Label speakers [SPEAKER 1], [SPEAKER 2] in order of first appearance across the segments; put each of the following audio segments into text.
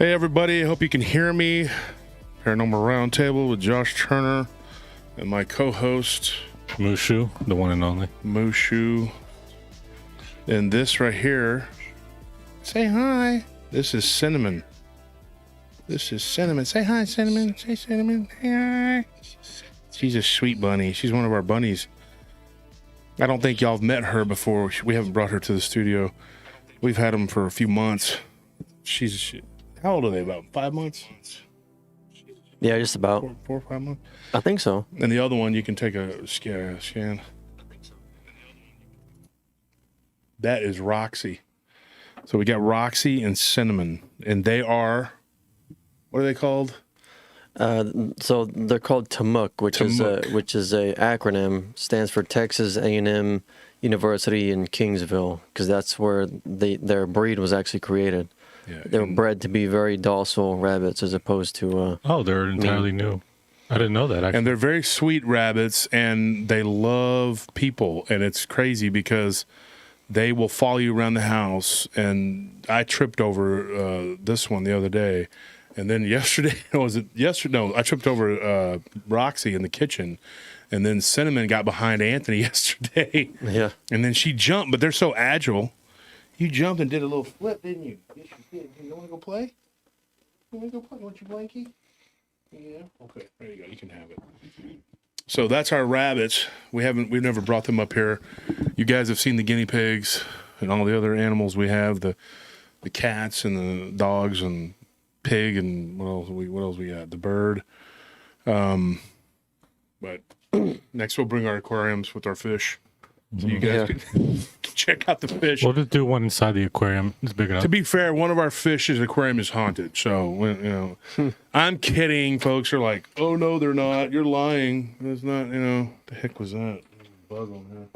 [SPEAKER 1] Hey everybody, I hope you can hear me. Paranormal Roundtable with Josh Turner and my co-host
[SPEAKER 2] Mushu, the one and only.
[SPEAKER 1] Mushu. And this right here, say hi. This is Cinnamon. This is Cinnamon. Say hi, Cinnamon. Say Cinnamon. Hi. She's a sweet bunny. She's one of our bunnies. I don't think y'all have met her before. We haven't brought her to the studio. We've had them for a few months. How old are they? About 5 months?
[SPEAKER 3] Yeah, just about.
[SPEAKER 1] Four or 5 months?
[SPEAKER 3] I think so.
[SPEAKER 1] And the other one, you can take a scan. That is Roxy. So we got Roxy and Cinnamon. And they are, what are they called?
[SPEAKER 3] So they're called TAMUK, which is a acronym, stands for Texas A&M University in Kingsville, because that's where their breed was actually created. Yeah, they were bred to be very docile rabbits as opposed to...
[SPEAKER 2] they're entirely new. I didn't know that, actually.
[SPEAKER 1] And they're very sweet rabbits, and they love people. And it's crazy because they will follow you around the house. And I tripped over this one the other day. And then yesterday, I tripped over Roxy in the kitchen. And then Cinnamon got behind Anthony yesterday.
[SPEAKER 3] Yeah.
[SPEAKER 1] And then she jumped, but they're so agile. You jumped and did a little flip, didn't you? Yes, you did. You want to go play? You want to go play? You want your blankie? Yeah. Okay. There you go. You can have it. So that's our rabbits. We've never brought them up here. You guys have seen the guinea pigs and all the other animals we have, the cats and the dogs and pig and what else we got? The bird. But next we'll bring our aquariums with our fish. So you guys can check out the fish.
[SPEAKER 2] We'll just do one inside the aquarium. It's big enough.
[SPEAKER 1] To be fair, one of our fish's aquarium is haunted. So, I'm kidding. Folks are like, oh, no, they're not. You're lying. It's not, the heck was that? Bug on here.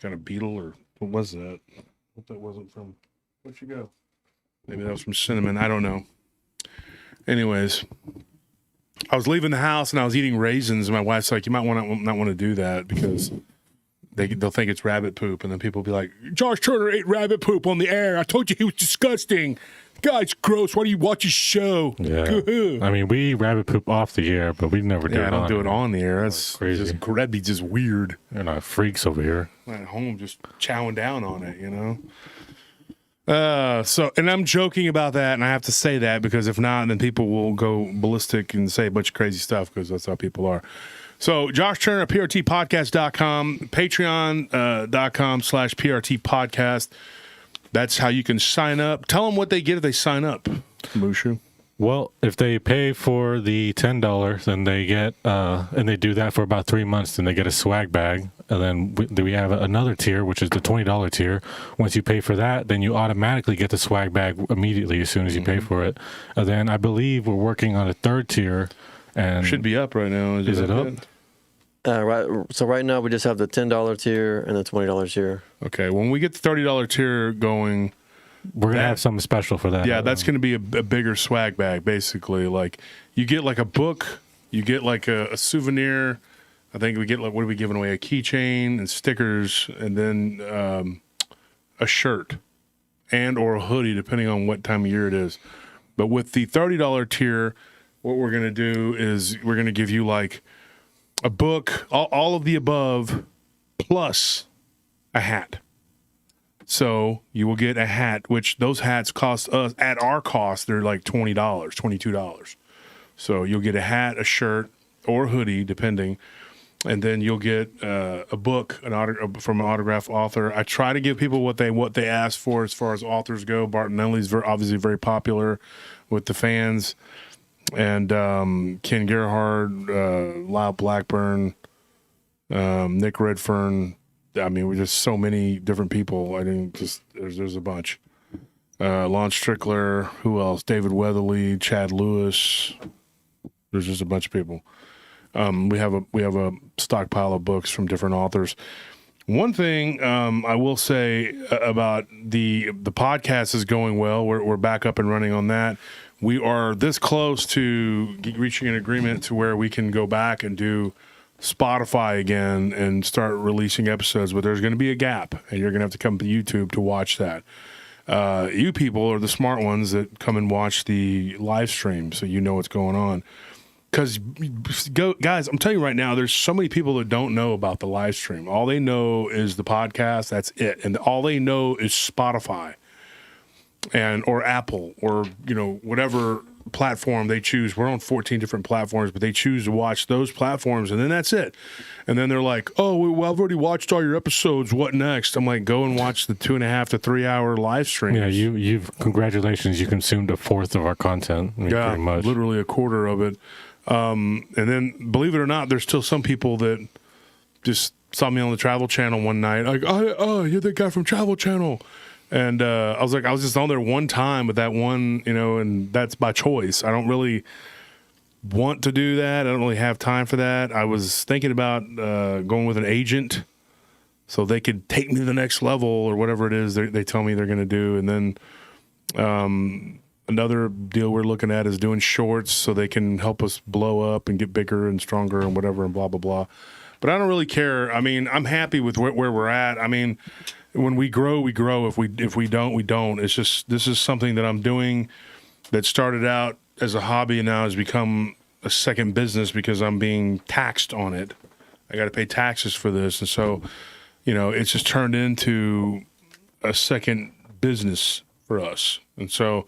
[SPEAKER 1] Kind of beetle or what was that? I hope that wasn't from, where'd you go? Maybe that was from Cinnamon. I don't know. Anyways, I was leaving the house and I was eating raisins. And my wife's like, you might not want to do that because... They'll think it's rabbit poop, and then people will be like, Josh Turner ate rabbit poop on the air. I told you he was disgusting. Guy's gross. Why do you watch his show?
[SPEAKER 2] Yeah. I mean, we eat rabbit poop off the air, but we never do it on.
[SPEAKER 1] I don't do it on the air. That's
[SPEAKER 2] crazy.
[SPEAKER 1] That'd be just weird.
[SPEAKER 2] They're not freaks over here.
[SPEAKER 1] I'm at home just chowing down on it, And I'm joking about that, and I have to say that because if not, then people will go ballistic and say a bunch of crazy stuff because that's how people are. So, Josh Turner, PRTpodcast.com, Patreon.com/PRT podcast. That's how you can sign up. Tell them what they get if they sign up, Mushu.
[SPEAKER 2] Well, if they pay for the $10, then they get, and they do that for about 3 months, then they get a swag bag. And then we have another tier, which is the $20 tier. Once you pay for that, then you automatically get the swag bag immediately as soon as you pay for it. And then I believe we're working on a third tier. And
[SPEAKER 1] should be up right now.
[SPEAKER 2] Is it up?
[SPEAKER 3] So right now we just have the $10 tier and the $20 tier.
[SPEAKER 1] Okay, when we get the $30 tier going,
[SPEAKER 2] we're gonna have something special for that.
[SPEAKER 1] Yeah, that's gonna be a bigger swag bag, basically. Like you get like a book, you get like a souvenir. I think we get like, what are we giving away? A keychain and stickers, and then a shirt and or a hoodie, depending on what time of year it is. But with the $30 tier, what we're gonna do is we're gonna give you like a book, all of the above, plus a hat. So you will get a hat, which those hats cost us, at our cost, they're like $20, $22. So you'll get a hat, a shirt, or a hoodie, depending. And then you'll get a book from an autographed author. I try to give people what they ask for as far as authors go. Bartonelli's obviously very popular with the fans. And Ken Gerhard, Lyle Blackburn, Nick Redfern. I mean, we're just so many different people. I think there's a bunch. Lon Strickler, who else? David Weatherly, Chad Lewis. There's just a bunch of people. We have a stockpile of books from different authors. One thing I will say about the podcast is going well. We're back up and running on that. We are this close to reaching an agreement to where we can go back and do Spotify again and start releasing episodes, but there's going to be a gap, and you're going to have to come to YouTube to watch that. You people are the smart ones that come and watch the live stream, so you know what's going on. Because, guys, I'm telling you right now, there's so many people that don't know about the live stream. All they know is the podcast. That's it. And all they know is Spotify or Apple or, whatever platform they choose. We're on 14 different platforms, but they choose to watch those platforms, and then that's it. And then they're like, oh, well, I've already watched all your episodes. What next? I'm like, go and watch the 2.5 to 3 hour live stream.
[SPEAKER 2] Yeah, you've congratulations. You consumed a fourth of our content.
[SPEAKER 1] Yeah,
[SPEAKER 2] pretty much.
[SPEAKER 1] Literally a quarter of it. And then, believe it or not, there's still some people that just saw me on the Travel Channel one night. Like, oh, you're the guy from Travel Channel. And I was like, I was just on there one time with that one, and that's by choice. I don't really want to do that. I don't really have time for that. I was thinking about going with an agent so they could take me to the next level or whatever it is they tell me they're going to do. And then another deal we're looking at is doing shorts so they can help us blow up and get bigger and stronger and whatever and blah, blah, blah. But I don't really care. I mean, I'm happy with where we're at. I mean, when we grow, we grow. If we don't, we don't. It's just, this is something that I'm doing that started out as a hobby and now has become a second business because I'm being taxed on it. I got to pay taxes for this. And so, it's just turned into a second business for us. And so,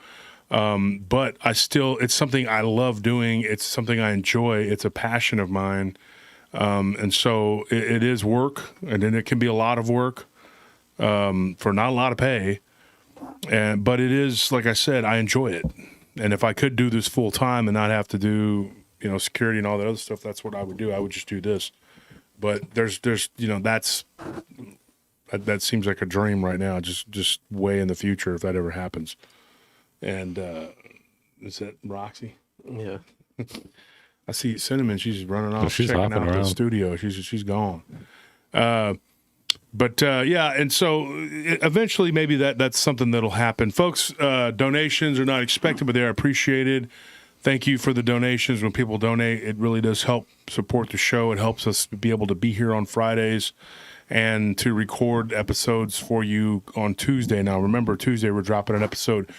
[SPEAKER 1] but it's something I love doing. It's something I enjoy. It's a passion of mine. And so it is work, and then it can be a lot of work, for not a lot of pay. But it is, like I said, I enjoy it. And if I could do this full time and not have to do, security and all that other stuff, that's what I would do. I would just do this. But there's, that seems like a dream right now, just way in the future if that ever happens. And is that Roxy?
[SPEAKER 3] Yeah.
[SPEAKER 1] I see Cinnamon. She's running off,
[SPEAKER 2] she's
[SPEAKER 1] checking out
[SPEAKER 2] around
[SPEAKER 1] the studio. She's gone. But yeah, and so eventually maybe that's something that'll happen. Folks, donations are not expected, but they are appreciated. Thank you for the donations. When people donate, it really does help support the show. It helps us be able to be here on Fridays and to record episodes for you on Tuesday. Now, remember, Tuesday we're dropping an episode.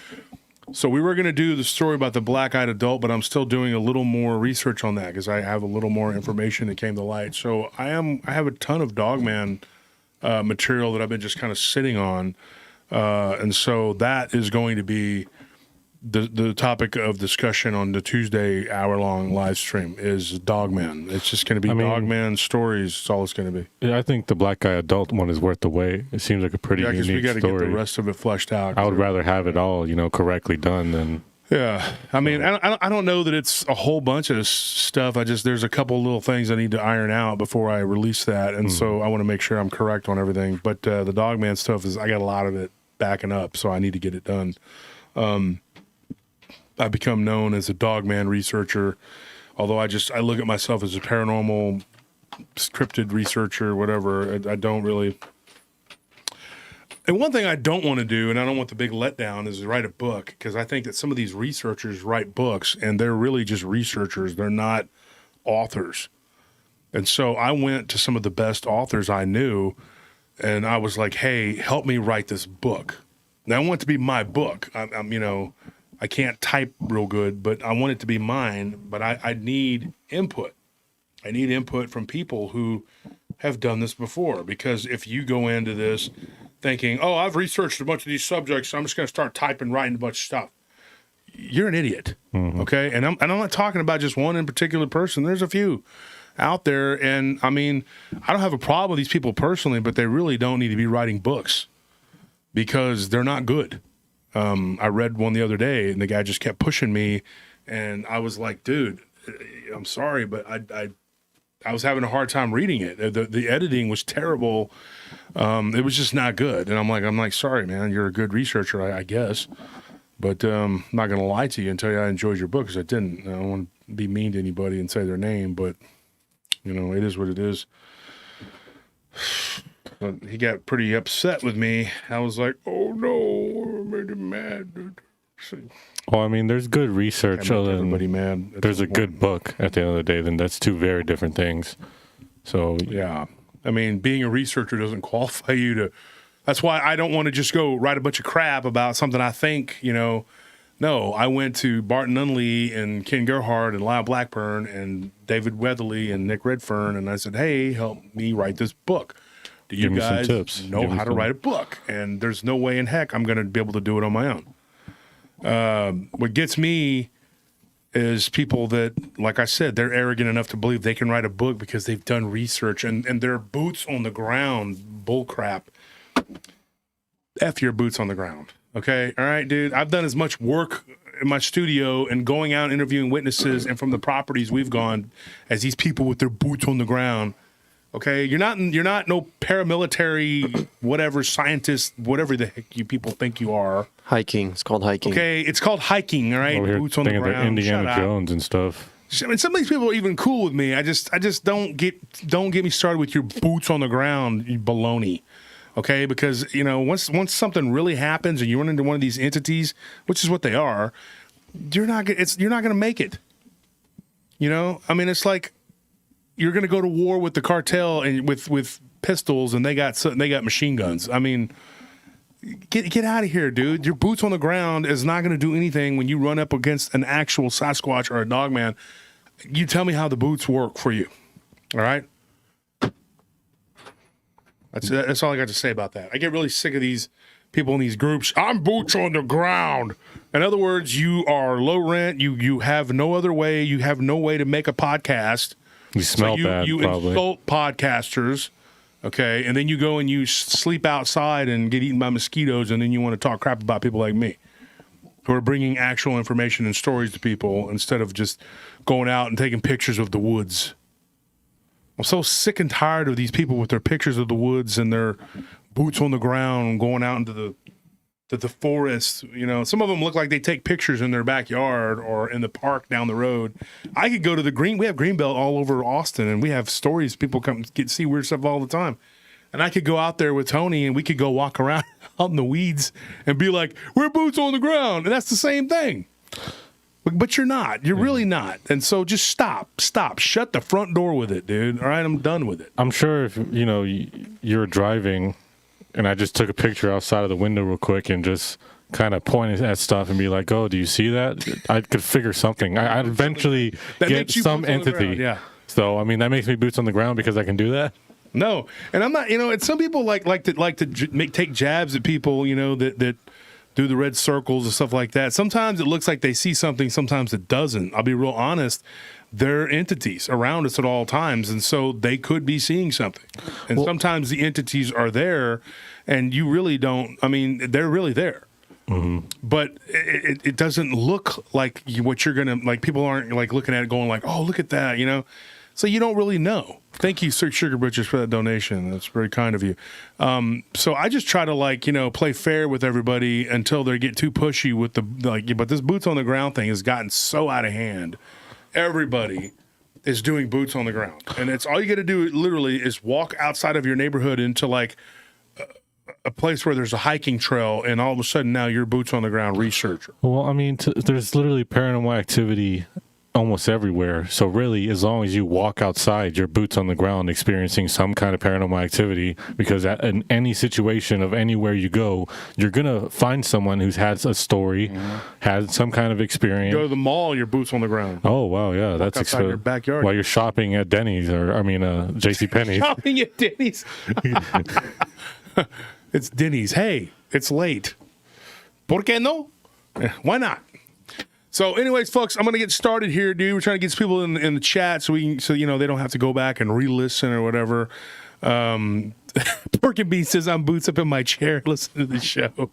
[SPEAKER 1] So we were going to do the story about the black-eyed adult, but I'm still doing a little more research on that because I have a little more information that came to light. So I have a ton of Dogman material that I've been just kind of sitting on. And so that is going to be the topic of discussion on the Tuesday hour-long live stream is Dogman. It's just going to be Dogman stories. That's all it's going to be.
[SPEAKER 2] Yeah, I think the black guy adult one is worth the wait. It seems like a pretty unique story. Yeah, because we got to get
[SPEAKER 1] the rest of it fleshed out.
[SPEAKER 2] I would rather have it all, correctly done than...
[SPEAKER 1] Yeah. I mean, I don't know that it's a whole bunch of stuff. There's a couple little things I need to iron out before I release that. And so I want to make sure I'm correct on everything. But the Dogman stuff I got a lot of it backing up, so I need to get it done. I've become known as a Dogman researcher, although I look at myself as a paranormal scripted researcher, whatever. I don't really. And one thing I don't want to do, and I don't want the big letdown, is write a book, because I think that some of these researchers write books, and they're really just researchers. They're not authors. And so I went to some of the best authors I knew, and I was like, hey, help me write this book. Now, I want it to be my book. I can't type real good, but I want it to be mine. But I need input. I need input from people who have done this before. Because if you go into this thinking, oh, I've researched a bunch of these subjects, so I'm just going to start writing a bunch of stuff, you're an idiot. Okay? And I'm not talking about just one in particular person. There's a few out there. And, I mean, I don't have a problem with these people personally, but they really don't need to be writing books because they're not good. I read one the other day, and the guy just kept pushing me, and I was like, dude, I'm sorry, but I was having a hard time reading it. The editing was terrible. It was just not good. And I'm like, sorry, man, you're a good researcher, I guess. But I'm not going to lie to you and tell you I enjoyed your book, because I didn't. I don't want to be mean to anybody and say their name, but, it is what it is. But he got pretty upset with me. I was like, oh, no, I made him mad.
[SPEAKER 2] Well, I mean, there's good research.
[SPEAKER 1] Everybody mad.
[SPEAKER 2] There's a good book at the end of the day. Then that's two very different things. So
[SPEAKER 1] yeah. I mean, being a researcher doesn't qualify you to... That's why I don't want to just go write a bunch of crap about something I think, No, I went to Barton Unley and Ken Gerhardt and Lyle Blackburn and David Weatherly and Nick Redfern, and I said, hey, help me write this book. Do you guys know how to write a book? And there's no way in heck I'm going to be able to do it on my own. What gets me is people that, like I said, they're arrogant enough to believe they can write a book because they've done research and they're boots on the ground bull crap. F your boots on the ground. Okay. All right, dude. I've done as much work in my studio and going out interviewing witnesses and from the properties we've gone as these people with their boots on the ground. Okay. You're not no paramilitary, whatever scientist, whatever the heck you people think you are.
[SPEAKER 3] Hiking. It's called hiking.
[SPEAKER 1] Okay. It's called hiking. All right. Boots on the ground.
[SPEAKER 2] Indiana Jones and stuff.
[SPEAKER 1] I mean, some of these people are even cool with me. I just don't get me started with your boots on the ground, you baloney. Okay, because once something really happens and you run into one of these entities, which is what they are, you're not gonna make it. I mean, it's like you're gonna go to war with the cartel and with pistols, and they got machine guns. I mean, get out of here, dude. Your boots on the ground is not gonna do anything when you run up against an actual Sasquatch or a Dogman. You tell me how the boots work for you. All right. That's all I got to say about that. I get really sick of these people in these groups. I'm boots on the ground. In other words, you are low rent. You have no other way. You have no way to make a podcast.
[SPEAKER 2] You smell bad,
[SPEAKER 1] you
[SPEAKER 2] probably.
[SPEAKER 1] Insult podcasters, okay? And then you go and you sleep outside and get eaten by mosquitoes, and then you want to talk crap about people like me who are bringing actual information and stories to people instead of just going out and taking pictures of the woods. I'm so sick and tired of these people with their pictures of the woods and their boots on the ground going out into the forest. Some of them look like they take pictures in their backyard or in the park down the road. I could go to we have Greenbelt all over Austin, and we have stories. People come see weird stuff all the time. And I could go out there with Tony and we could go walk around out in the weeds and be like, we're boots on the ground. And that's the same thing. But you're not. You're really not. And so just stop. Shut the front door with it, dude. All right, I'm done with it.
[SPEAKER 2] I'm sure if, you're driving and I just took a picture outside of the window real quick and just kind of pointed at stuff and be like, oh, do you see that? I could figure something. I'd eventually get some entity.
[SPEAKER 1] Yeah.
[SPEAKER 2] So, I mean, that makes me boots on the ground because I can do that.
[SPEAKER 1] No. And I'm not, and some people like to take jabs at people, that do the red circles and stuff like that. Sometimes it looks like they see something, sometimes it doesn't. I'll be real honest. They're entities around us at all times, and so they could be seeing something. And sometimes the entities are there, and you really don't. I mean, they're really there. Mm-hmm. But it doesn't look like what you're going to, like, people aren't, like, looking at it going like, oh, look at that, So you don't really know. Thank you, Sir Sugar Butchers, for that donation. That's very kind of you. So I just try to play fair with everybody until they get too pushy with but this boots on the ground thing has gotten so out of hand. Everybody is doing boots on the ground. And it's all you got to do literally is walk outside of your neighborhood into a place where there's a hiking trail, and all of a sudden now you're boots on the ground researcher.
[SPEAKER 2] Well, I mean, there's literally paranormal activity almost everywhere. So really, as long as you walk outside, you're boots on the ground experiencing some kind of paranormal activity, because in any situation of anywhere you go, you're going to find someone who's had a story, had some kind of experience.
[SPEAKER 1] Go to the mall, you're boots on the ground.
[SPEAKER 2] Oh, wow, yeah. That's
[SPEAKER 1] outside your backyard.
[SPEAKER 2] While you're shopping at Denny's JCPenney's.
[SPEAKER 1] Shopping at Denny's. It's Denny's. Hey, it's late. ¿Por qué no? Why not? So, anyways, folks, I'm gonna get started here, dude. We're trying to get some people in the chat so they don't have to go back and re-listen or whatever. Pork and Bean says I'm boots up in my chair listening to the show.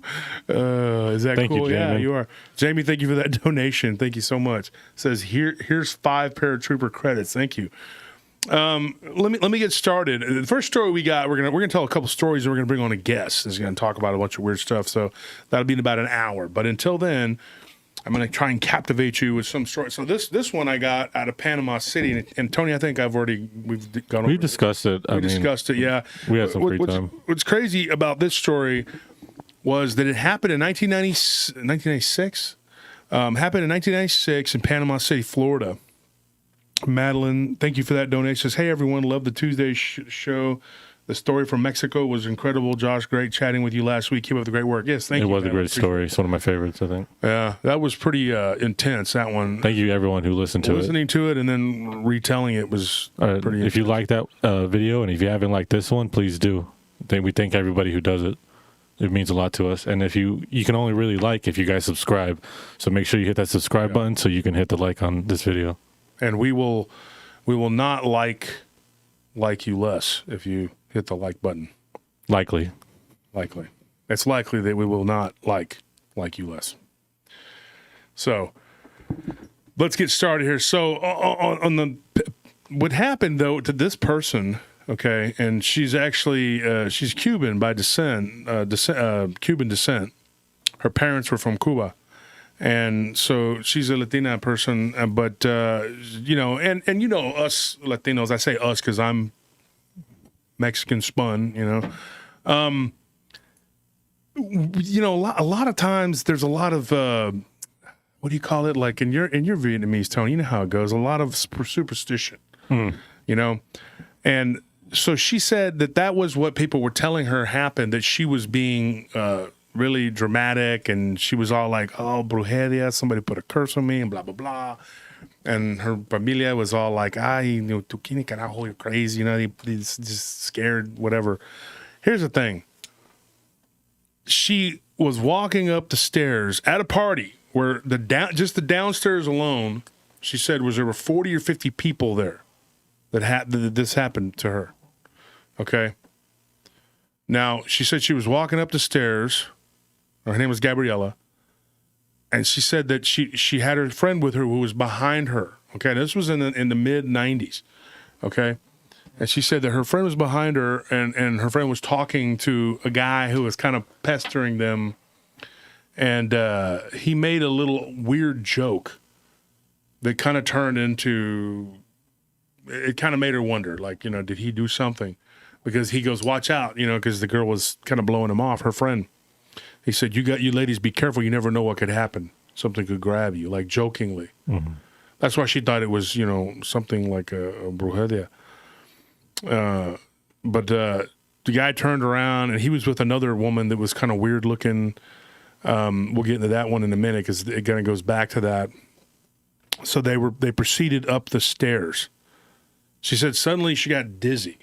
[SPEAKER 1] Is that
[SPEAKER 2] thank
[SPEAKER 1] cool?
[SPEAKER 2] You,
[SPEAKER 1] yeah, you are. Jamie, thank you for that donation. Thank you so much. Says here's 5 paratrooper credits. Thank you. Let me get started. The first story we got, we're gonna tell a couple stories, and we're gonna bring on a guest who's gonna talk about a bunch of weird stuff. So that'll be in about an hour. But until then, I'm going to try and captivate you with some story. So this one I got out of Panama City, and Tony, I think we've gone over.
[SPEAKER 2] We discussed it.
[SPEAKER 1] We discussed it. Yeah,
[SPEAKER 2] we had some free time.
[SPEAKER 1] What's crazy about this story was that it happened in 1996. Happened in 1996 in Panama City, Florida. Madeline, thank you for that donation. Says, hey everyone, love the Tuesday show. The story from Mexico was incredible. Josh, great chatting with you last week. Keep up the great work. Yes, thank you.
[SPEAKER 2] It was a great story. It's one of my favorites, I think.
[SPEAKER 1] Yeah, that was pretty intense, that one.
[SPEAKER 2] Thank you, everyone who listened to it.
[SPEAKER 1] Listening to it and then retelling it was pretty intense.
[SPEAKER 2] If you like that video and if you haven't liked this one, please do. We thank everybody who does it. It means a lot to us. And if you can only really like if you guys subscribe. So make sure you hit that subscribe button so you can hit the like on this video.
[SPEAKER 1] And we will not like you less if you hit the like button.
[SPEAKER 2] Likely.
[SPEAKER 1] It's likely that we will not like you less. So let's get started here. So on what happened though to this person, okay, and she's actually she's Cuban by descent, Cuban descent. Her parents were from Cuba. And so she's a Latina person, but you know, and you know us Latinos. I say us because I'm Mexican spun. You know, a lot of times there's a lot of what do you call it? Like in your Vietnamese tone, you know how it goes. A lot of superstition. You know, and so she said that was what people were telling her happened. That she was being really dramatic, and she was all like, "Oh, brujeria! Somebody put a curse on me," and blah blah blah. And her familia was all like, "Ay, tu quién carajo, you're crazy," you know, he's just scared, whatever. Here's the thing: she was walking up the stairs at a party where just the downstairs alone, she said there were 40 or 50 people there that this happened to her. Okay. Now she said she was walking up the stairs. Her name was Gabriella, and she said that she had her friend with her who was behind her. Okay, this was in the mid 90s. Okay, and she said that her friend was behind her, and her friend was talking to a guy who was kind of pestering them, and he made a little weird joke that kind of turned into. It kind of made her wonder, like, you know, did he do something? Because he goes, "Watch out," you know, because the girl was kind of blowing him off. Her friend. He said, you ladies, be careful. You never know what could happen. Something could grab you, like jokingly. Mm-hmm. That's why she thought it was, you know, something like a brujeria. But the guy turned around, and he was with another woman that was kind of weird looking. We'll get into that one in a minute because it kind of goes back to that. So they proceeded up the stairs. She said suddenly she got dizzy.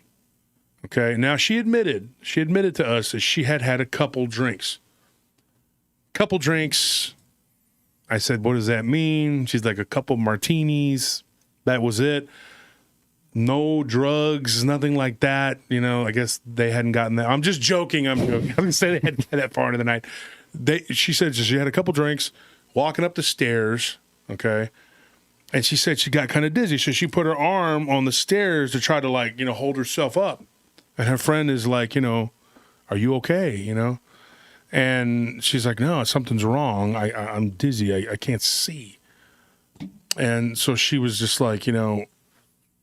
[SPEAKER 1] Okay, now she admitted to us that she had a couple drinks. I said, what does that mean? She's like, a couple martinis. That was it. No drugs, nothing like that. You know, I guess they hadn't gotten that. I'm just joking. I'm going to say they hadn't get that far into the night. She said she had a couple drinks, walking up the stairs, okay? And she said she got kind of dizzy. So she put her arm on the stairs to try to, like, you know, hold herself up. And her friend is like, you know, are you okay? You know? And she's like, no, something's wrong. I'm dizzy. I can't see. And so she was just like, you know,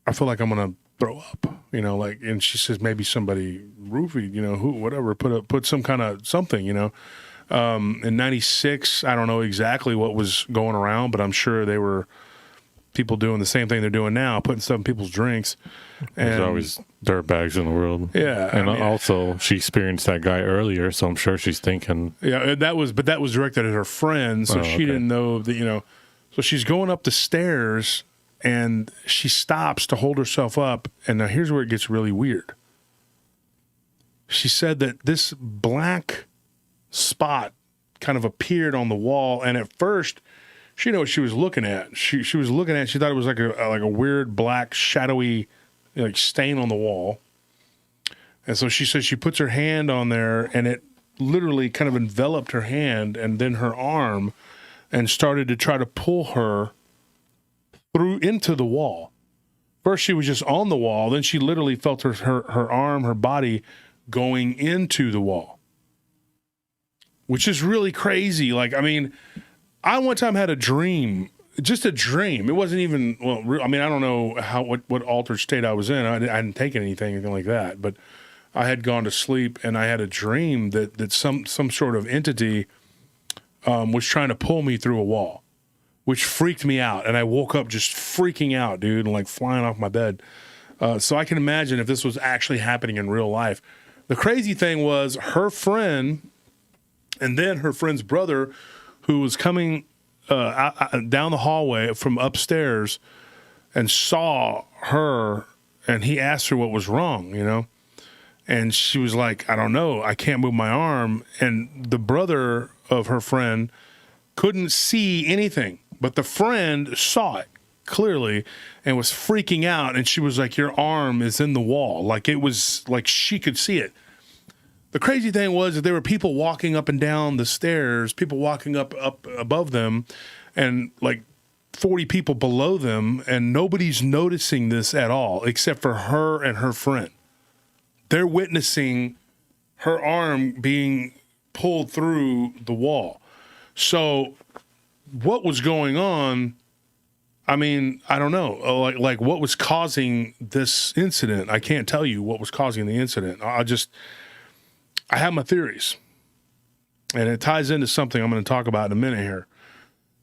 [SPEAKER 1] I feel like I'm going to throw up, you know, like, and she says, maybe somebody roofied, you know, whatever, put some kind of something, you know. In 96, I don't know exactly what was going around, but I'm sure they were people doing the same thing they're doing now, putting stuff in people's drinks. And
[SPEAKER 2] there's always dirtbags in the world.
[SPEAKER 1] Yeah.
[SPEAKER 2] And also she experienced that guy earlier, so I'm sure she's thinking. Yeah,
[SPEAKER 1] that was directed at her friend, so she didn't know that, you know. So she's going up the stairs and she stops to hold herself up. And now here's where it gets really weird. She said that this black spot kind of appeared on the wall, and at first she didn't know what she was looking at. She was looking at it, she thought it was like a weird black shadowy like stain on the wall. And so she says she puts her hand on there, and it literally kind of enveloped her hand and then her arm and started to try to pull her through into the wall. First she was just on the wall, then she literally felt her arm, her body going into the wall, which is really crazy. Like, I mean, I one time had a dream, just a dream. It wasn't even, well, I mean, I don't know what altered state I was in. I hadn't taken anything like that, but I had gone to sleep and I had a dream that some sort of entity was trying to pull me through a wall, which freaked me out. And I woke up just freaking out, dude, and like flying off my bed. So I can imagine if this was actually happening in real life. The crazy thing was her friend, and then her friend's brother, who was coming down the hallway from upstairs and saw her, and he asked her what was wrong, you know? And she was like, I don't know. I can't move my arm. And the brother of her friend couldn't see anything, but the friend saw it clearly and was freaking out. And she was like, your arm is in the wall. Like it was like she could see it. The crazy thing was that there were people walking up and down the stairs, people walking up above them, and like 40 people below them, and nobody's noticing this at all except for her and her friend. They're witnessing her arm being pulled through the wall. So what was going on? I mean, I don't know. Like what was causing this incident? I can't tell you what was causing the incident. I have my theories. And it ties into something I'm going to talk about in a minute here.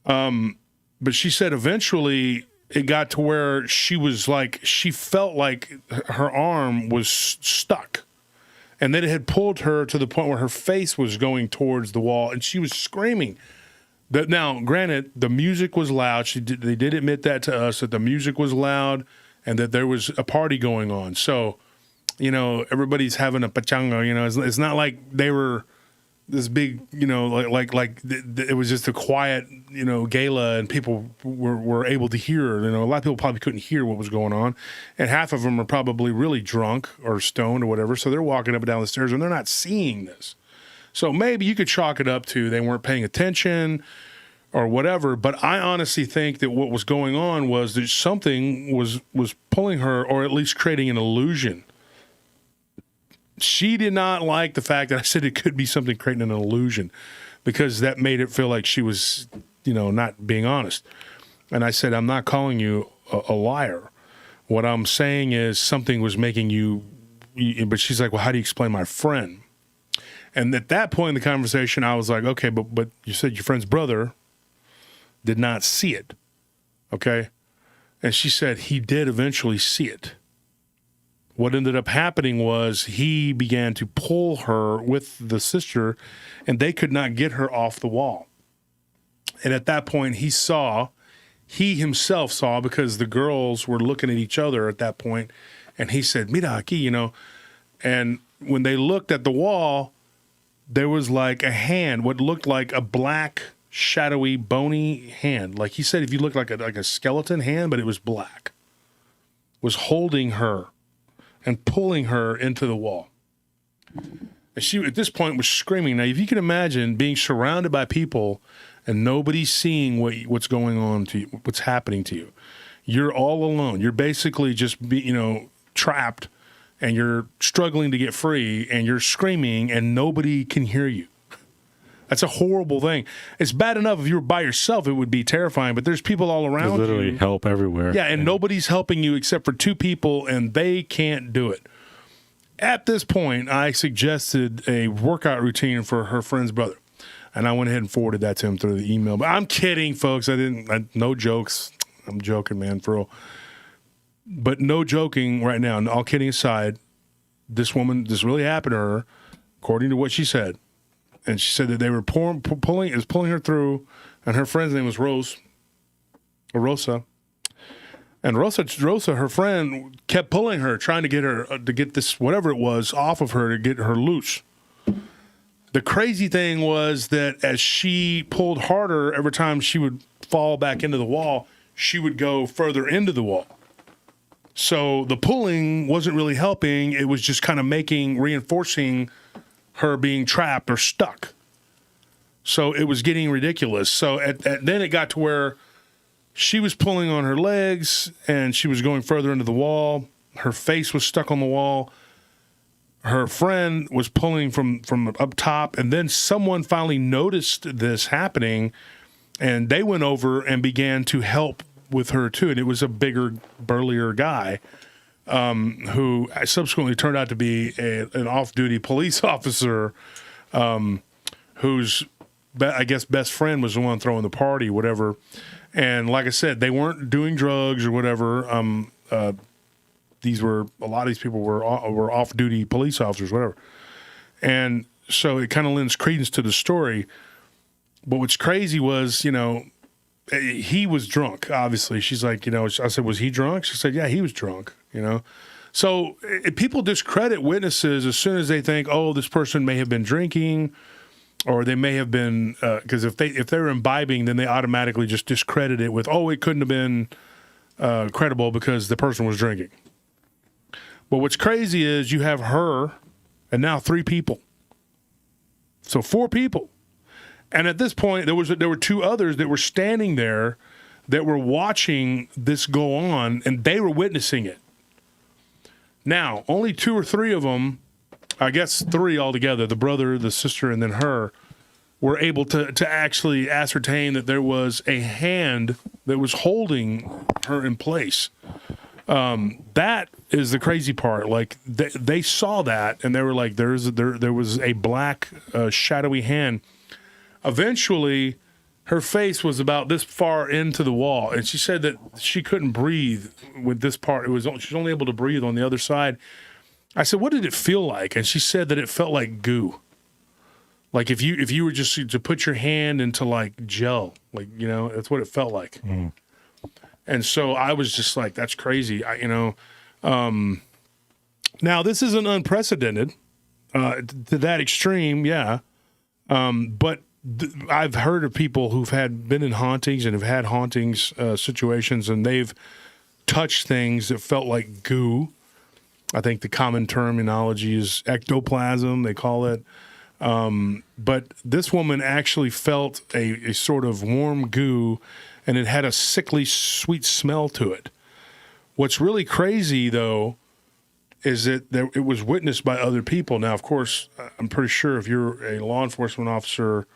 [SPEAKER 1] But she said eventually it got to where she was like, she felt like her arm was stuck. And then it had pulled her to the point where her face was going towards the wall and she was screaming. That now, granted, the music was loud. They did admit that to us, that the music was loud and that there was a party going on. So, you know, everybody's having a pachanga, you know, it's not like they were this big, you know, like it was just a quiet, you know, gala and people were able to hear, you know, a lot of people probably couldn't hear what was going on. And half of them are probably really drunk or stoned or whatever. So they're walking up and down the stairs and they're not seeing this. So maybe you could chalk it up to they weren't paying attention or whatever. But I honestly think that what was going on was that something was pulling her, or at least creating an illusion. She did not like the fact that I said it could be something creating an illusion, because that made it feel like she was, you know, not being honest. And I said, I'm not calling you a liar. What I'm saying is something was making you, but she's like, well, how do you explain my friend? And at that point in the conversation, I was like, okay, but you said your friend's brother did not see it. Okay. And she said he did eventually see it. What ended up happening was he began to pull her with the sister, and they could not get her off the wall. And at that point, he himself saw, because the girls were looking at each other at that point, and he said, mira aquí, you know. And when they looked at the wall, there was like a hand, what looked like a black, shadowy, bony hand. Like he said, if you looked like a skeleton hand, but it was black, was holding her and pulling her into the wall. And she, at this point, was screaming. Now, if you can imagine being surrounded by people and nobody seeing what's going on to you, what's happening to you. You're all alone. You're basically just, trapped, and you're struggling to get free, and you're screaming, and nobody can hear you. That's a horrible thing. It's bad enough if you were by yourself, it would be terrifying, but there's people all around you.
[SPEAKER 2] There's literally help everywhere.
[SPEAKER 1] Yeah, and nobody's helping you except for two people, and they can't do it. At this point, I suggested a workout routine for her friend's brother, and I went ahead and forwarded that to him through the email. But I'm kidding, folks. No jokes. I'm joking, man, for real. But no joking right now, and all kidding aside, this really happened to her, according to what she said. And she said that they were pulling her through, and her friend's name was Rosa. And Rosa, her friend, kept pulling her, trying to get her to get this, whatever it was, off of her to get her loose. The crazy thing was that as she pulled harder, every time she would fall back into the wall, she would go further into the wall. So the pulling wasn't really helping. It was just kind of reinforcing her being trapped or stuck. So it was getting ridiculous. So then it got to where she was pulling on her legs and she was going further into the wall. Her face was stuck on the wall. Her friend was pulling from up top. And then someone finally noticed this happening, and they went over and began to help with her too. And it was a bigger, burlier guy. Who subsequently turned out to be an off-duty police officer, whose, I guess, best friend was the one throwing the party, whatever. And like I said, they weren't doing drugs or whatever. a lot of these people were off-duty police officers, whatever. And so it kind of lends credence to the story. But what's crazy was, he was drunk, obviously. She's like, I said, was he drunk? She said, yeah, he was drunk, So people discredit witnesses as soon as they think, oh, this person may have been drinking, or they may have been, because if they're imbibing, then they automatically just discredit it with, oh, it couldn't have been credible because the person was drinking. But what's crazy is you have her and now 3 people. So 4 people. And at this point, there were 2 others that were standing there that were watching this go on, and they were witnessing it. Now, only 2 or 3 of them, I guess 3 altogether, the brother, the sister, and then her, were able to actually ascertain that there was a hand that was holding her in place. That is the crazy part. Like, they saw that, and they were like, there was a black, shadowy hand. Eventually, her face was about this far into the wall, and she said that she couldn't breathe with this part. She was only able to breathe on the other side. I said, what did it feel like? And she said that it felt like goo. Like if you were just to put your hand into like gel, like, that's what it felt like. Mm. And so I was just like, that's crazy. Now this isn't unprecedented to that extreme. Yeah. But I've heard of people who've been in hauntings and have had hauntings situations, and they've touched things that felt like goo. I think the common terminology is ectoplasm, they call it. But this woman actually felt a sort of warm goo, and it had a sickly sweet smell to it. What's really crazy, though, is that it was witnessed by other people. Now, of course, I'm pretty sure if you're a law enforcement officer,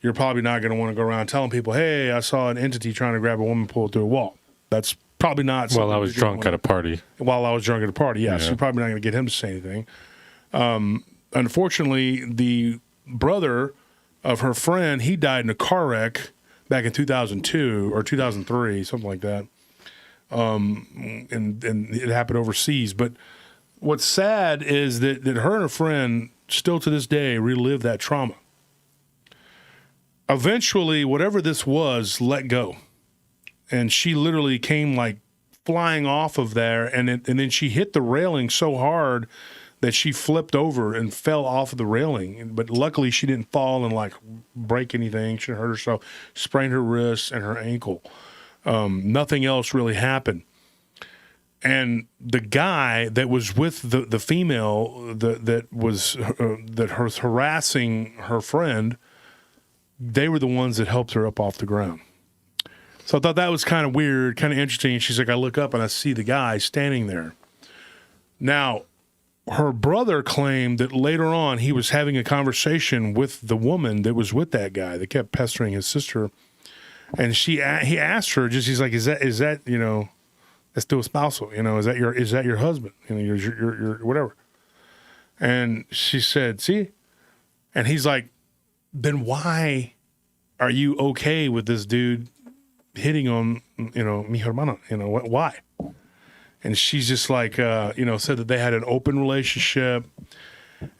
[SPEAKER 1] you're probably not going to want to go around telling people, hey, I saw an entity trying to grab a woman, pull it through a wall. That's probably not.
[SPEAKER 2] Well, I was drunk at a party.
[SPEAKER 1] While I was drunk at a party, yes. Yeah. You're probably not going to get him to say anything. Unfortunately, the brother of her friend, he died in a car wreck back in 2002 or 2003, something like that. And it happened overseas. But what's sad is that her and her friend still to this day relive that trauma. Eventually, whatever this was, let go. And she literally came like flying off of there, and then she hit the railing so hard that she flipped over and fell off of the railing. But luckily, she didn't fall and like break anything. She didn't hurt herself, sprained her wrist and her ankle. Nothing else really happened. And the guy that was with the female that was harassing her friend, they were the ones that helped her up off the ground. So I thought that was kind of weird, kind of interesting. She's like, I look up and I see the guy standing there. Now, her brother claimed that later on he was having a conversation with the woman that was with that guy that kept pestering his sister. And he asked her, he's like, is that that's tu esposo, is that your husband? Your whatever. And she said, see? And he's like, then why are you okay with this dude hitting on, mi hermana? Why? And she's just like, said that they had an open relationship.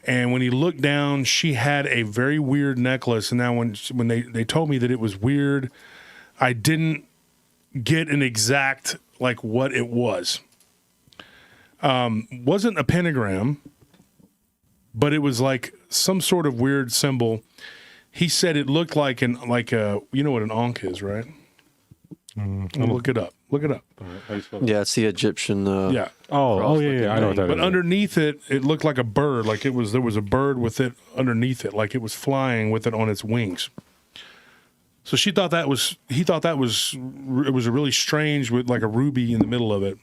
[SPEAKER 1] And when he looked down, she had a very weird necklace. And now when they told me that it was weird, I didn't get an exact, like, what it was. Wasn't a pentagram, but it was like some sort of weird symbol. He said it looked like you know what an ankh is, right? Look it up.
[SPEAKER 3] Yeah, it's the Egyptian.
[SPEAKER 1] Yeah.
[SPEAKER 2] Yeah. I know what that is.
[SPEAKER 1] But underneath it looked like a bird. Like there was a bird with it underneath it, like it was flying with it on its wings. So he thought that was a really strange with like a ruby in the middle of it.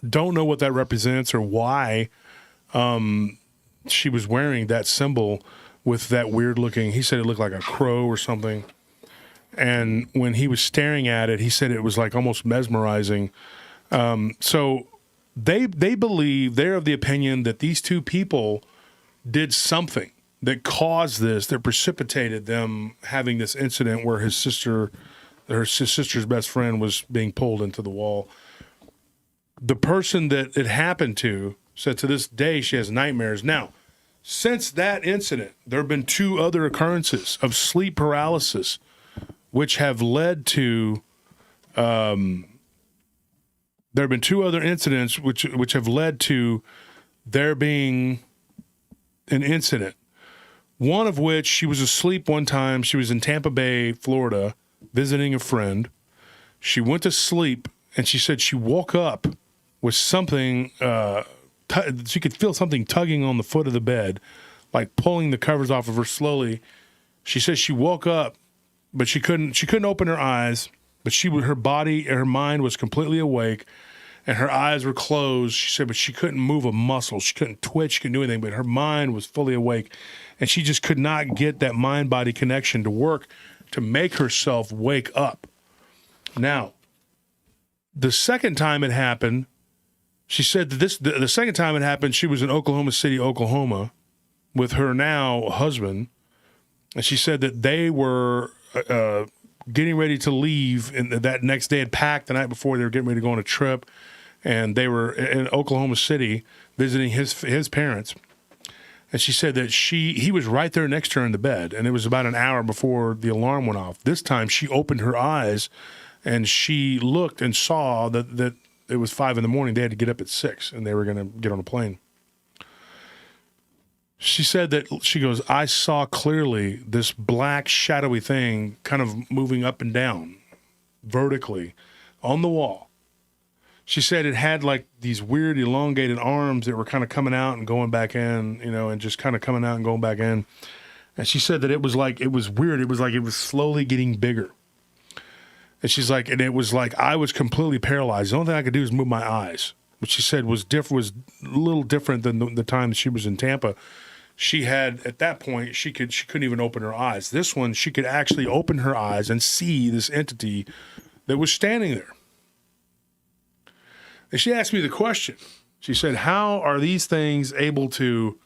[SPEAKER 1] Don't know what that represents or why she was wearing that symbol with that weird looking. He said it looked like a crow or something. And when he was staring at it, he said it was like almost mesmerizing. So they believe, they're of the opinion that these 2 people did something that caused this, that precipitated them having this incident where his sister's best friend was being pulled into the wall. the person that it happened to said to this day she has nightmares. Now, since that incident, there have been 2 other occurrences of sleep paralysis, which have led to. There have been 2 other incidents which have led to there being an incident. One of which, she was asleep one time. She was in Tampa Bay, Florida, visiting a friend. She went to sleep, and she said she woke up with something. She could feel something tugging on the foot of the bed, like pulling the covers off of her slowly. She says she woke up, but she couldn't open her eyes. But her mind was completely awake, and her eyes were closed. She said, but she couldn't move a muscle. She couldn't twitch, she couldn't do anything, but her mind was fully awake. And she just could not get that mind-body connection to work to make herself wake up. Now, the second time it happened, she said that the second time it happened, she was in Oklahoma City, Oklahoma, with her now husband. And she said that they were getting ready to leave, and that next day had packed the night before. They were getting ready to go on a trip, and they were in Oklahoma City visiting his parents. And she said that he was right there next to her in the bed, and it was about an hour before the alarm went off. This time she opened her eyes, and she looked and saw that it was 5 a.m. They had to get up at 6, and they were going to get on a plane. She said that, she goes, I saw clearly this black shadowy thing kind of moving up and down vertically on the wall. She said it had like these weird elongated arms that were kind of coming out and going back in, and just kind of coming out and going back in. And she said that it was weird. It was like it was slowly getting bigger. And she's like, and it was like I was completely paralyzed. The only thing I could do was move my eyes, which she said was a little different than the time that she was in Tampa. She had, at that point, she couldn't even open her eyes. This one, she could actually open her eyes and see this entity that was standing there. And she asked me the question. She said, how are these things able to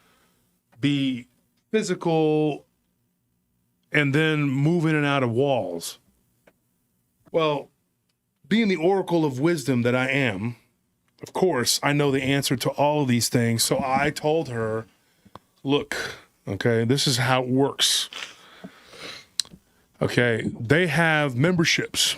[SPEAKER 1] be physical and then move in and out of walls? Well, being the oracle of wisdom that I am, of course, I know the answer to all of these things. So I told her, look, okay, this is how it works. Okay, they have memberships.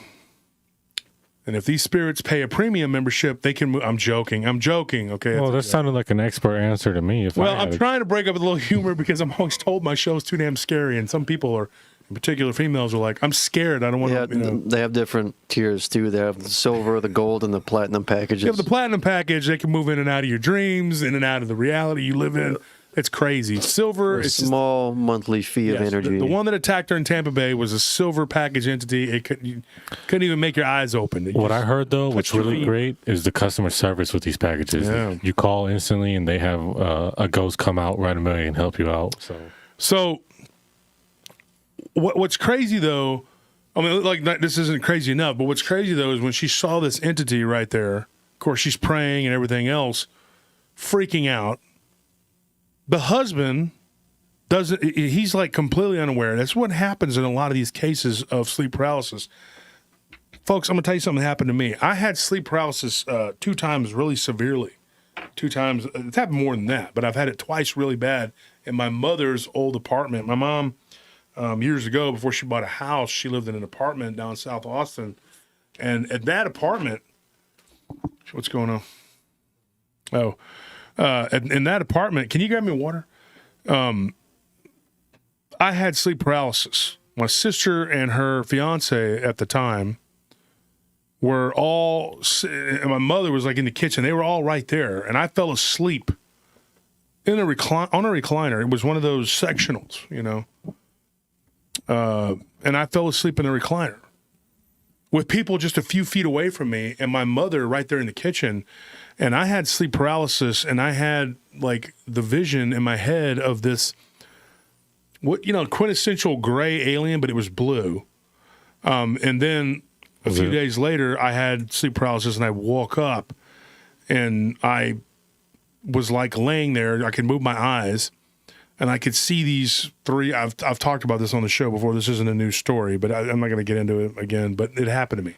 [SPEAKER 1] And if these spirits pay a premium membership, they can move. I'm joking, okay?
[SPEAKER 2] Well, that sounded like an expert answer to me.
[SPEAKER 1] I'm trying to break up with a little humor because I'm always told my show's too damn scary. And some people are, in particular females, are like, I'm scared. I don't want to,
[SPEAKER 3] They have different tiers, too. They have the silver, the gold, and the platinum packages.
[SPEAKER 1] You have the platinum package. They can move in and out of your dreams, in and out of the reality you live in. It's crazy. Silver is
[SPEAKER 3] small monthly fee of energy.
[SPEAKER 1] The one that attacked her in Tampa Bay was a silver package entity. You couldn't even make your eyes open.
[SPEAKER 2] What I heard though, what's really great, is the customer service with these packages. Yeah. You call instantly, and they have a ghost come out right away and help you out.
[SPEAKER 1] So what's crazy though? I mean, like this isn't crazy enough, but what's crazy though is when she saw this entity right there. Of course, she's praying and everything else, freaking out. The husband he's like completely unaware. That's what happens in a lot of these cases of sleep paralysis. Folks, I'm going to tell you something that happened to me. I had sleep paralysis 2 times really severely. 2 times. It's happened more than that, but I've had it twice really bad in my mother's old apartment. My mom, years ago, before she bought a house, she lived in an apartment down South Austin. And at that apartment, what's going on? Oh. In that apartment, can you grab me water? I had sleep paralysis. My sister and her fiance at the time were all, and my mother was like in the kitchen. They were all right there, and I fell asleep on a recliner. It was one of those sectionals, and I fell asleep in the recliner with people just a few feet away from me, and my mother right there in the kitchen. And I had sleep paralysis, and I had like the vision in my head of this, quintessential gray alien, but it was blue. And then a few days later, I had sleep paralysis, and I woke up, and I was like laying there. I could move my eyes, and I could see these 3. I've talked about this on the show before. This isn't a new story, but I'm not going to get into it again. But it happened to me,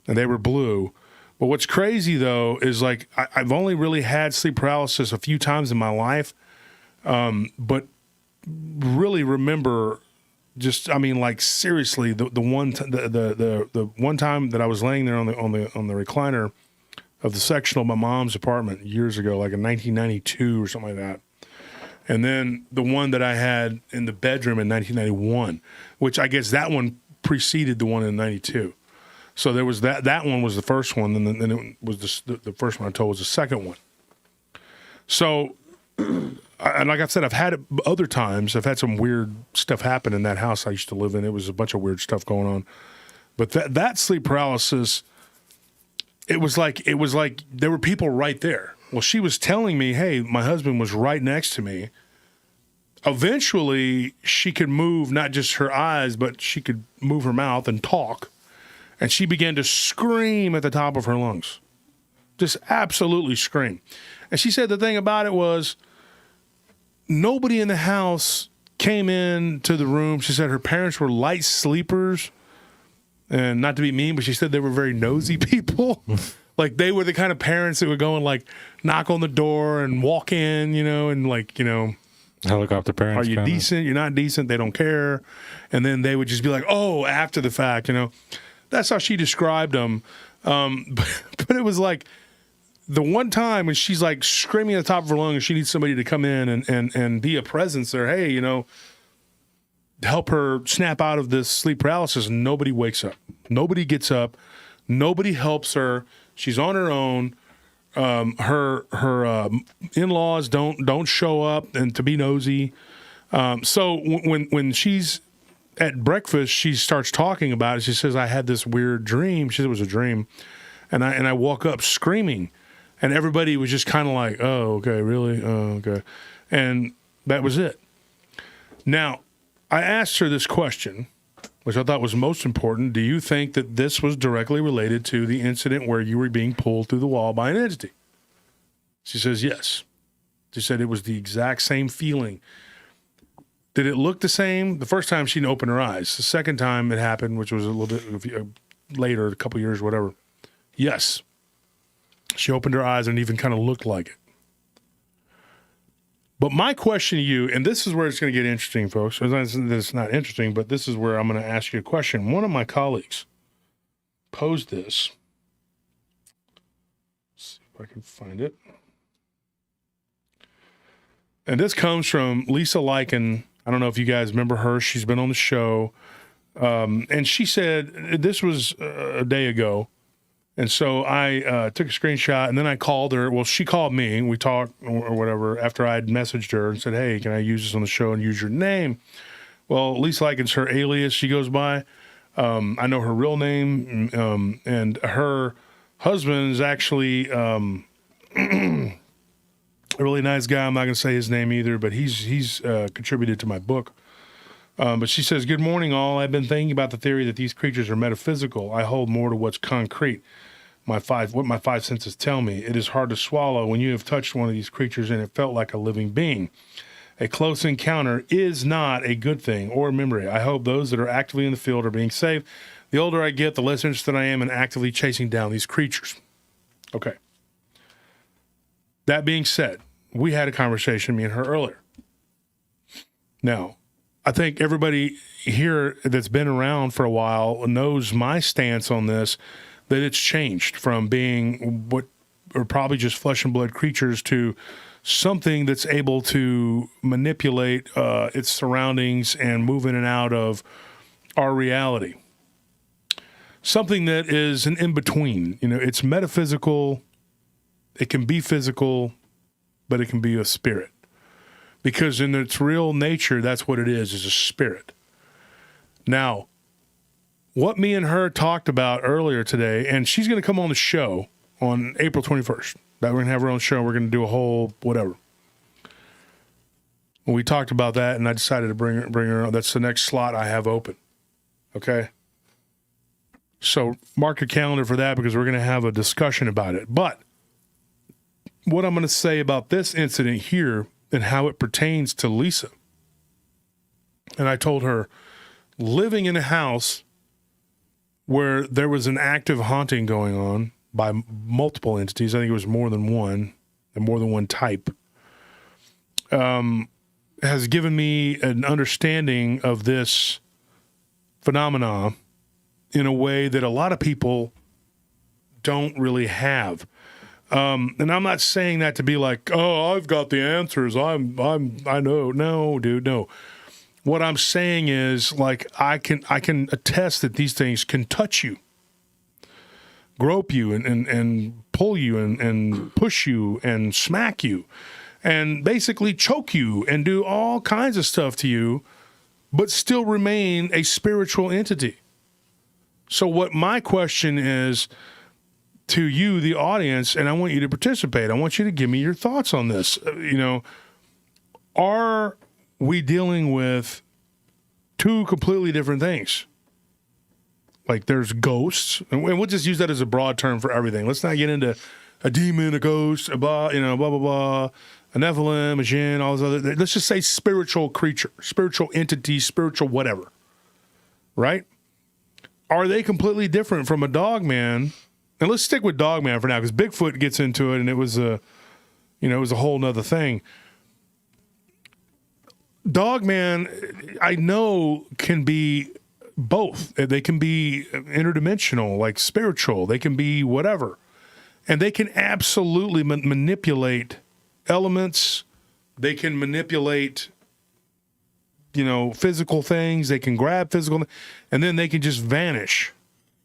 [SPEAKER 1] and they were blue. But what's crazy though is like I've only really had sleep paralysis a few times in my life, but really remember just like seriously the one time that I was laying there on the recliner of the sectional of my mom's apartment years ago, like in 1992 or something like that. And then the one that I had in the bedroom in 1991, which I guess that one preceded the one in 92. So there was that one was the first one, and then it was the first one I told was the second one. So, and like I said, I've had it other times. I've had some weird stuff happen in that house I used to live in. It was a bunch of weird stuff going on. But that sleep paralysis, it was like there were people right there. Well, she was telling me, hey, my husband was right next to me. Eventually, she could move not just her eyes, but she could move her mouth and talk. And she began to scream at the top of her lungs. Just absolutely scream. And she said the thing about it was nobody in the house came in to the room. She said her parents were light sleepers. And not to be mean, but she said they were very nosy people. Like they were the kind of parents that would go and like knock on the door and walk in, and
[SPEAKER 2] helicopter parents.
[SPEAKER 1] Are you decent? You're not decent. They don't care. And then they would just be like, oh, after the fact, That's how she described them. But it was like the one time when she's like screaming at the top of her lungs, she needs somebody to come in and be a presence there. Hey, help her snap out of this sleep paralysis. Nobody wakes up. Nobody gets up. Nobody helps her. She's on her own. Her in-laws don't show up and to be nosy. So when she's at breakfast, she starts talking about it. She says, I had this weird dream. She said it was a dream. And I woke up screaming. And everybody was just kind of like, oh, okay, really? Oh, okay. And that was it. Now, I asked her this question, which I thought was most important. Do you think that this was directly related to the incident where you were being pulled through the wall by an entity? She says, yes. She said it was the exact same feeling. Did it look the same? The first time she didn't open her eyes. The second time it happened, which was a little bit later, a couple years, whatever. Yes. She opened her eyes and even kind of looked like it. But my question to you, and this is where it's going to get interesting, folks. It's not interesting, but this is where I'm going to ask you a question. One of my colleagues posed this. Let's see if I can find it. And this comes from Lisa Lycan. I don't know if you guys remember her. She's been on the show. And she said, this was a day ago. And so I took a screenshot and then I called her. Well, she called me. We talked or whatever after I had messaged her and said, hey, can I use this on the show and use your name? Well, Lisa Lycan's her alias she goes by. I know her real name. And her husband is actually a really nice guy. I'm not going to say his name either, but he's contributed to my book. But she says, good morning, all. I've been thinking about the theory that these creatures are metaphysical. I hold more to what's concrete. What my five senses tell me. It is hard to swallow when you have touched one of these creatures and it felt like a living being. A close encounter is not a good thing or a memory. I hope those that are actively in the field are being safe. The older I get, the less interested I am in actively chasing down these creatures. Okay. That being said, we had a conversation, me and her, earlier. Now, I think everybody here that's been around for a while knows my stance on this, that it's changed from being what are probably just flesh and blood creatures to something that's able to manipulate its surroundings and move in and out of our reality. Something that is an in-between. It's metaphysical, it can be physical, but it can be a spirit. Because in its real nature, that's what it is a spirit. Now, what me and her talked about earlier today, and she's going to come on the show on April 21st. That we're going to have her own show. We're going to do a whole whatever. We talked about that, and I decided to bring her on. That's the next slot I have open. Okay? So mark your calendar for that because we're going to have a discussion about it. But what I'm going to say about this incident here and how it pertains to Lisa. And I told her, living in a house where there was an active haunting going on, by multiple entities. I think it was more than one, and more than one type. Has given me an understanding of this phenomena in a way that a lot of people don't really have. And I'm not saying that to be like, oh, I've got the answers. I know. No, dude, no. What I'm saying is, like, I can attest that these things can touch you, grope you, and pull you, and push you, and smack you, and basically choke you, and do all kinds of stuff to you, but still remain a spiritual entity. So what my question is to you, the audience, and I want you to participate. I want you to give me your thoughts on this. Are we dealing with two completely different things? Like, there's ghosts, and we'll just use that as a broad term for everything. Let's not get into a demon, a ghost, a blah, blah, blah, a Nephilim, a jinn, all those other. Let's just say spiritual creature, spiritual entity, spiritual whatever, right? Are they completely different from a Dogman? And let's stick with Dogman for now, because Bigfoot gets into it, and it was a whole nother thing. Dogman, I know, can be both. They can be interdimensional, like spiritual. They can be whatever. And they can absolutely manipulate elements. They can manipulate, physical things. They can grab physical, and then they can just vanish.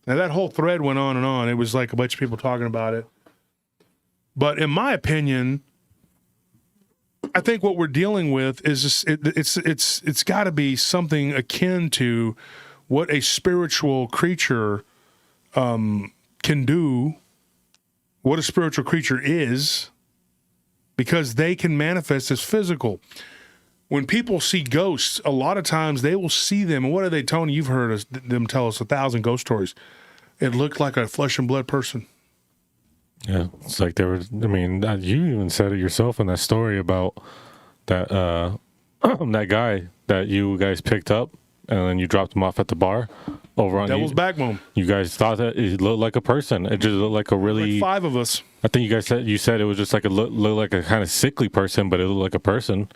[SPEAKER 1] Now, that whole thread went on and on. It was like a bunch of people talking about it. But in my opinion, I think what we're dealing with is just, it's got to be something akin to what a spiritual creature can do, what a spiritual creature is, because they can manifest as physical. When people see ghosts, a lot of times they will see them. And what are they telling you? You've heard them tell us 1,000 ghost stories. It looked like a flesh and blood person.
[SPEAKER 2] Yeah, it's like there was. I mean, you even said it yourself in that story about that that guy that you guys picked up, and then you dropped him off at the bar over on
[SPEAKER 1] Devil's Backbone.
[SPEAKER 2] You guys thought that it looked like a person. It just looked like a really,
[SPEAKER 1] like 5 of us.
[SPEAKER 2] I think you said it was just like looked like a kind of sickly person, but it looked like a person.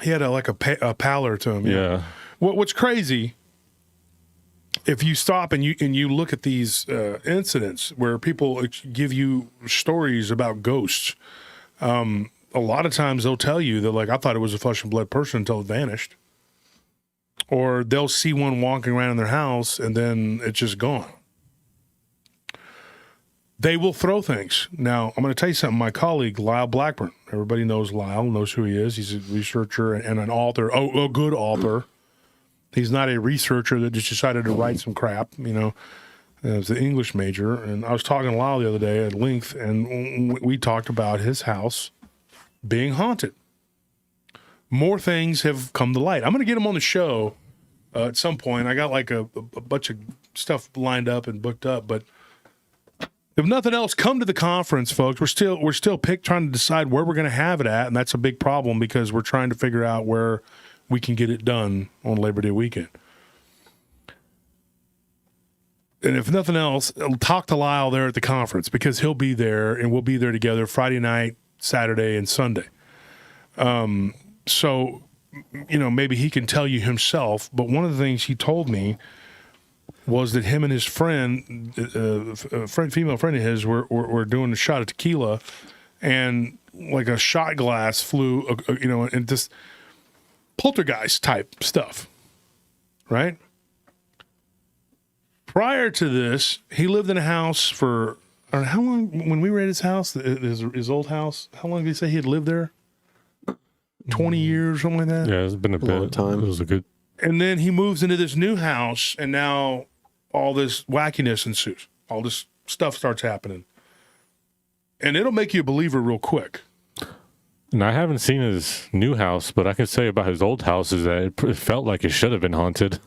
[SPEAKER 1] He had a pallor to him.
[SPEAKER 2] Yeah.
[SPEAKER 1] What's crazy, if you stop and you look at these incidents where people give you stories about ghosts, a lot of times they'll tell you that, like, I thought it was a flesh and blood person until it vanished. Or they'll see one walking around in their house and then it's just gone. They will throw things. Now, I'm going to tell you something. My colleague, Lyle Blackburn, everybody knows Lyle, knows who he is. He's a researcher and an author, a good author. He's not a researcher that just decided to write some crap, as an English major. And I was talking to Lyle the other day at length, and we talked about his house being haunted. More things have come to light. I'm going to get him on the show at some point. I got like a bunch of stuff lined up and booked up, but if nothing else, come to the conference, folks. We're still trying to decide where we're going to have it at, and that's a big problem because we're trying to figure out where we can get it done on Labor Day weekend. And if nothing else, talk to Lyle there at the conference because he'll be there, and we'll be there together Friday night, Saturday, and Sunday. So, maybe he can tell you himself. But one of the things he told me was that him and his friend, female friend of his, were doing a shot of tequila, and like a shot glass flew, and this poltergeist type stuff, right? Prior to this, he lived in a house for, I don't know, how long, when we were at his house, his old house, how long did he say he had lived there? 20 years, something like that?
[SPEAKER 2] Yeah, it's been a bit.
[SPEAKER 3] Long time.
[SPEAKER 2] It was a good.
[SPEAKER 1] And then he moves into this new house, and now all this wackiness ensues. All this stuff starts happening. And it'll make you a believer real quick.
[SPEAKER 2] And I haven't seen his new house, but I can say about his old house is that it felt like it should have been haunted.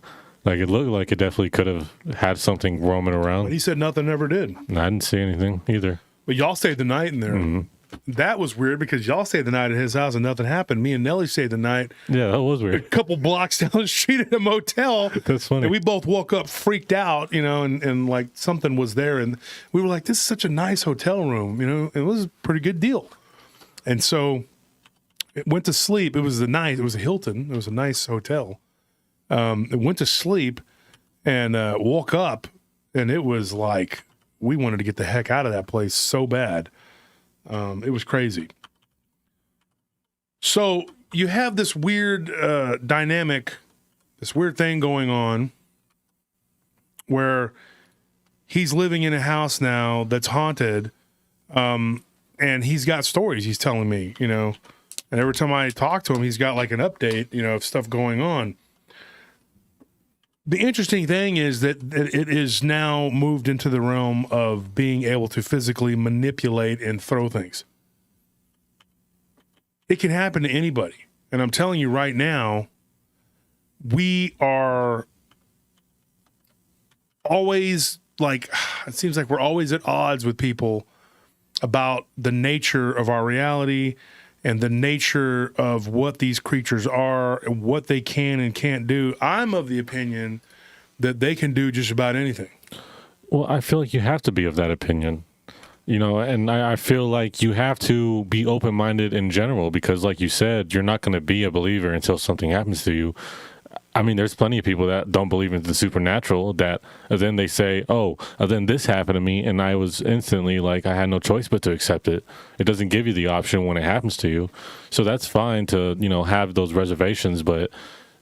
[SPEAKER 2] Like, it looked like it definitely could have had something roaming around.
[SPEAKER 1] But he said nothing ever did.
[SPEAKER 2] And I didn't see anything either.
[SPEAKER 1] But y'all stayed the night in there.
[SPEAKER 2] Mm-hmm.
[SPEAKER 1] that was weird because y'all stayed the night at his house and nothing happened. Me and Nelly stayed the night
[SPEAKER 2] Yeah, that was
[SPEAKER 1] a
[SPEAKER 2] weird.
[SPEAKER 1] couple blocks down the street at a motel.
[SPEAKER 2] That's funny.
[SPEAKER 1] And we both woke up freaked out, and like something was there. And we were like, this is such a nice hotel room. It was a pretty good deal. And so it went to sleep. It was a Hilton. It was a nice hotel. It went to sleep and woke up, and it was like we wanted to get the heck out of that place so bad. It was crazy. So you have this weird dynamic, this weird thing going on where he's living in a house now that's haunted, and he's got stories he's telling me, and every time I talk to him, he's got like an update, of stuff going on. The interesting thing is that it is now moved into the realm of being able to physically manipulate and throw things. It can happen to anybody. And I'm telling you right now, we are always it seems like we're always at odds with people about the nature of our reality and the nature of what these creatures are and what they can and can't do. I'm of the opinion that they can do just about anything.
[SPEAKER 2] Well, I feel like you have to be of that opinion, and I feel like you have to be open-minded in general because, like you said, you're not going to be a believer until something happens to you. I mean, there's plenty of people that don't believe in the supernatural that then they say, then this happened to me, and I was instantly like, I had no choice but to accept it. It doesn't give you the option when it happens to you. So that's fine to, have those reservations, but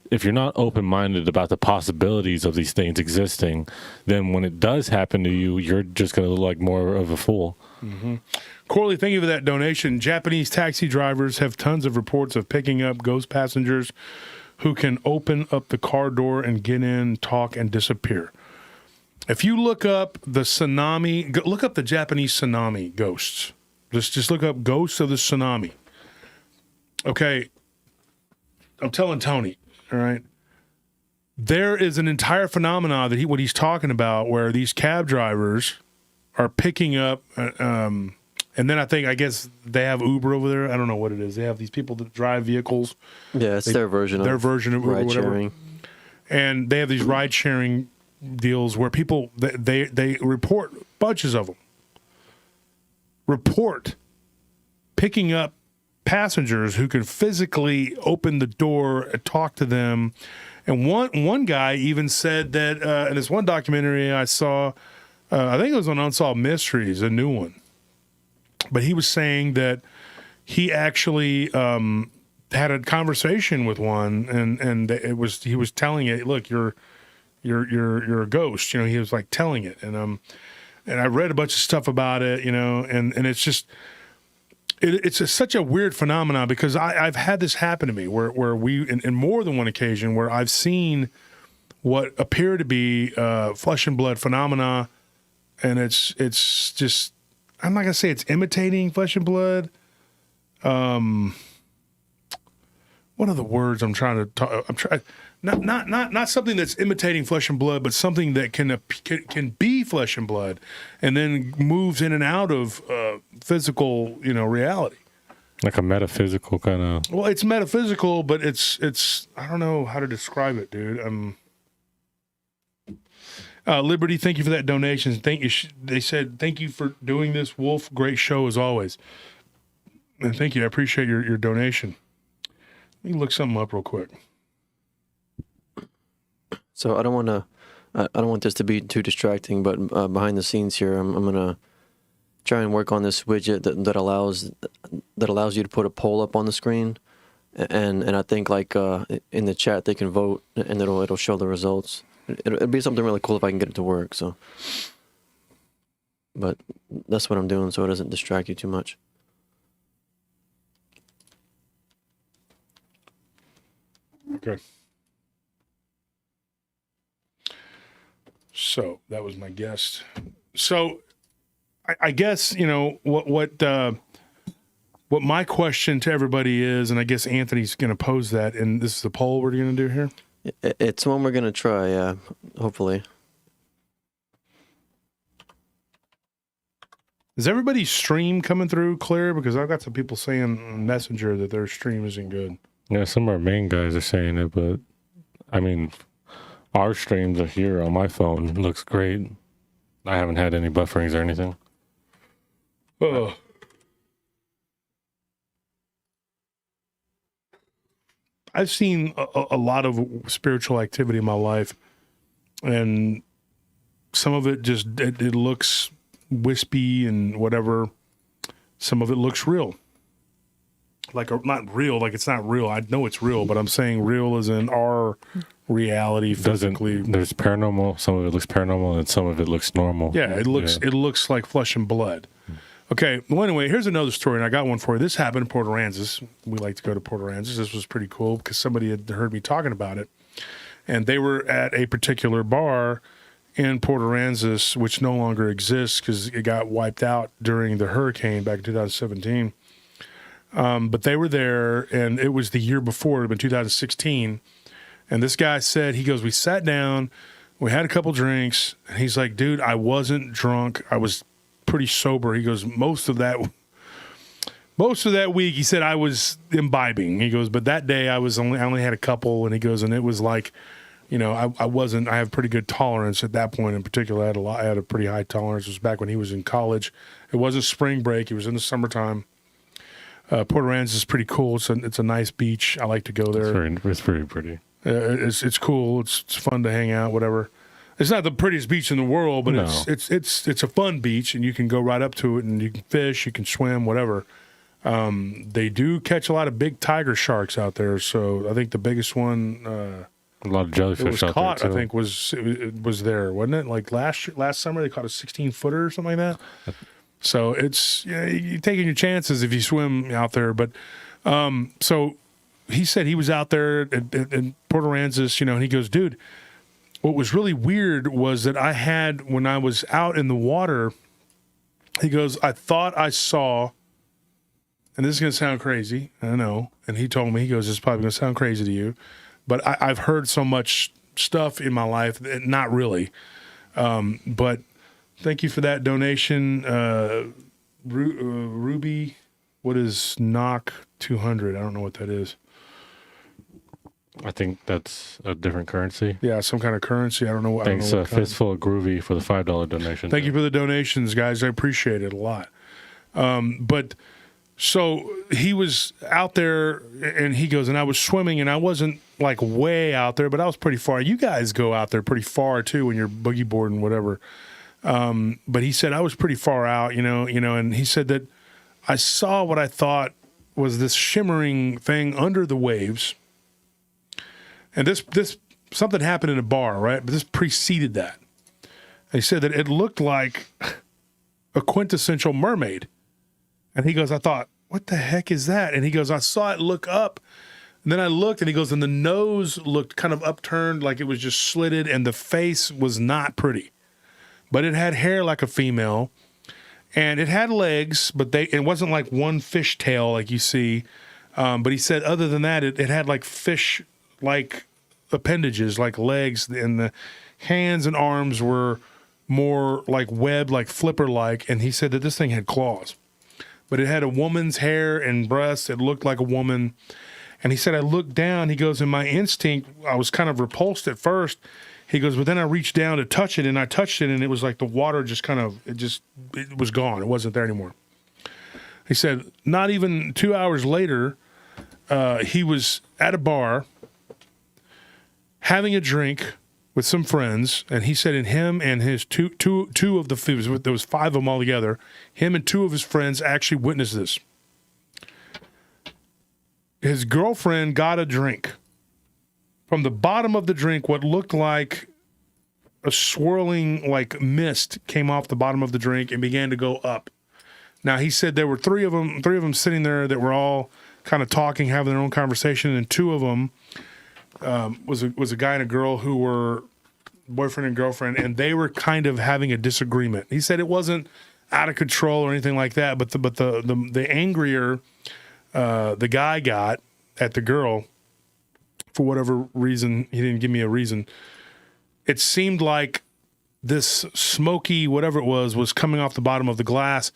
[SPEAKER 2] if you're not open-minded about the possibilities of these things existing, then when it does happen to you, you're just going to look like more of a fool.
[SPEAKER 1] Mm-hmm. Corley, thank you for that donation. Japanese taxi drivers have tons of reports of picking up ghost passengers who can open up the car door and get in, talk, and disappear. If you look up the tsunami, look up the Japanese tsunami ghosts. Just look up ghosts of the tsunami. Okay, I'm telling Tony, all right? There is an entire phenomena that what he's talking about where these cab drivers are picking up, and then I guess they have Uber over there. I don't know what it is. They have these people that drive vehicles.
[SPEAKER 3] Yeah, it's their version of
[SPEAKER 1] Uber,
[SPEAKER 3] ride
[SPEAKER 1] whatever.
[SPEAKER 3] sharing.
[SPEAKER 1] And they have these ride sharing deals where people they report bunches of them. Report picking up passengers who can physically open the door and talk to them. And one guy even said that in this one documentary I saw, I think it was on Unsolved Mysteries, a new one. But he was saying that he actually had a conversation with one, and he was telling it, look, you're a ghost, he was like telling it, and I read a bunch of stuff about it, and it's just it's such a weird phenomenon because I've had this happen to me where we in more than one occasion where I've seen what appear to be flesh and blood phenomena, and it's just. I'm not gonna say it's imitating flesh and blood. What are the words I'm trying to talk? I'm trying not something that's imitating flesh and blood, but something that can be flesh and blood, and then moves in and out of physical, reality.
[SPEAKER 2] Like a metaphysical kind of.
[SPEAKER 1] Well, it's metaphysical, but it's I don't know how to describe it, dude. Liberty, thank you for that donation. Thank you. They said, thank you for doing this, Wolf. Great show as always. And thank you. I appreciate your donation. Let me look something up real quick.
[SPEAKER 3] So I don't want this to be too distracting, but behind the scenes here, I'm gonna try and work on this widget that allows you to put a poll up on the screen, and I think in the chat they can vote, and it'll show the results. It'll be something really cool if I can get it to work. So, but that's what I'm doing, so it doesn't distract you too much.
[SPEAKER 1] Okay. So that was my guest. So I guess what my question to everybody is, and I guess Anthony's going to pose that, and this is the poll we're going to do here.
[SPEAKER 3] It's one we're going to try, yeah, hopefully.
[SPEAKER 1] Is everybody's stream coming through clear? Because I've got some people saying on Messenger that their stream isn't good.
[SPEAKER 2] Yeah, some of our main guys are saying it, but I mean, our streams are here on my phone. It looks great. I haven't had any bufferings or anything.
[SPEAKER 1] Oh. I've seen a lot of spiritual activity in my life, and some of it just, it looks wispy and whatever. Some of it looks real. Like, not real, like it's not real. I know it's real, but I'm saying real as in our reality physically.
[SPEAKER 2] There's paranormal, some of it looks paranormal, and some of it looks normal.
[SPEAKER 1] Yeah, it looks like flesh and blood. Okay, well, anyway, here's another story, and I got one for you. This happened in Port Aransas. We like to go to Port Aransas. This was pretty cool because somebody had heard me talking about it, and they were at a particular bar in Port Aransas, which no longer exists because it got wiped out during the hurricane back in 2017. But they were there, and it was the year before, it had been 2016, and this guy said, he goes, we sat down, we had a couple drinks, and he's like, dude, I wasn't drunk, I was pretty sober. He goes, most of that week, he said, I was imbibing. He goes, but that day I only had a couple, and he goes, and it was like, you know, I have pretty good tolerance at that point in particular. I had a pretty high tolerance. It was back when he was in college. It wasn't spring break. It was in the summertime. Port Aransas is pretty cool. It's a nice beach. I like to go there.
[SPEAKER 2] It's very pretty.
[SPEAKER 1] It's cool. It's fun to hang out, whatever. It's not the prettiest beach in the world, but it's a fun beach, and you can go right up to it, and you can fish, you can swim, whatever. They do catch a lot of big tiger sharks out there. So I think the biggest one,
[SPEAKER 2] a lot of jellyfish out
[SPEAKER 1] caught,
[SPEAKER 2] there too.
[SPEAKER 1] I think it was there, wasn't it? Like last summer, they caught a 16-footer or something like that. So it's, you're taking your chances if you swim out there. But so he said he was out there in Port Aransas, you know, and he goes, dude, what was really weird was that when I was out in the water, he goes, I thought I saw, and this is going to sound crazy, I know, and he told me, he goes, it's probably going to sound crazy to you, but I've heard so much stuff in my life, that not really. But thank you for that donation. Ruby, what is knock 200? I don't know what that is.
[SPEAKER 2] I think that's a different currency.
[SPEAKER 1] Yeah, some kind of currency. I don't know.
[SPEAKER 2] Thanks, Fistful of Groovy, for the $5 donation.
[SPEAKER 1] Thank you for the donations, guys. I appreciate it a lot. But so he was out there, and he goes, and I was swimming, and I wasn't like way out there, but I was pretty far. You guys go out there pretty far too when you're boogie boarding, whatever. But he said I was pretty far out, you know, and he said that I saw what I thought was this shimmering thing under the waves. And this something happened in a bar, right? But this preceded that. And he said that it looked like a quintessential mermaid. And he goes, I thought, what the heck is that? And he goes, I saw it look up. And then I looked, and he goes, and the nose looked kind of upturned, like it was just slitted, and the face was not pretty. But it had hair like a female, and it had legs, but it wasn't like one fish tail like you see. But he said other than that, it had like fish like appendages, like legs, and the hands and arms were more like webbed, like flipper-like, and he said that this thing had claws. But it had a woman's hair and breasts. It looked like a woman. And he said, I looked down. He goes, in my instinct, I was kind of repulsed at first. He goes, but then I reached down to touch it, and I touched it, and it was like the water just it was gone. It wasn't there anymore. He said, not even 2 hours later, he was at a bar, having a drink with some friends, and he said, and him and his two of the, there was 5 of them all together, him and 2 of his friends actually witnessed this. His girlfriend got a drink. From the bottom of the drink, what looked like a swirling like mist came off the bottom of the drink and began to go up. Now, he said there were 3 of them sitting there that were all kind of talking, having their own conversation, and 2 of them was a guy and a girl who were boyfriend and girlfriend, and they were kind of having a disagreement. He said it wasn't out of control or anything like that, but the angrier the guy got at the girl, for whatever reason, he didn't give me a reason. It seemed like this smoky, whatever it was coming off the bottom of the glass.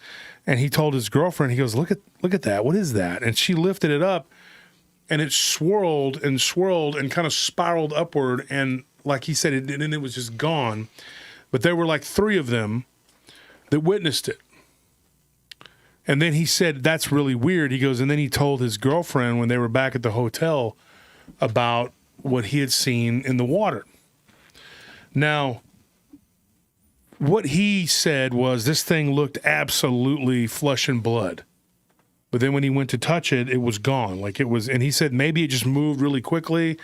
[SPEAKER 1] And he told his girlfriend, he goes, look at that. What is that? And she lifted it up, and it swirled and kind of spiraled upward. And like he said, it was just gone. But there were like 3 of them that witnessed it. And then he said, that's really weird. He goes, and then he told his girlfriend when they were back at the hotel about what he had seen in the water. Now, what he said was this thing looked absolutely flesh and blood. But then when he went to touch it, it was gone. Like it was, and he said maybe it just moved really quickly.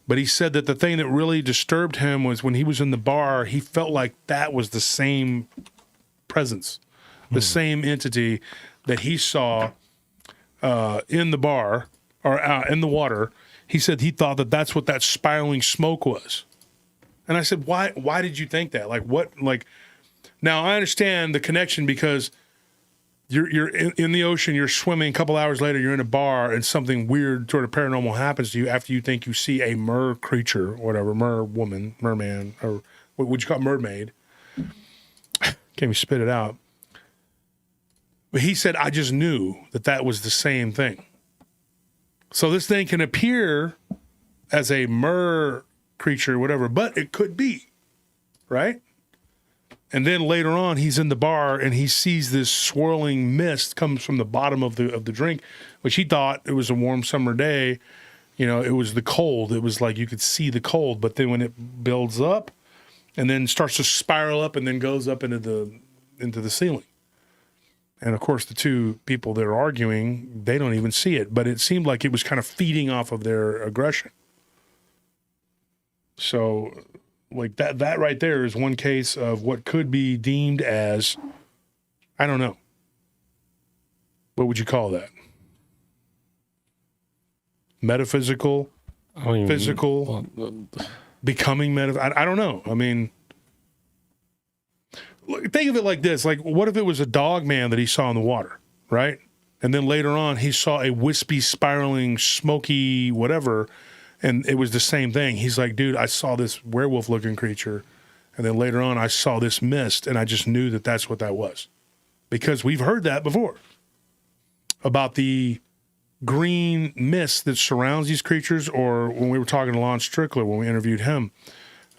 [SPEAKER 1] But he said that the thing that really disturbed him was when he was in the bar, he felt like that was the same presence, the same entity that he saw in the bar or in the water. He said he thought that that's what that spiraling smoke was. And I said, why did you think that? Like what, like, now I understand the connection because you're in the ocean, you're swimming, a couple hours later, you're in a bar and something weird sort of paranormal happens to you after you think you see a mer creature, or whatever, merman, or what would you call it? Mermaid. Can't even spit it out. But he said, I just knew that was the same thing. So this thing can appear as a mer creature, whatever, but it could be, right? And then later on, he's in the bar and he sees this swirling mist comes from the bottom of the drink, which he thought it was a warm summer day. You know, it was the cold. It was like you could see the cold, but then when it builds up and then starts to spiral up and then goes up into the ceiling. And of course, the 2 people that are arguing, they don't even see it, but it seemed like it was kind of feeding off of their aggression. So, like that right there is one case of what could be deemed as, I don't know. What would you call that? Metaphysical, physical, becoming metaphysical. I don't know. I mean, think of it like this. Like, what if it was a Dogman that he saw in the water, right? And then later on, he saw a wispy, spiraling, smoky, whatever, and it was the same thing. He's like, dude, I saw this werewolf-looking creature, and then later on, I saw this mist, and I just knew that that's what that was. Because we've heard that before about the green mist that surrounds these creatures, or when we were talking to Lon Strickler, when we interviewed him,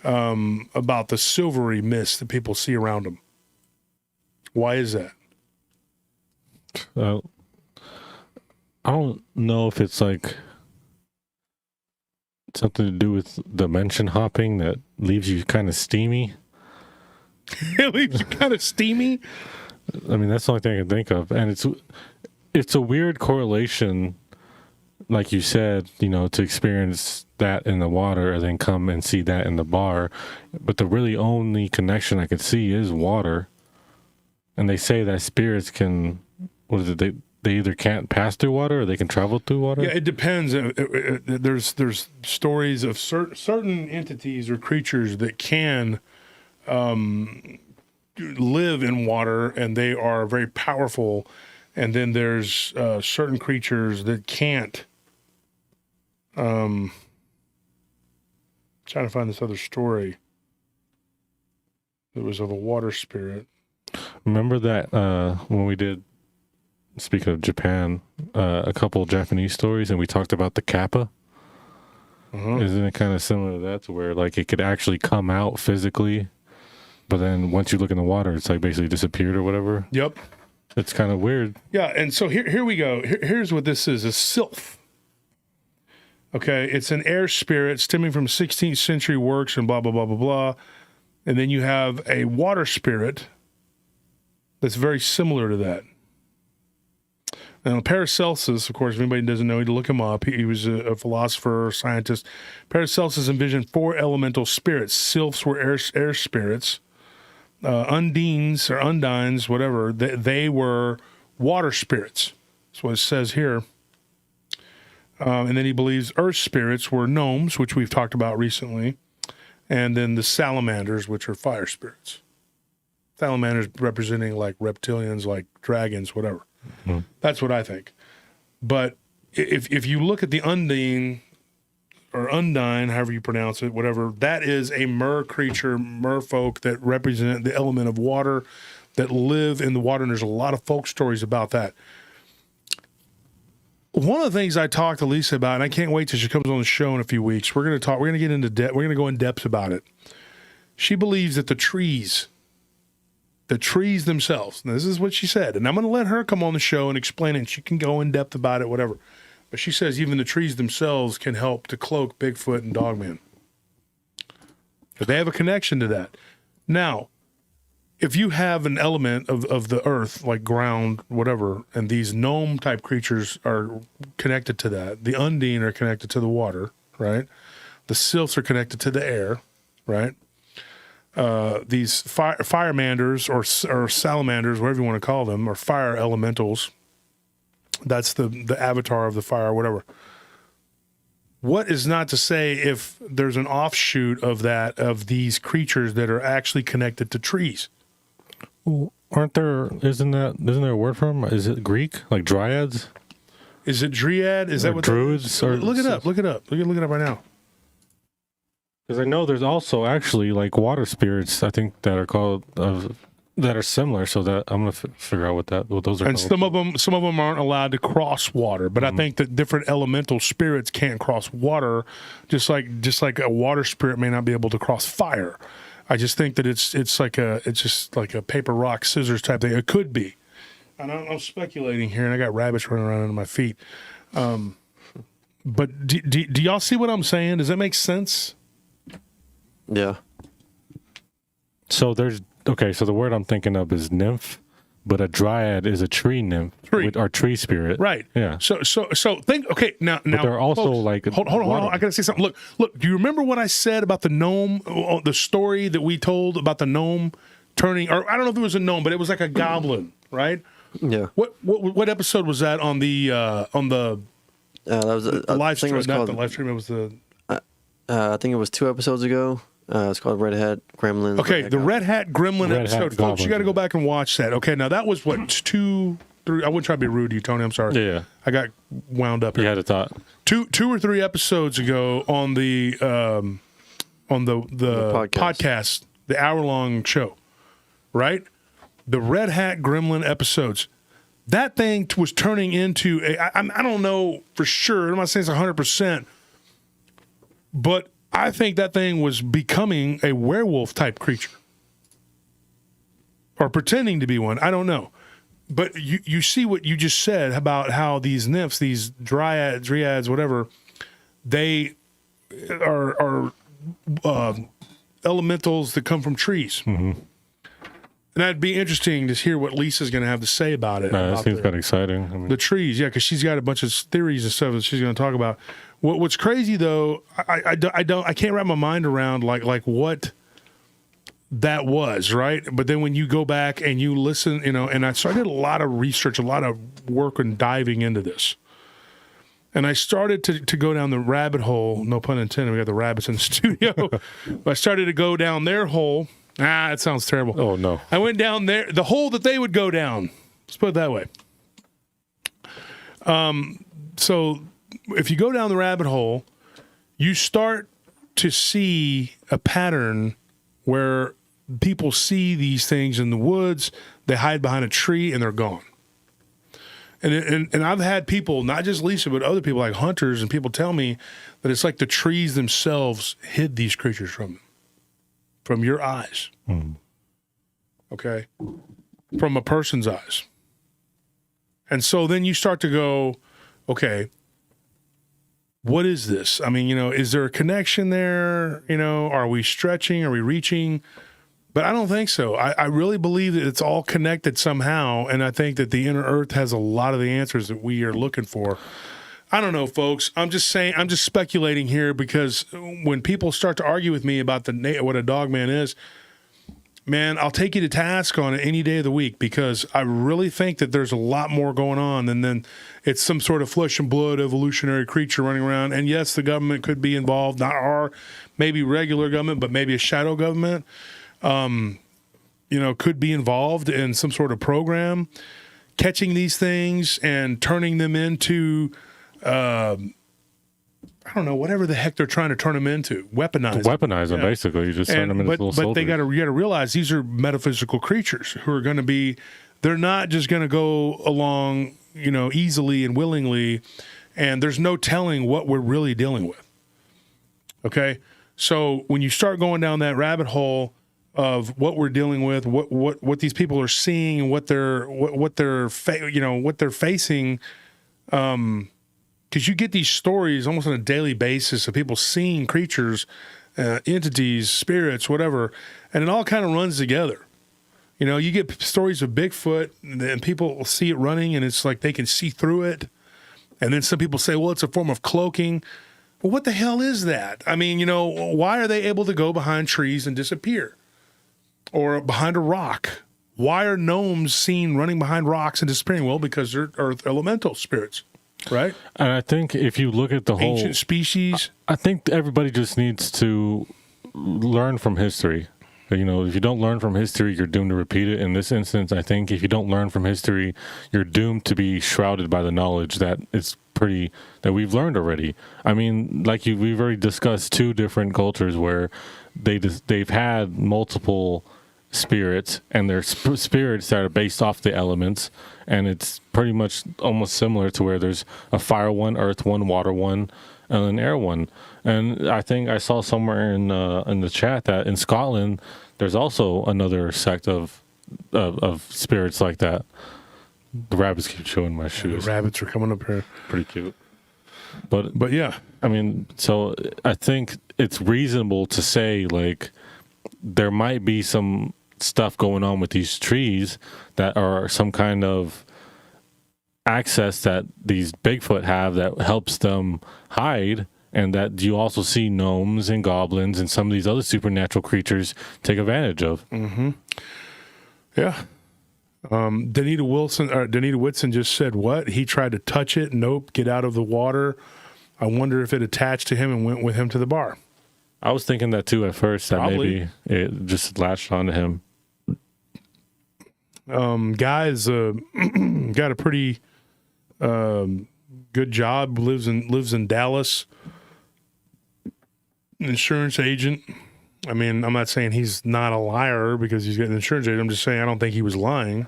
[SPEAKER 1] about the silvery mist that people see around them. Why is that?
[SPEAKER 2] I don't know if it's like something to do with dimension hopping that leaves you kind of steamy.
[SPEAKER 1] It leaves you kind of steamy?
[SPEAKER 2] I mean, that's the only thing I can think of. And it's a weird correlation, like you said, you know, to experience that in the water and then come and see that in the bar. But the really only connection I could see is water. And they say that spirits can, what is it, they either can't pass through water or they can travel through water?
[SPEAKER 1] Yeah, it depends. There's stories of certain entities or creatures that can live in water, and they are very powerful. And then there's certain creatures that can't. Trying to find this other story. It was of a water spirit.
[SPEAKER 2] Remember that when we did, speaking of Japan, a couple of Japanese stories, and we talked about the kappa? Isn't it kind of similar to that, to where like it could actually come out physically, but then once you look in the water, it's like basically disappeared or whatever? Yep. It's kind of weird.
[SPEAKER 1] Yeah, and so here we go. Here's what this is, a sylph. Okay, it's an air spirit stemming from 16th century works and blah, blah, blah, blah, blah. And then you have a water spirit that's very similar to that. Now, Paracelsus, of course, if anybody doesn't know, you need to look him up. He was a philosopher, scientist. Paracelsus envisioned 4 elemental spirits. Sylphs were air spirits. Undines or undines, whatever, they were water spirits. That's what it says here. And then he believes earth spirits were gnomes, which we've talked about recently. And then the salamanders, which are fire spirits. Salamanders representing like reptilians, like dragons, whatever. That's what I think. But if you look at the undine or Undine, however you pronounce it, whatever, that is a mer creature, merfolk that represent the element of water, that live in the water, and there's a lot of folk stories about that. One of the things I talked to Lisa about, and I can't wait till she comes on the show in a few weeks, we're going to get into depth, we're going to go in depth about it. She believes that the trees themselves, and this is what she said, and I'm going to let her come on the show and explain it, and she can go in depth about it, whatever. But she says even the trees themselves can help to cloak Bigfoot and Dogman. But they have a connection to that. Now, if you have an element of the earth, like ground, whatever, and these gnome-type creatures are connected to that, the Undine are connected to the water, right? The Sylphs are connected to the air, right? These firemanders or salamanders, whatever you want to call them, or fire elementals, that's the avatar of the fire, whatever. What is not to say if there's an offshoot of that, of these creatures that are actually connected to trees?
[SPEAKER 2] Well, isn't there a word for them? Is it Greek, like dryads?
[SPEAKER 1] Is it dryad? Is that what
[SPEAKER 2] druids?
[SPEAKER 1] Look it up. Look it up right now.
[SPEAKER 2] Because I know there's also actually like water spirits, I think, that are called that are similar. So that I'm gonna figure out what those are.
[SPEAKER 1] And
[SPEAKER 2] called.
[SPEAKER 1] some of them aren't allowed to cross water, but I think that different elemental spirits can't cross water, just like a water spirit may not be able to cross fire. I just think that it's just like a paper, rock, scissors type thing. It could be. And I'm speculating here, and I got rabbits running around under my feet. But do y'all see what I'm saying? Does that make sense?
[SPEAKER 3] Yeah.
[SPEAKER 2] So so the word I'm thinking of is nymph, but a dryad is a tree nymph or tree spirit.
[SPEAKER 1] Right.
[SPEAKER 2] Yeah.
[SPEAKER 1] So think. Okay. Now. But
[SPEAKER 2] they're also
[SPEAKER 1] folks,
[SPEAKER 2] like
[SPEAKER 1] hold on. I gotta say something. Look. Do you remember what I said about the gnome? The story that we told about the gnome turning, or I don't know if it was a gnome, but it was like a goblin, right?
[SPEAKER 3] Yeah.
[SPEAKER 1] What episode was that on the
[SPEAKER 3] that was
[SPEAKER 1] the live stream? Not the live stream. It was the.
[SPEAKER 3] I think it was 2 episodes ago. It's called Red Hat Gremlin.
[SPEAKER 1] Okay, the Red Hat Gremlin episode, folks. You got to go back and watch that. Okay, now that was what 2, 3. I wouldn't try to be rude to you, Tony. I'm sorry.
[SPEAKER 2] Yeah.
[SPEAKER 1] I got wound up here.
[SPEAKER 2] You had a thought.
[SPEAKER 1] 2 or 3 episodes ago on the podcast, the hour-long show, right? The Red Hat Gremlin episodes. That thing was turning into I don't know for sure. I'm not saying it's 100%, but I think that thing was becoming a werewolf type creature, or pretending to be one. I don't know, but you see what you just said about how these nymphs, these dryads, whatever, they are elementals that come from trees. Mm-hmm. And that'd be interesting to hear what Lisa's going to have to say about it.
[SPEAKER 2] That seems kind of exciting. I mean,
[SPEAKER 1] the trees, yeah, because she's got a bunch of theories and stuff that she's going to talk about. What's crazy though, I can't wrap my mind around like what that was, right? But then when you go back and you listen, so I did a lot of research, a lot of work and diving into this. And I started to go down the rabbit hole, no pun intended, we got the rabbits in the studio. But I started to go down their hole. That sounds terrible.
[SPEAKER 2] Oh, no.
[SPEAKER 1] I went down there, the hole that they would go down. Let's put it that way. So if you go down the rabbit hole, you start to see a pattern where people see these things in the woods, they hide behind a tree, and they're gone. And I've had people, not just Lisa, but other people like hunters and people tell me that it's like the trees themselves hid these creatures from your eyes. Mm. Okay? From a person's eyes. And so then you start to go, okay, what is this? I mean, is there a connection there? Are we stretching? Are we reaching? But I don't think so. I really believe that it's all connected somehow, and I think that the inner earth has a lot of the answers that we are looking for. I don't know, folks. I'm just speculating here, because when people start to argue with me about what a dogman is, man, I'll take you to task on it any day of the week, because I really think that there's a lot more going on, and then it's some sort of flesh and blood evolutionary creature running around. And yes, the government could be involved, not our maybe regular government, but maybe a shadow government, could be involved in some sort of program, catching these things and turning them into, I I don't know, whatever the heck they're trying to turn them into, weaponize
[SPEAKER 2] them basically. You just turn them into little soldiers.
[SPEAKER 1] But you got to realize these are metaphysical creatures who are going to be. They're not just going to go along, easily and willingly, and there's no telling what we're really dealing with. Okay, so when you start going down that rabbit hole of what we're dealing with, what these people are seeing, and what they're facing. Because you get these stories almost on a daily basis of people seeing creatures, entities, spirits, whatever, and it all kind of runs together. You get stories of Bigfoot, and people will see it running, and it's like they can see through it. And then some people say, well, it's a form of cloaking. Well, what the hell is that? I mean, why are they able to go behind trees and disappear? Or behind a rock? Why are gnomes seen running behind rocks and disappearing? Well, because they're earth elemental spirits. Right.
[SPEAKER 2] And I think if you look at the whole
[SPEAKER 1] ancient species,
[SPEAKER 2] I think everybody just needs to learn from history. If you don't learn from history, you're doomed to repeat it. In this instance, I think if you don't learn from history, you're doomed to be shrouded by the knowledge that we've learned already. I mean, we've already discussed 2 different cultures where they've had multiple spirits, and they're spirits that are based off the elements, and it's pretty much almost similar to where there's a fire one, earth one, water one, and an air one. And I think I saw somewhere in the chat that in Scotland there's also another sect of spirits like that. The rabbits keep showing my shoes.
[SPEAKER 1] The rabbits are coming up here.
[SPEAKER 2] Pretty cute. But
[SPEAKER 1] yeah,
[SPEAKER 2] I mean, so I think it's reasonable to say there might be some stuff going on with these trees that are some kind of access that these Bigfoot have that helps them hide, and that you also see gnomes and goblins and some of these other supernatural creatures take advantage of.
[SPEAKER 1] Mm-hmm. Yeah. Danita Whitson just said, what? He tried to touch it. Nope. Get out of the water. I wonder if it attached to him and went with him to the bar.
[SPEAKER 2] I was thinking that too at first, that maybe it just latched onto him.
[SPEAKER 1] Guy's got a pretty good job, lives in Dallas, insurance agent. I mean, I'm not saying he's not a liar because he's got an insurance agent. I'm just saying I don't think he was lying.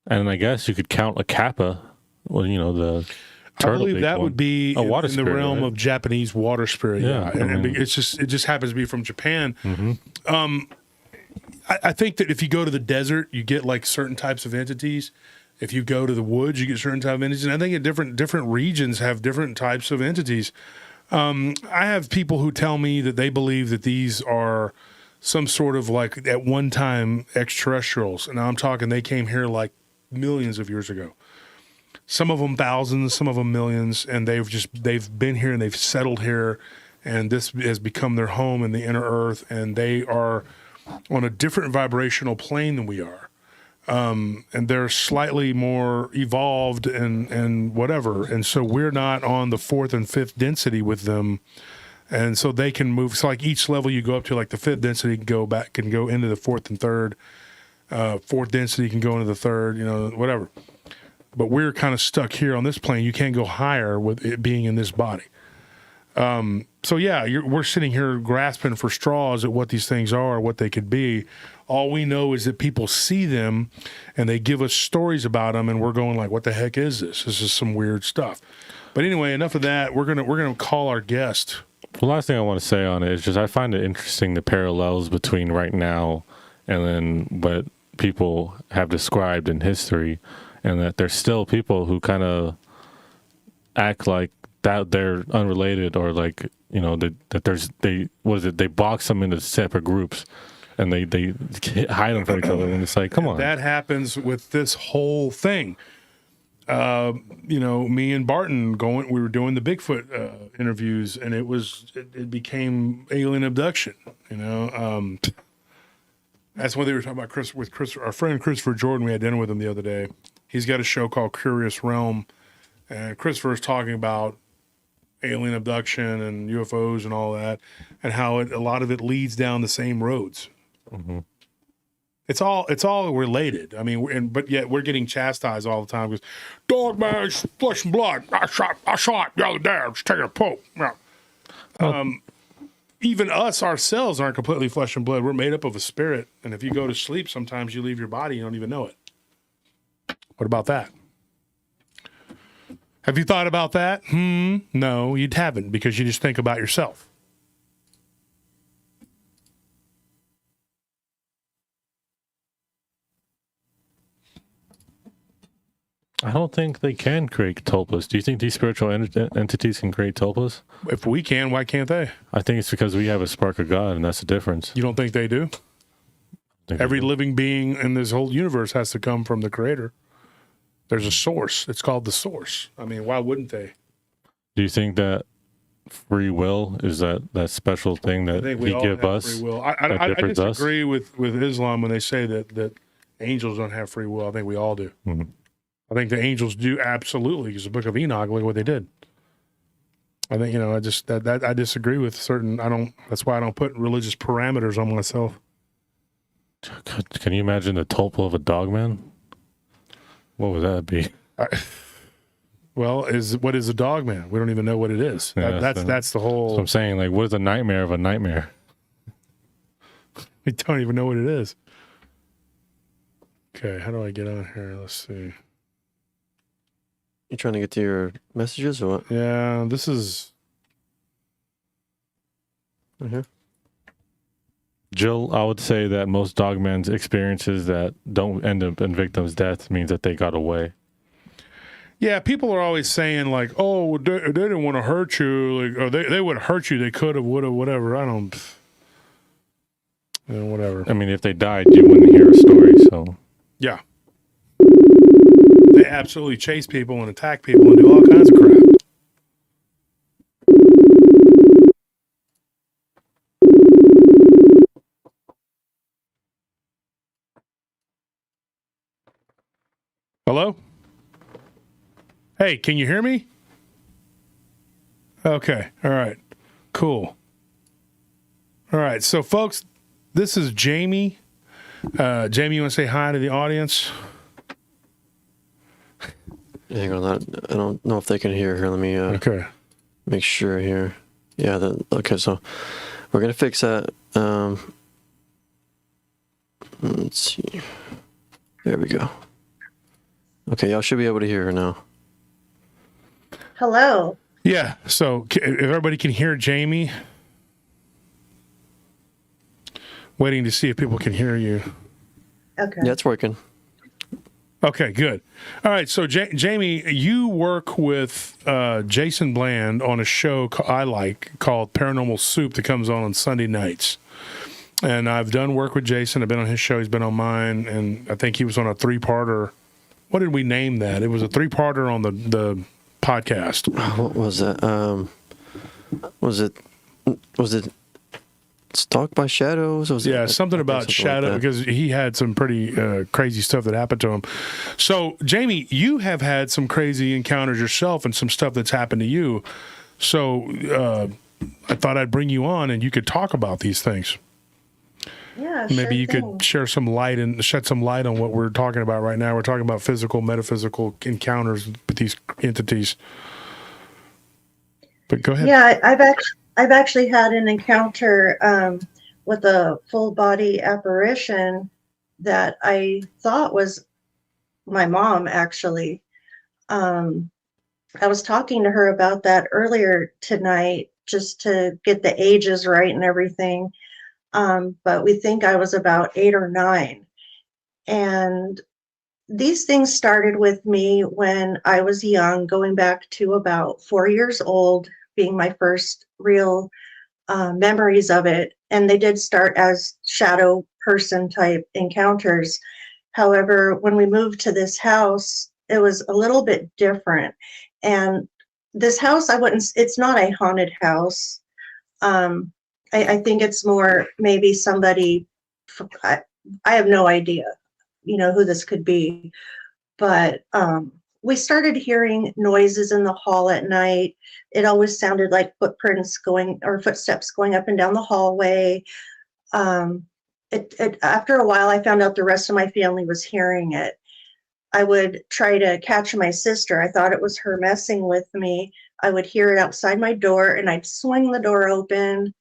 [SPEAKER 2] And I guess you could count a kappa. Well, the
[SPEAKER 1] I believe that would be
[SPEAKER 2] a water
[SPEAKER 1] in
[SPEAKER 2] spirit,
[SPEAKER 1] the realm
[SPEAKER 2] right?
[SPEAKER 1] of Japanese water spirit. Yeah, and it just happens to be from Japan.
[SPEAKER 2] Mm-hmm.
[SPEAKER 1] I think that if you go to the desert, you get certain types of entities. If you go to the woods, you get certain type of entities. And I think at different regions have different types of entities. I have people who tell me that they believe that these are some sort of at one time extraterrestrials. And I'm talking they came here millions of years ago. Some of them thousands, some of them millions, and they've been here and they've settled here, and this has become their home in the inner earth, and they are on a different vibrational plane than we are. And they're slightly more evolved and whatever. And so we're not on the 4th and 5th density with them. And so they can move. So each level you go up to, the 5th density can go into the 4th and 3rd. 4th density can go into the 3rd, whatever. But we're kind of stuck here on this plane. You can't go higher with it being in this body. So yeah, we're sitting here grasping for straws at what these things are, what they could be. All we know is that people see them and they give us stories about them, and we're going what the heck is this? This is some weird stuff. But anyway, enough of that. We're gonna call our guest.
[SPEAKER 2] The last thing I want to say on it is just I find it interesting the parallels between right now and then what people have described in history, and that there's still people who kind of act like that they're unrelated, or they box them into separate groups and they hide them from each other, and it's come on.
[SPEAKER 1] That happens with this whole thing. Me and Barton we were doing the Bigfoot interviews, and it became alien abduction. That's what they were talking about. Chris, our friend Christopher Jordan. We had dinner with him the other day. He's got a show called Curious Realm, and Christopher is talking about alien abduction and UFOs and all that, and how a lot of it leads down the same roads. Mm-hmm. It's all related. I mean, but yet we're getting chastised all the time because Dogman, flesh and blood. I shot the other day. I was taking a poke. Yeah. Even us ourselves aren't completely flesh and blood. We're made up of a spirit, and if you go to sleep, sometimes you leave your body, you don't even know it. What about that? Have you thought about that? No, you haven't, because you just think about yourself.
[SPEAKER 2] I don't think they can create tulpas. Do you think these spiritual entities can create tulpas?
[SPEAKER 1] If we can, why can't they?
[SPEAKER 2] I think it's because we have a spark of God, and that's the difference.
[SPEAKER 1] You don't think they do? Every living being in this whole universe has to come from the Creator. There's a source. It's called the source. I mean, why wouldn't they?
[SPEAKER 2] Do you think that free will is that special thing that He give us?
[SPEAKER 1] Free will. I disagree with Islam when they say that angels don't have free will. I think we all do.
[SPEAKER 2] Mm-hmm.
[SPEAKER 1] I think the angels do absolutely, because the Book of Enoch, look what they did. I think, I disagree with certain, that's why I don't put religious parameters on myself.
[SPEAKER 2] Can you imagine the tulpa of a Dogman? What would that be?
[SPEAKER 1] What is a Dogman? We don't even know what it is.
[SPEAKER 2] Yeah,
[SPEAKER 1] that's the whole.
[SPEAKER 2] So I'm saying, like, what is a nightmare of a nightmare?
[SPEAKER 1] We don't even know what it is. Okay, how do I get on here? Let's see.
[SPEAKER 3] You trying to get to your messages or what?
[SPEAKER 1] Yeah, this is.
[SPEAKER 3] Mm-hmm.
[SPEAKER 2] Jill, I would say that most Dogman's experiences that don't end up in victims' death means that they got away.
[SPEAKER 1] Yeah, people are always saying, like, oh, they didn't want to hurt you, like, or they would hurt you, they could have, would have, whatever. I don't, whatever.
[SPEAKER 2] I mean, if they died, you wouldn't hear a story, so.
[SPEAKER 1] Yeah. They absolutely chase people and attack people and do all kinds of crap. Hello? Hey, can you hear me? Okay. All right. Cool. All right. So, folks, this is Jamie. Jamie, you want to say hi to the audience?
[SPEAKER 3] Hang on. I don't know if they can hear. Here, let me
[SPEAKER 1] okay.
[SPEAKER 3] Make sure here. Yeah. Okay. So we're gonna fix that. Let's see. There we go. Okay, y'all should be able to hear her now.
[SPEAKER 4] Hello.
[SPEAKER 1] Yeah. So if everybody can hear Jamie, waiting to see if people can hear you.
[SPEAKER 4] Okay.
[SPEAKER 3] Yeah, it's working.
[SPEAKER 1] Okay, good. All right, so Jamie, you work with Jason Bland on a show I like called Paranormal Soup that comes on Sunday nights. And I've done work with Jason. I've been on his show. He's been on mine. And I think he was on a 3-parter. What did we name that? It was a 3-parter on the podcast.
[SPEAKER 3] What was that? Was it Stalked by Shadows?
[SPEAKER 1] Something about shadow,
[SPEAKER 3] like
[SPEAKER 1] because he had some pretty crazy stuff that happened to him. So, Jamie, you have had some crazy encounters yourself and some stuff that's happened to you. So, I thought I'd bring you on and you could talk about these things.
[SPEAKER 4] Yeah,
[SPEAKER 1] Maybe you could share some light and shed some light on what we're talking about right now. We're talking about physical, metaphysical encounters with these entities. But go ahead.
[SPEAKER 4] Yeah, I've actually had an encounter with a full body apparition that I thought was my mom, actually. I was talking to her about that earlier tonight, just to get the ages right and everything. But we think I was about 8 or 9. And these things started with me when I was young, going back to about 4 years old, being my first real memories of it. And they did start as shadow person type encounters. However, when we moved to this house, it was a little bit different. And this house, it's not a haunted house. I think it's more maybe somebody, I have no idea, who this could be. But we started hearing noises in the hall at night. It always sounded like footsteps going up and down the hallway. after a while, I found out the rest of my family was hearing it. I would try to catch my sister. I thought it was her messing with me. I would hear it outside my door, and I'd swing the door open.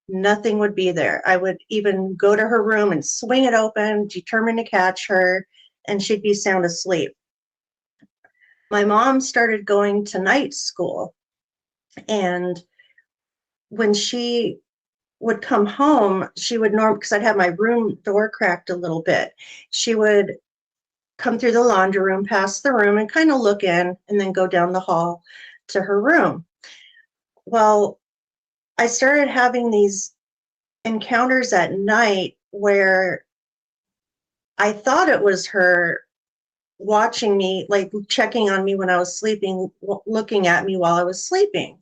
[SPEAKER 4] Nothing would be there. I would even go to her room and swing it open, determined to catch her, and she'd be sound asleep. My mom started going to night school, and when she would come home, she would because I'd have my room door cracked a little bit. She would come through the laundry room, pass the room, and kind of look in, and then go down the hall to her room. Well, I started having these encounters at night where I thought it was her watching me, like checking on me when I was sleeping, looking at me while I was sleeping.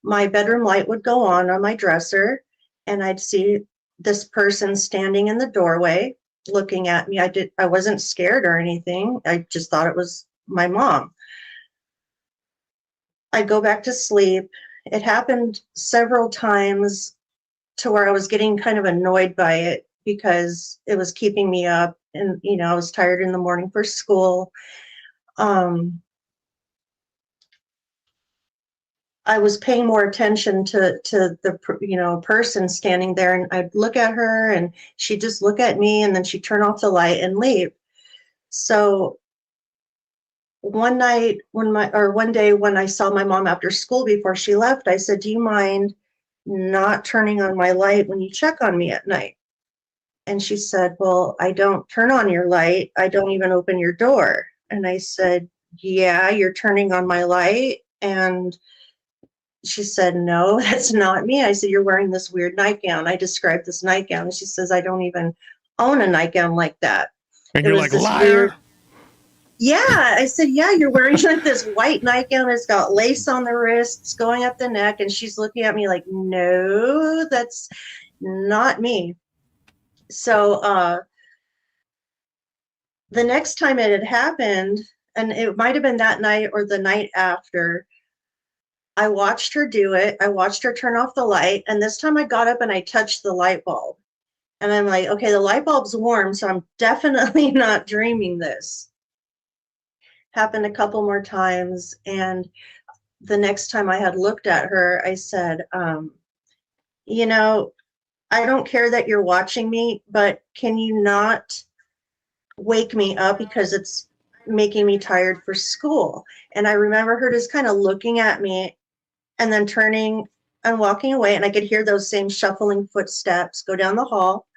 [SPEAKER 4] My bedroom light would go on my dresser, and I'd see this person standing in the doorway looking at me. I wasn't scared or anything. I just thought it was my mom. I'd go back to sleep. It happened several times to where I was getting kind of annoyed by it because it was keeping me up, and I was tired in the morning for school. I was paying more attention to the person standing there, and I'd look at her, and she'd just look at me, and then she'd turn off the light and leave. So one day when I saw my mom after school before she left, I said, "Do you mind not turning on my light when you check on me at night?" And she said, "Well, I don't turn on your light. I don't even open your door." And I said, "Yeah, you're turning on my light." And she said, "No, that's not me." I said, "You're wearing this weird nightgown." I described this nightgown, and she says, "I don't even own a nightgown like that."
[SPEAKER 1] And you're like, liar.
[SPEAKER 4] Weird... Yeah, I said, "Yeah, you're wearing like this white nightgown. It's got lace on the wrists, going up the neck." And she's looking at me like, "No, that's not me." So the next time it had happened, and it might have been that night or the night after, I watched her do it. I watched her turn off the light. And this time I got up and I touched the light bulb. And I'm like, okay, the light bulb's warm, so I'm definitely not dreaming this. Happened a couple more times. And the next time I had looked at her, I said, I don't care that you're watching me, but can you not wake me up because it's making me tired for school? And I remember her just kind of looking at me and then turning and walking away, and I could hear those same shuffling footsteps go down the hall.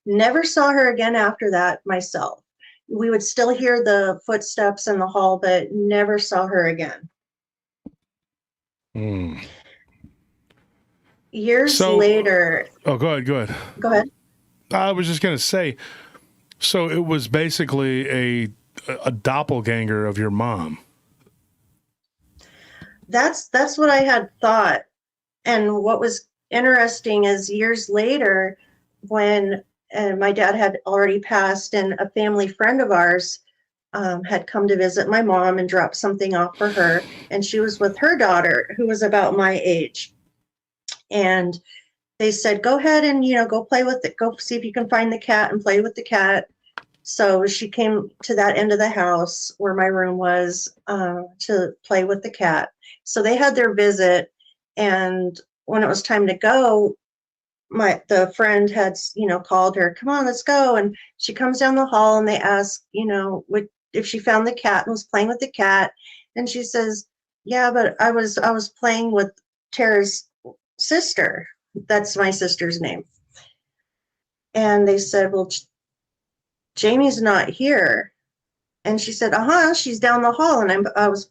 [SPEAKER 4] Never saw her again after that myself. We would still hear the footsteps in the hall, but never saw her again. Years later.
[SPEAKER 1] Oh, go ahead.
[SPEAKER 4] Go ahead.
[SPEAKER 1] I was just going to say, so it was basically a doppelganger of your mom.
[SPEAKER 4] That's what I had thought. And what was interesting is years later, when my dad had already passed, and a family friend of ours had come to visit my mom and dropped something off for her. And she was with her daughter, who was about my age. And they said, "Go ahead and, go play with it. Go see if you can find the cat and play with the cat." So she came to that end of the house where my room was to play with the cat. So they had their visit, and when it was time to go, the friend had, called her, "Come on, let's go." And she comes down the hall, and they ask, if she found the cat and was playing with the cat. And she says, "Yeah, but I was playing with Tara's sister." That's my sister's name. And they said, "Well, Jamie's not here." And she said, "She's down the hall." And I was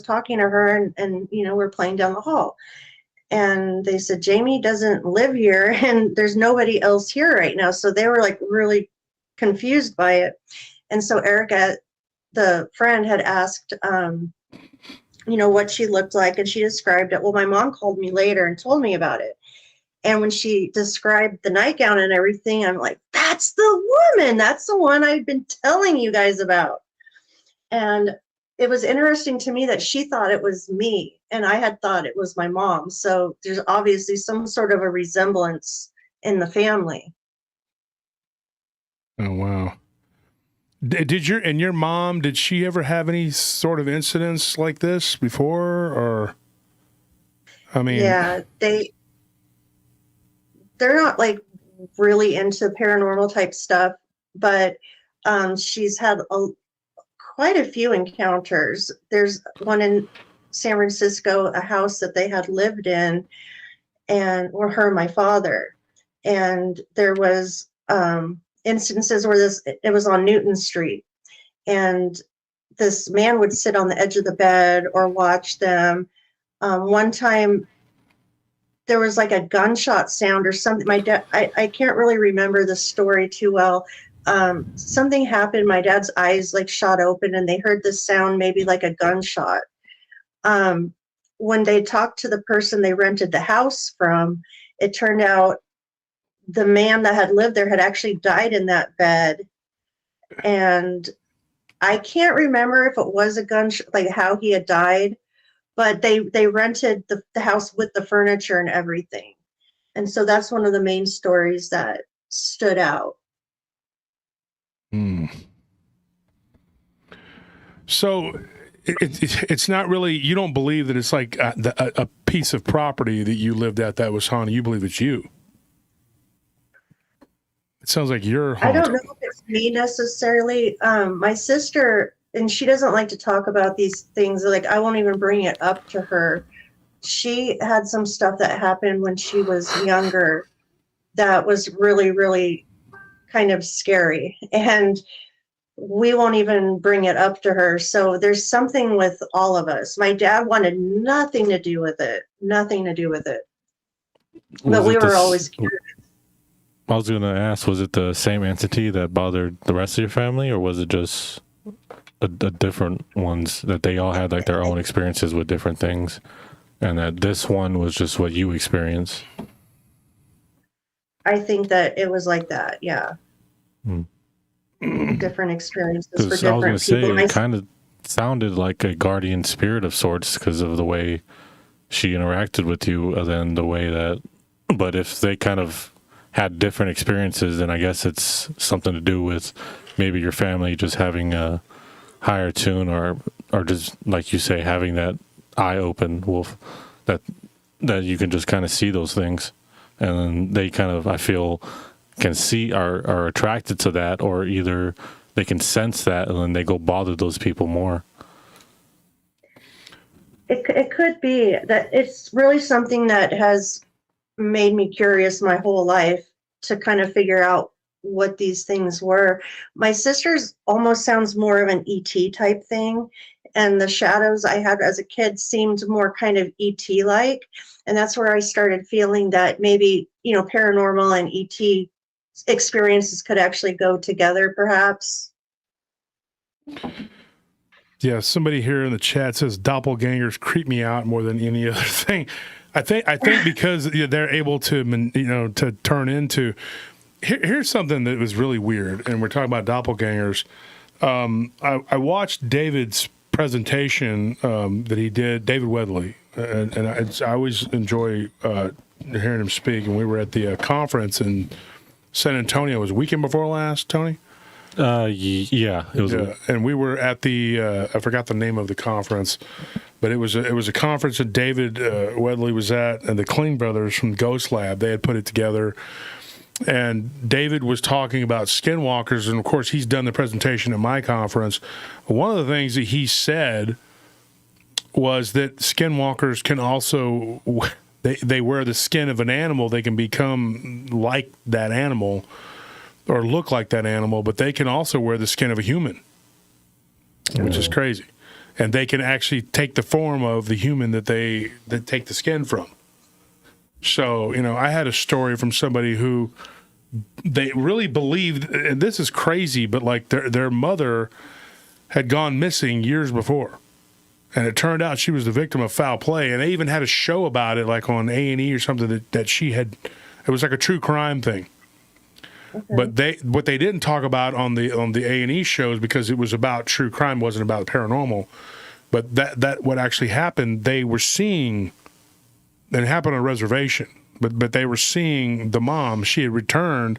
[SPEAKER 4] talking to her, and we're playing down the hall. And they said, "Jamie doesn't live here, and there's nobody else here right now." So they were like really confused by it. And so Erica, the friend, had asked, what she looked like, and she described it. Well, my mom called me later and told me about it. And when she described the nightgown and everything, I'm like, "That's the woman. That's the one I've been telling you guys about." And it was interesting to me that she thought it was me, and I had thought it was my mom. So there's obviously some sort of a resemblance in the family.
[SPEAKER 1] Oh wow. Did your mom, did she ever have any sort of incidents like this before, or I mean,
[SPEAKER 4] Yeah, they're not like really into paranormal type stuff, but she's had quite a few encounters. There's one in San Francisco, a house that they had lived in, or her and my father, and there was instances where it was on Newton Street, and this man would sit on the edge of the bed or watch them. One time there was like a gunshot sound or something. My dad, I can't really remember the story too well. Something happened. My dad's eyes like shot open and they heard this sound, maybe like a gunshot. When they talked to the person they rented the house from, it turned out the man that had lived there had actually died in that bed. And I can't remember if it was a gunshot, like how he had died, but they rented the house with the furniture and everything. And so that's one of the main stories that stood out.
[SPEAKER 1] So it's not really, you don't believe that it's like a piece of property that you lived at that was haunted. You believe it's you. It sounds like you're haunted.
[SPEAKER 4] I don't know if it's me necessarily. My sister, and she doesn't like to talk about these things. Like, I won't even bring it up to her. She had some stuff that happened when she was younger that was really, really kind of scary. And we won't even bring it up to her. So there's something with all of us. My dad wanted nothing to do with it. Nothing to do with it. But we were always curious.
[SPEAKER 2] I was going to ask, was it the same entity that bothered the rest of your family, or was it just a different ones that they all had like their own experiences with different things, and that this one was just what you experienced?
[SPEAKER 4] I think that it was like that, yeah. Different experiences for different people.
[SPEAKER 2] I was going to say, it kind of sounded like a guardian spirit of sorts because of the way she interacted with you, and then the way that, but if they kind of had different experiences, then I guess it's something to do with maybe your family just having a higher tune, or just like you say, having that eye open, Wolf, that you can just kind of see those things, and then they kind of, I feel, can see, are attracted to that, or either they can sense that and then they go bother those people more.
[SPEAKER 4] It could be that it's really something that has made me curious my whole life to kind of figure out what these things were. My sister's almost sounds more of an ET type thing, and the shadows I had as a kid seemed more kind of ET like, and that's where I started feeling that maybe, paranormal and ET experiences could actually go together, perhaps.
[SPEAKER 1] Yeah, somebody here in the chat says doppelgangers creep me out more than any other thing. I think because they're able to, to turn into. Here's something that was really weird, and we're talking about doppelgangers. I watched David's presentation that he did, David Wedley, and I always enjoy hearing him speak. And we were at the conference in San Antonio. It was weekend before last, Tony?
[SPEAKER 2] Yeah, it was.
[SPEAKER 1] Yeah, and we were at the I forgot the name of the conference, but it was a conference that David Wedley was at, and the Kling brothers from Ghost Lab, they had put it together. And David was talking about skinwalkers, and of course he's done the presentation at my conference. One of the things that he said was that skinwalkers can also, they wear the skin of an animal. They can become like that animal or look like that animal, but they can also wear the skin of a human, which is crazy. And they can actually take the form of the human that take the skin from. So, I had a story from somebody who they really believed, and this is crazy, but like their mother had gone missing years before. And it turned out she was the victim of foul play. And they even had a show about it, like on A&E or something that she had, it was like a true crime thing. Okay. But what they didn't talk about on the A&E shows, because it was about true crime, wasn't about paranormal. But that what actually happened, they were seeing, and it happened on a reservation. but they were seeing the mom. She had returned,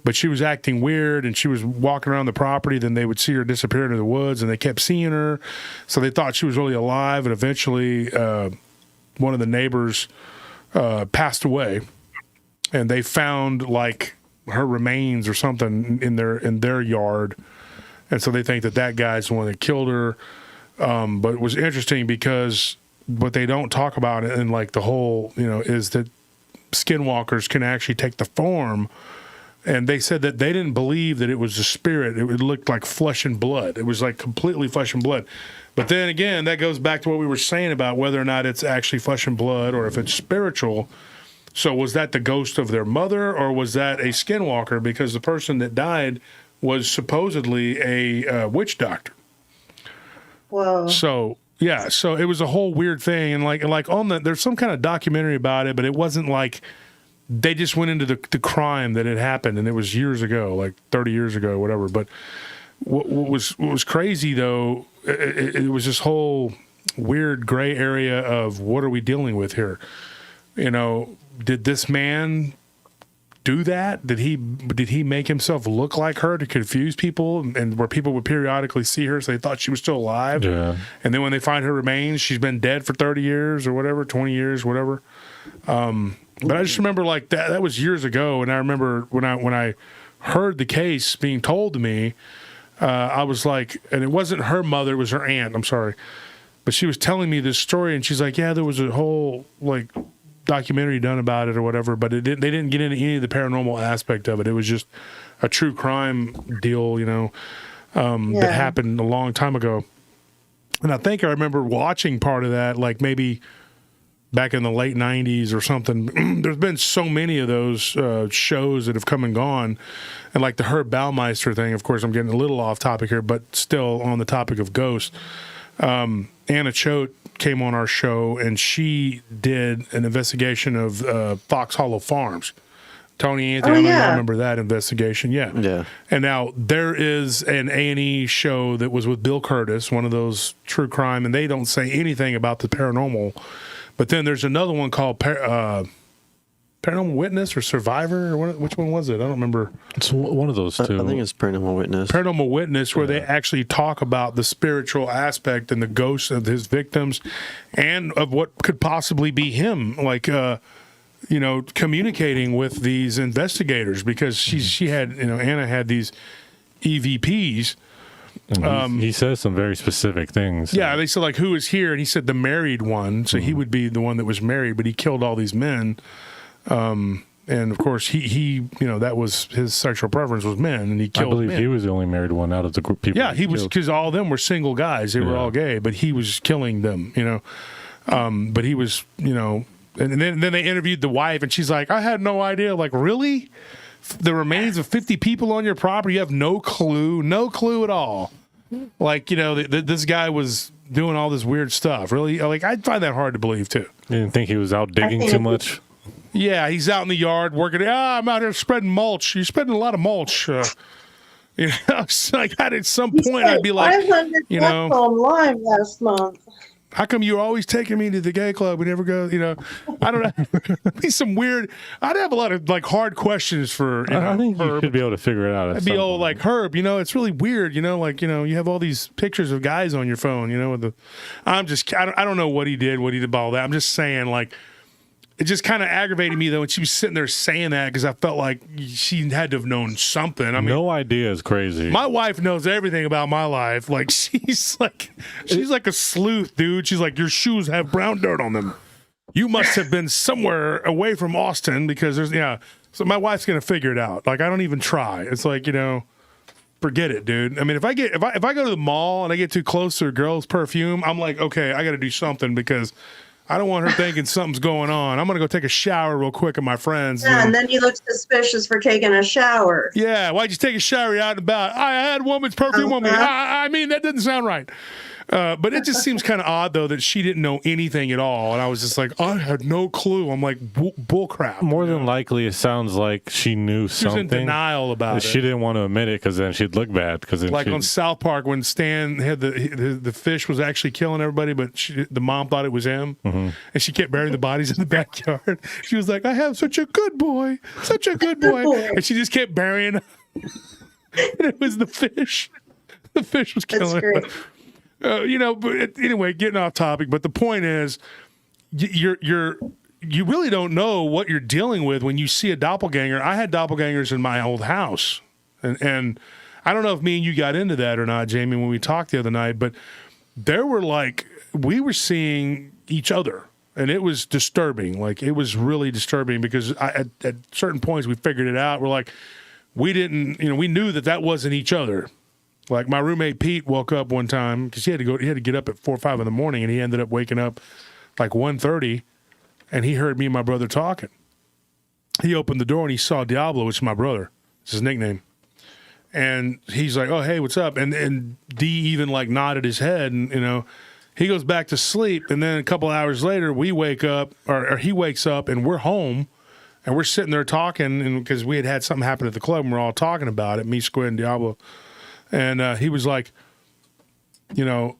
[SPEAKER 1] but she was acting weird, and she was walking around the property. Then they would see her disappear into the woods, and they kept seeing her. So they thought she was really alive, and eventually one of the neighbors passed away, and they found like her remains or something in their yard, and so they think that guy's the one that killed her. But it was interesting because what they don't talk about in like the whole, is that skinwalkers can actually take the form, and they said that they didn't believe that it was a spirit. It looked like flesh and blood. It was like completely flesh and blood. But then again, that goes back to what we were saying about whether or not it's actually flesh and blood or if it's spiritual. So was that the ghost of their mother, or was that a skinwalker? Because the person that died was supposedly a witch doctor.
[SPEAKER 4] Whoa.
[SPEAKER 1] So yeah, so it was a whole weird thing, and like on there's some kind of documentary about it, but it wasn't like they just went into the crime that had happened, and it was years ago, like 30 years ago, or whatever. But what was crazy though, it was this whole weird gray area of what are we dealing with here? Did this man do that? Did he make himself look like her to confuse people, and where people would periodically see her so they thought she was still alive?
[SPEAKER 2] Yeah.
[SPEAKER 1] And then when they find her remains, she's been dead for 30 years or whatever, 20 years, whatever. But I just remember like that was years ago, and I remember when I heard the case being told to me, I was like, and it wasn't her mother, it was her aunt, I'm sorry. But she was telling me this story, and she's like, yeah, there was a whole like documentary done about it or whatever, but they didn't get into any of the paranormal aspect of it. It was just a true crime deal, that happened a long time ago. And I think I remember watching part of that, like maybe back in the late 90s or something. There's been so many of those shows that have come and gone. And like the Herb Baumeister thing, of course, I'm getting a little off topic here, but still on the topic of ghosts. Anna Choate came on our show, and she did an investigation of Fox Hollow Farms. Tony Anthony, I know you remember that investigation. Yeah. And now there is an A&E show that was with Bill Curtis, one of those true crime, and they don't say anything about the paranormal. But then there's another one called Paranormal Witness or Survivor, or which one was it? I don't remember.
[SPEAKER 2] It's one of those two.
[SPEAKER 3] I think it's Paranormal Witness.
[SPEAKER 1] Paranormal Witness, where they actually talk about the spiritual aspect and the ghosts of his victims, and of what could possibly be him, like communicating with these investigators, because she had, Anna had these EVPs.
[SPEAKER 2] And he says some very specific things.
[SPEAKER 1] Yeah, they said like, who is here? And he said the married one, so he would be the one that was married, but he killed all these men. And of course, he that was his sexual preference was men, and he killed.
[SPEAKER 2] I believe
[SPEAKER 1] men.
[SPEAKER 2] he was the only married one out of the group. People.
[SPEAKER 1] Yeah, he was, because all of them were single guys. They were all gay, but he was killing them. But he was, and then they interviewed the wife, and she's like, I had no idea. Like, really? The remains of 50 people on your property? You have no clue at all. Like, this guy was doing all this weird stuff. Really? Like, I'd find that hard to believe too.
[SPEAKER 2] You didn't think he was out digging too much?
[SPEAKER 1] Yeah, he's out in the yard working. I'm out here spreading mulch. You're spreading a lot of mulch. It's like at some point I'd be like,
[SPEAKER 4] 500 online last month.
[SPEAKER 1] How come you're always taking me to the gay club? We never go. I don't know. It'd be some weird. I'd have a lot of like hard questions for.
[SPEAKER 2] I think Herb. You should be able to figure it out.
[SPEAKER 1] I'd be all like, Herb. It's really weird. You have all these pictures of guys on your phone. With the. I don't know what he did about all that. I'm just saying, like, it just kind of aggravated me though when she was sitting there saying that, because I felt like she had to have known something. I mean,
[SPEAKER 2] no idea is crazy.
[SPEAKER 1] My wife knows everything about my life. Like she's like a sleuth, dude. She's like, your shoes have brown dirt on them. You must have been somewhere away from Austin, because there's So my wife's gonna figure it out. Like, I don't even try. It's like, forget it, dude. I mean, if I go to the mall and I get too close to a girl's perfume, I'm like, okay, I got to do something, because I don't want her thinking something's going on. I'm going to go take a shower real quick at my friend's.
[SPEAKER 4] Yeah, and then you look suspicious for taking a shower.
[SPEAKER 1] Yeah, why'd you take a shower? You're out and about. I had woman's perfume on me. I mean, that doesn't sound right. But it just seems kind of odd, though, that she didn't know anything at all. And I was just like, I had no clue. I'm like, bull crap.
[SPEAKER 2] More than likely, it sounds like she knew
[SPEAKER 1] She
[SPEAKER 2] something.
[SPEAKER 1] was in denial about it.
[SPEAKER 2] She didn't want to admit it because then she'd look bad.
[SPEAKER 1] Like on South Park when Stan had the fish was actually killing everybody, but the mom thought it was him. And she kept burying the bodies in the backyard. She was like, I have such a good boy. Such a good boy. And she just kept burying him. And it was the fish. The fish was killing her. But anyway, getting off topic. But the point is, you really don't know what you're dealing with when you see a doppelganger. I had doppelgangers in my old house, and I don't know if me and you got into that or not, Jamie, when we talked the other night. But there were we were seeing each other, and it was disturbing. Like it was really disturbing because at certain points we figured it out. We're like, we didn't, we knew that wasn't each other. Like my roommate Pete woke up one time because he had to get up at 4 or 5 in the morning, and he ended up waking up like 1:30, and he heard me and my brother talking. He opened the door and he saw Diablo, which is my brother. It's his nickname. And he's like, "Oh, hey, what's up?" And D even nodded his head, and he goes back to sleep. And then a couple hours later, we wake up, or he wakes up, and we're home, and we're sitting there talking, and because we had something happen at the club, and we're all talking about it, me, Squid, and Diablo. And he was like, you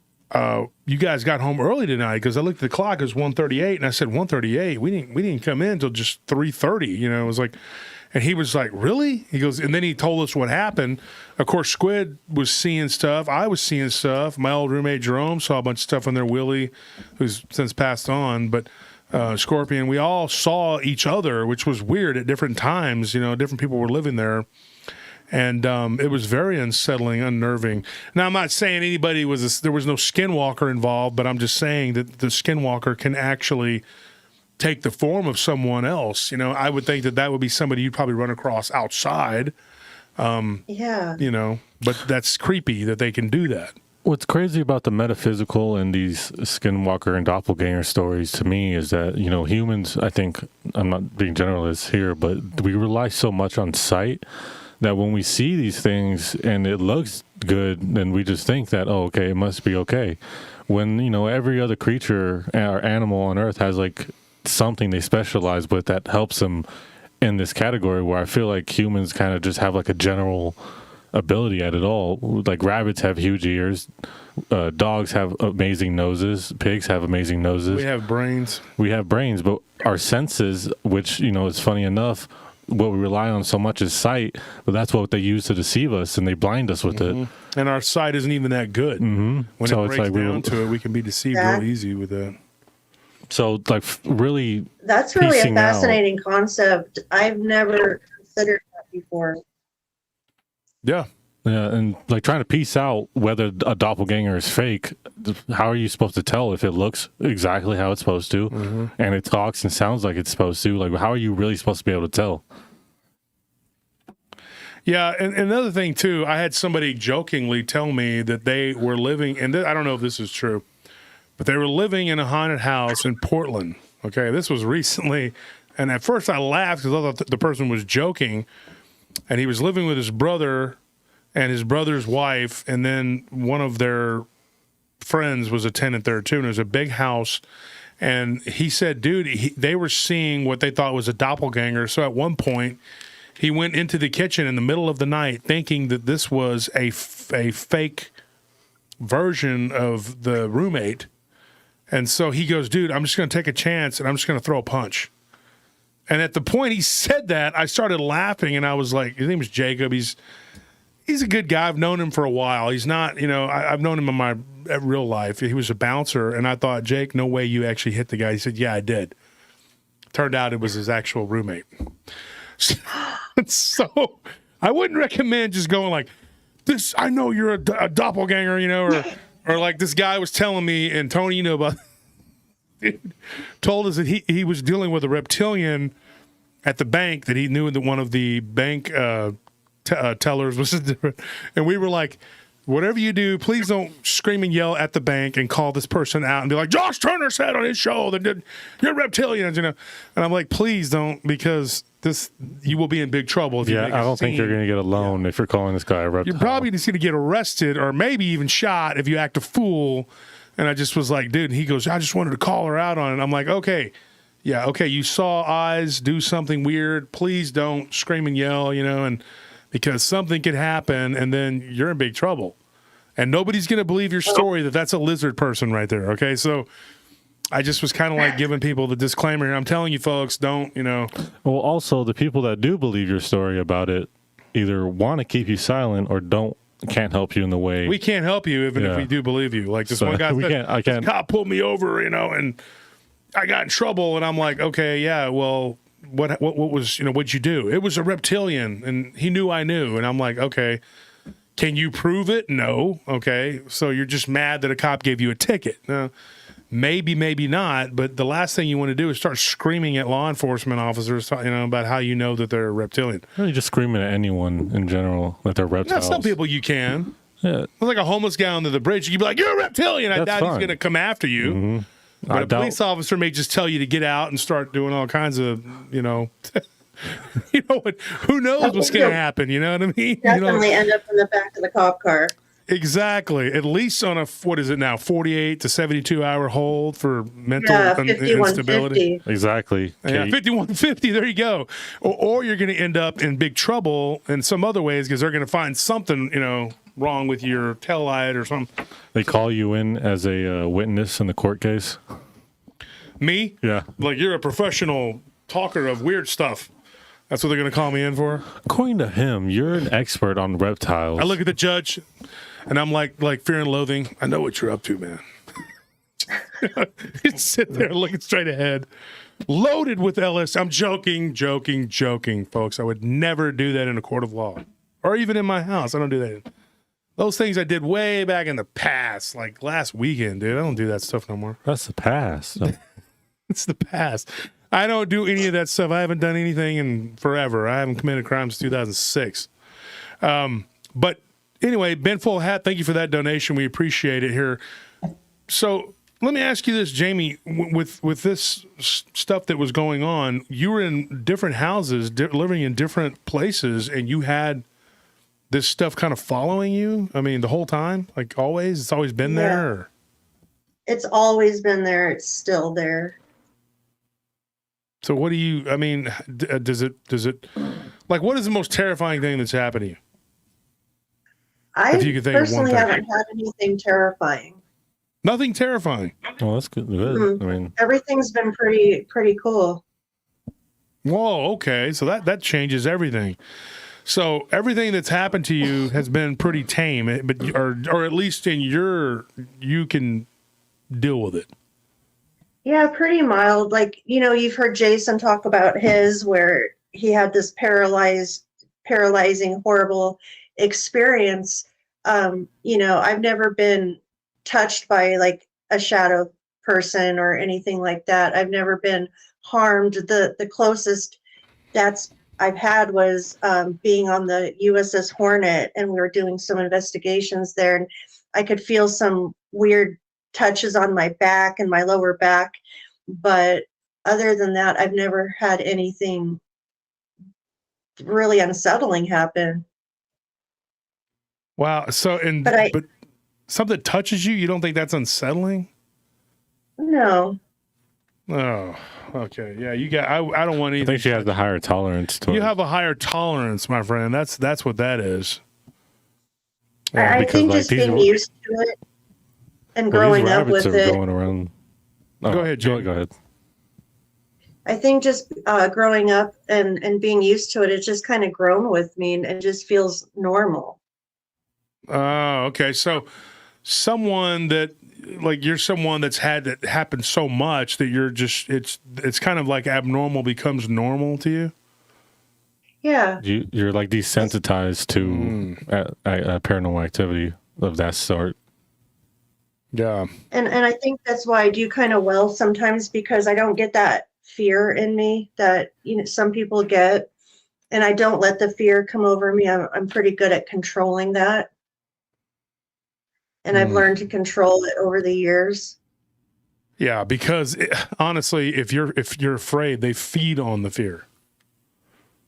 [SPEAKER 1] guys got home early tonight, because I looked at the clock, it was 1:38, and I said, 1:38? We didn't come in until just 3:30. It was like, and he was like, really? He goes, and then he told us what happened. Of course, Squid was seeing stuff. I was seeing stuff. My old roommate Jerome saw a bunch of stuff on there. Willie, who's since passed on, but Scorpion, we all saw each other, which was weird at different times. Different people were living there. And it was very unsettling, unnerving. Now, I'm not saying there was no Skinwalker involved, but I'm just saying that the Skinwalker can actually take the form of someone else. I would think that would be somebody you'd probably run across outside.
[SPEAKER 4] Yeah.
[SPEAKER 1] But that's creepy that they can do that.
[SPEAKER 2] What's crazy about the metaphysical and these Skinwalker and doppelganger stories to me is that, humans, I think, I'm not being generalist here, but we rely so much on sight that when we see these things and it looks good, then we just think that, oh, okay, it must be okay. When, every other creature or animal on Earth has something they specialize with that helps them in this category, where I feel like humans kind of just have a general ability at it all. Like rabbits have huge ears, dogs have amazing noses, pigs have amazing noses.
[SPEAKER 1] We have brains,
[SPEAKER 2] but our senses, which, is funny enough, what we rely on so much is sight, but that's what they use to deceive us, and they blind us with it.
[SPEAKER 1] And our sight isn't even that good. When it breaks down to it, we can be deceived real easy with that.
[SPEAKER 2] So, really,
[SPEAKER 4] that's really a fascinating concept. I've never considered that before.
[SPEAKER 2] Yeah, and trying to piece out whether a doppelganger is fake. How are you supposed to tell if it looks exactly how it's supposed to, and it talks and sounds like it's supposed to? How are you really supposed to be able to tell?
[SPEAKER 1] Yeah, and another thing too, I had somebody jokingly tell me that they were living, and I don't know if this is true, but they were living in a haunted house in Portland. Okay, this was recently, and at first I laughed because I thought the person was joking, and he was living with his brother and his brother's wife, and then one of their friends was a tenant there too, and it was a big house. And he said, dude, they were seeing what they thought was a doppelganger. So at one point, he went into the kitchen in the middle of the night thinking that this was a fake version of the roommate. And so he goes, dude, I'm just going to take a chance, and I'm just going to throw a punch. And at the point he said that, I started laughing, and I was like, his name is Jacob. He's a good guy. I've known him for a while. He's not, I've known him in my real life. He was a bouncer, and I thought, Jake, no way you actually hit the guy. He said, yeah, I did. Turned out it was his actual roommate. So I wouldn't recommend just going like this. I know you're a doppelganger, or like this guy was telling me, and Tony, about told us that he was dealing with a reptilian at the bank that he knew that one of the bank tellers was different. And we were like, whatever you do, please don't scream and yell at the bank and call this person out and be like, Josh Turner said on his show that you're reptilians, And I'm like, please don't, because you will be in big trouble. If you make
[SPEAKER 2] I
[SPEAKER 1] a
[SPEAKER 2] don't think you're
[SPEAKER 1] scene.
[SPEAKER 2] going to get a loan if you're calling this guy a reptile.
[SPEAKER 1] You're probably just going to get arrested or maybe even shot if you act a fool. And I just was like, dude, and he goes, I just wanted to call her out on it. I'm like, okay. Yeah, okay, you saw eyes do something weird. Please don't scream and yell, and because something could happen and then you're in big trouble. And nobody's going to believe your story that that's a lizard person right there, okay? So I just was kind of like giving people the disclaimer here. I'm telling you folks, don't,
[SPEAKER 2] Well, also, the people that do believe your story about it either want to keep you silent or can't help you in the way.
[SPEAKER 1] We can't help you even if we do believe you. Like this one guy said, this cop pulled me over, and I got in trouble, and I'm like, okay, yeah, well, what was, what'd you do? It was a reptilian, and he knew I knew, and I'm like, okay, can you prove it? No, okay, so you're just mad that a cop gave you a ticket. Maybe, maybe not, but the last thing you want to do is start screaming at law enforcement officers, about how you know that they're a reptilian.
[SPEAKER 2] Really just screaming at anyone in general that they're reptiles.
[SPEAKER 1] Some people you can.
[SPEAKER 2] Yeah.
[SPEAKER 1] Like a homeless guy under the bridge, you'd be like, you're a reptilian. I doubt he's going to come after you.
[SPEAKER 2] Mm-hmm.
[SPEAKER 1] But a police officer may just tell you to get out and start doing all kinds of, you know what? Who knows what's going to happen? You know what I mean?
[SPEAKER 4] Definitely end up in the back of the cop car.
[SPEAKER 1] Exactly. At least on a, what is it now, 48 to 72 hour hold for mental instability.
[SPEAKER 2] Exactly.
[SPEAKER 1] Yeah, 5150. There you go. Or you're going to end up in big trouble in some other ways because they're going to find something, wrong with your tail light or something.
[SPEAKER 2] They call you in as a witness in the court case.
[SPEAKER 1] Me?
[SPEAKER 2] Yeah.
[SPEAKER 1] Like you're a professional talker of weird stuff. That's what they're going to call me in for?
[SPEAKER 2] According to him, you're an expert on reptiles.
[SPEAKER 1] I look at the judge, and I'm like Fear and Loathing. I know what you're up to, man. You sit there looking straight ahead, loaded with LS. I'm joking, folks. I would never do that in a court of law, or even in my house. I don't do that. Those things I did way back in the past, like last weekend, dude. I don't do that stuff no more.
[SPEAKER 2] That's the past.
[SPEAKER 1] It's the past. I don't do any of that stuff. I haven't done anything in forever. I haven't committed crimes since 2006. But anyway, Ben Full Hat, thank you for that donation. We appreciate it here. So let me ask you this, Jamie. With this stuff that was going on, you were in different houses, living in different places, and you had this stuff kind of following you? I mean, the whole time? Like always? It's always been there? Or?
[SPEAKER 4] It's always been there. It's still there.
[SPEAKER 1] So what do you, I mean, does it, like, what is the most terrifying thing that's happened to you?
[SPEAKER 4] I personally haven't had anything terrifying.
[SPEAKER 1] Nothing terrifying.
[SPEAKER 2] Oh, that's good.
[SPEAKER 4] Mm-hmm.
[SPEAKER 2] I mean,
[SPEAKER 4] everything's been pretty cool.
[SPEAKER 1] Whoa, okay. So that changes everything. So everything that's happened to you has been pretty tame, but or at least you can deal with it.
[SPEAKER 4] Yeah, pretty mild. Like, you've heard Jason talk about his, where he had this paralyzing, horrible experience. I've never been touched by like a shadow person or anything like that. I've never been harmed. The closest I've had was being on the USS Hornet, and we were doing some investigations there, and I could feel some weird touches on my back and my lower back, but other than that, I've never had anything really unsettling happen.
[SPEAKER 1] Wow. So, but something touches you don't think that's unsettling?
[SPEAKER 4] No.
[SPEAKER 1] Oh, okay. Yeah, you got. I don't want anything.
[SPEAKER 2] I think she has the higher tolerance to it.
[SPEAKER 1] You have a higher tolerance, my friend. That's what that is.
[SPEAKER 4] Yeah, I think just being used to it. And growing up with it.
[SPEAKER 2] Going around. Oh,
[SPEAKER 1] go ahead, Joe.
[SPEAKER 2] Go ahead.
[SPEAKER 4] I think just growing up and being used to it, it's just kind of grown with me and just feels normal.
[SPEAKER 1] Oh, okay. So someone that, like, you're someone that's had that happen so much that you're just, it's kind of like abnormal becomes normal to you?
[SPEAKER 4] Yeah.
[SPEAKER 2] You're like desensitized to paranormal activity of that sort.
[SPEAKER 1] Yeah.
[SPEAKER 4] And I think that's why I do kind of well sometimes, because I don't get that fear in me that some people get, and I don't let the fear come over me. I'm pretty good at controlling that. And I've learned to control it over the years.
[SPEAKER 1] Yeah, because honestly, if you're afraid, they feed on the fear.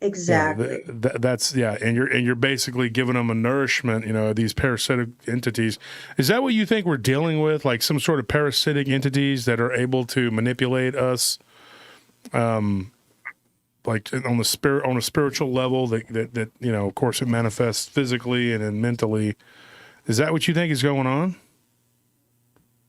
[SPEAKER 4] Exactly.
[SPEAKER 1] That's and you're basically giving them a nourishment, these parasitic entities. Is that what you think we're dealing with, like some sort of parasitic entities that are able to manipulate us, like on a spiritual level that of course it manifests physically and then mentally. Is that what you think is going on?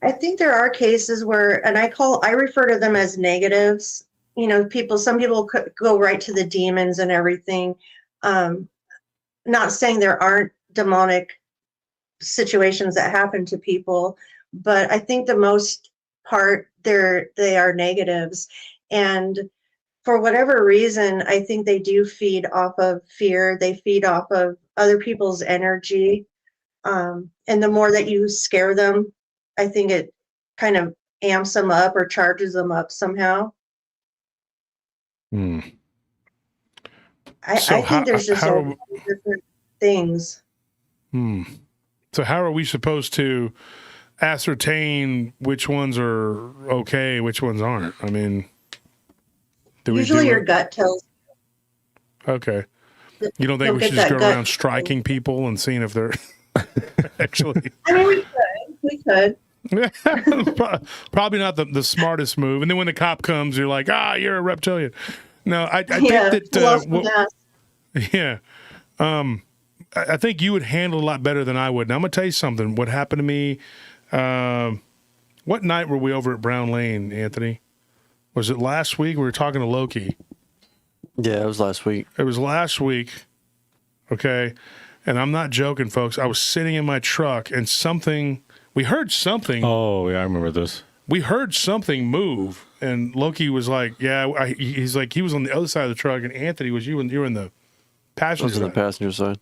[SPEAKER 4] I think there are cases where, and I refer to them as negatives. Some people could go right to the demons and everything. Not saying there aren't demonic situations that happen to people, but I think the most part they are negatives. And for whatever reason, I think they do feed off of fear. They feed off of other people's energy. And the more that you scare them, I think it kind of amps them up or charges them up somehow. I think there's just a lot of different things.
[SPEAKER 1] So how are we supposed to ascertain which ones are okay, which ones aren't? I mean,
[SPEAKER 4] usually your gut tells.
[SPEAKER 1] Okay. You don't think we should just go around striking people and seeing if they're actually...
[SPEAKER 4] I mean, we could.
[SPEAKER 1] Probably not the smartest move. And then when the cop comes, you're like, you're a reptilian. No, I think that... I think you would handle a lot better than I would. And I'm going to tell you something. What happened to me... what night were we over at Brown Lane, Anthony? Was it last week? We were talking to Loki.
[SPEAKER 3] Yeah, it was last week.
[SPEAKER 1] It was last week. Okay. And I'm not joking, folks. I was sitting in my truck and we heard something.
[SPEAKER 2] Oh, yeah, I remember this.
[SPEAKER 1] We heard something move. And Loki was like, he's like, he was on the other side of the truck. And Anthony, you were in the passenger side.
[SPEAKER 3] I was on the passenger side.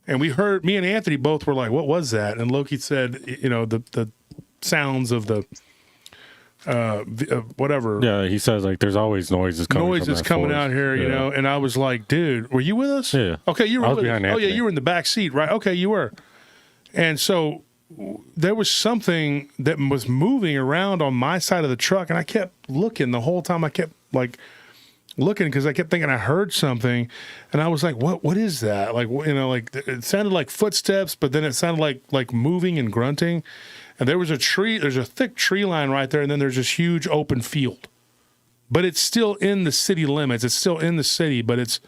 [SPEAKER 1] And we heard, me and Anthony both were like, what was that? And Loki said, the sounds of the, whatever.
[SPEAKER 2] Yeah, he says like there's always noises coming
[SPEAKER 1] out here, and I was like, dude, were you with us?
[SPEAKER 2] Yeah.
[SPEAKER 1] Okay, you were with us.
[SPEAKER 2] Oh,
[SPEAKER 1] yeah, you were in the back seat, right? Okay, you were. And so there was something that was moving around on my side of the truck, and I kept looking the whole time. I kept like looking because I kept thinking I heard something, and I was like, what is that? Like, like it sounded like footsteps, but then it sounded like moving and grunting. And there's a thick tree line right there, and then there's this huge open field. But it's still in the city limits. It's still in the city, but it's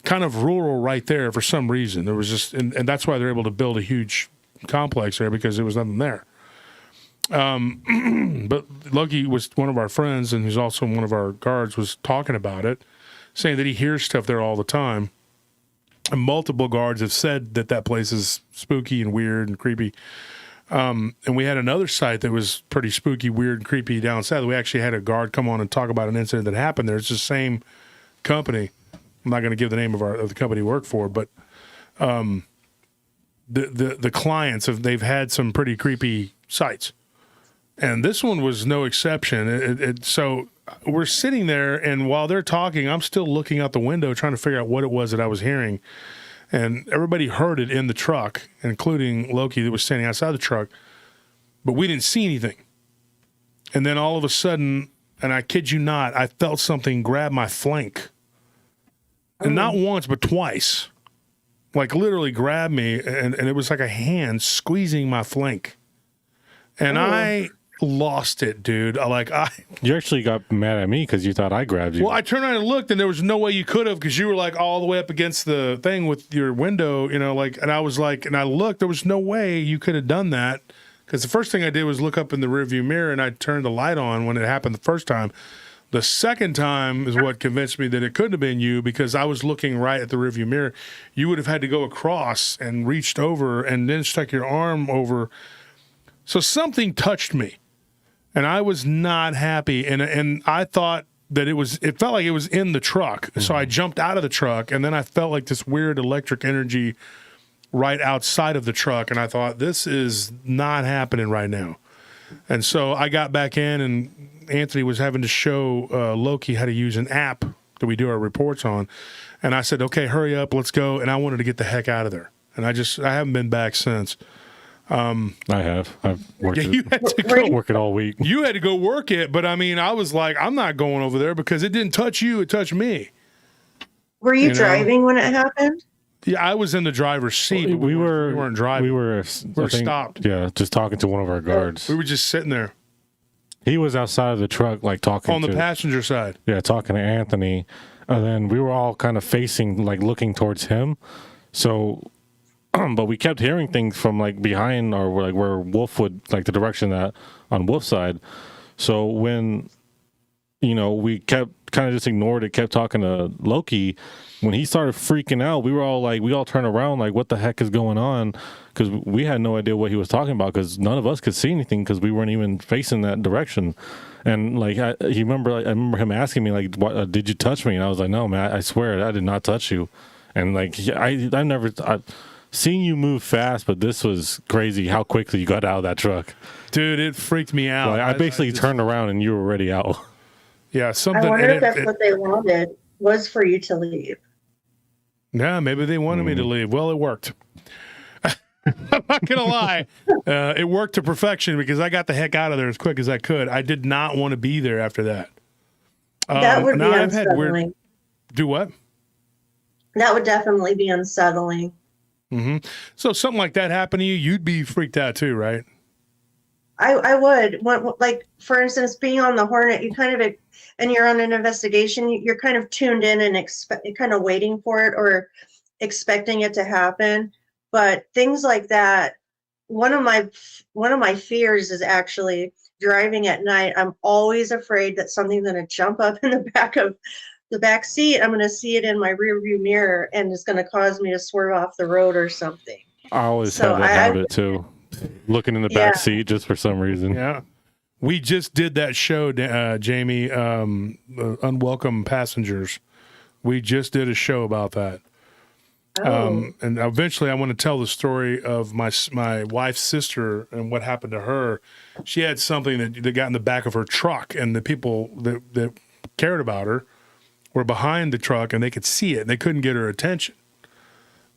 [SPEAKER 1] kind of rural right there for some reason. There was just, and that's why they're able to build a huge complex there, because there was nothing there. But Loki was one of our friends, and he's also one of our guards, was talking about it, saying that he hears stuff there all the time. And multiple guards have said that place is spooky and weird and creepy. And we had another site that was pretty spooky, weird, and creepy down south. We actually had a guard come on and talk about an incident that happened there. It's the same company. I'm not going to give the name of the company we work for, but the clients they've had some pretty creepy sites, and this one was no exception. So we're sitting there, and while they're talking, I'm still looking out the window trying to figure out what it was that I was hearing. And everybody heard it in the truck, including Loki that was standing outside the truck, but we didn't see anything. And then all of a sudden, and I kid you not, I felt something grab my flank. And not once, but twice. Like literally grab me, and it was like a hand squeezing my flank. And I lost it, dude.
[SPEAKER 2] You actually got mad at me because you thought I grabbed you.
[SPEAKER 1] Well, I turned around and looked, and there was no way you could have, because you were like all the way up against the thing with your window, and I was like, and I looked, there was no way you could have done that, because the first thing I did was look up in the rearview mirror, and I turned the light on when it happened the first time. The second time is what convinced me that it couldn't have been you, because I was looking right at the rearview mirror. You would have had to go across and reached over and then stuck your arm over. So something touched me. And I was not happy, and I thought that it felt like it was in the truck. Mm-hmm. So I jumped out of the truck, and then I felt like this weird electric energy right outside of the truck, and I thought, this is not happening right now. And so I got back in, and Anthony was having to show Loki how to use an app that we do our reports on. And I said, okay, hurry up, let's go. And I wanted to get the heck out of there. And I haven't been back since.
[SPEAKER 2] I have. I've worked
[SPEAKER 1] you had to go
[SPEAKER 2] work it all week.
[SPEAKER 1] You had to go work it, but I mean, I was like, I'm not going over there because it didn't touch you, it touched me.
[SPEAKER 4] Were you
[SPEAKER 1] You know?
[SPEAKER 4] driving when it happened?
[SPEAKER 1] Yeah, I was in the driver's seat. But we weren't driving.
[SPEAKER 2] We were
[SPEAKER 1] stopped.
[SPEAKER 2] Yeah, just talking to one of our guards.
[SPEAKER 1] We were just sitting there
[SPEAKER 2] He was outside of the truck, like talking
[SPEAKER 1] on the passenger side.
[SPEAKER 2] Yeah, talking to Anthony, and then we were all kind of facing, like looking towards him. So, but we kept hearing things from like behind, or like where Wolf would, like the direction that on Wolf's side. So when, we kept kind of just ignored it, kept talking to Loki. When he started freaking out, we all turned around like, what the heck is going on? Because we had no idea what he was talking about, because none of us could see anything because we weren't even facing that direction. And like, I remember him asking me like, what, did you touch me? And I was like, no, man, I swear I did not touch you. And like, I've seen you move fast, but this was crazy how quickly you got out of that truck.
[SPEAKER 1] Dude, it freaked me out.
[SPEAKER 2] Like, I basically turned around and you were already out.
[SPEAKER 1] Yeah, something.
[SPEAKER 4] I wonder if that's what they wanted, was for you to leave.
[SPEAKER 1] Yeah, maybe they wanted me to leave. Well, it worked. I'm not going to lie. It worked to perfection because I got the heck out of there as quick as I could. I did not want to be there after that.
[SPEAKER 4] That would be unsettling.
[SPEAKER 1] Do what?
[SPEAKER 4] That would definitely be unsettling.
[SPEAKER 1] Mm-hmm. So something like that happened to you, you'd be freaked out too, right?
[SPEAKER 4] I would. Like, for instance, being on the Hornet, you kind of, and you're on an investigation, you're kind of tuned in and kind of waiting for it or expecting it to happen. But things like that, one of my fears is actually driving at night. I'm always afraid that something's going to jump up in the back seat. I'm going to see it in my rear view mirror, and it's going to cause me to swerve off the road or something.
[SPEAKER 2] I always have that habit too. Looking in the back seat just for some reason.
[SPEAKER 1] Yeah. We just did that show, Jamie, Unwelcome Passengers. We just did a show about that.
[SPEAKER 4] Oh.
[SPEAKER 1] And eventually I want to tell the story of my wife's sister and what happened to her. She had something that got in the back of her truck, and the people that cared about her were behind the truck, and they could see it, and they couldn't get her attention.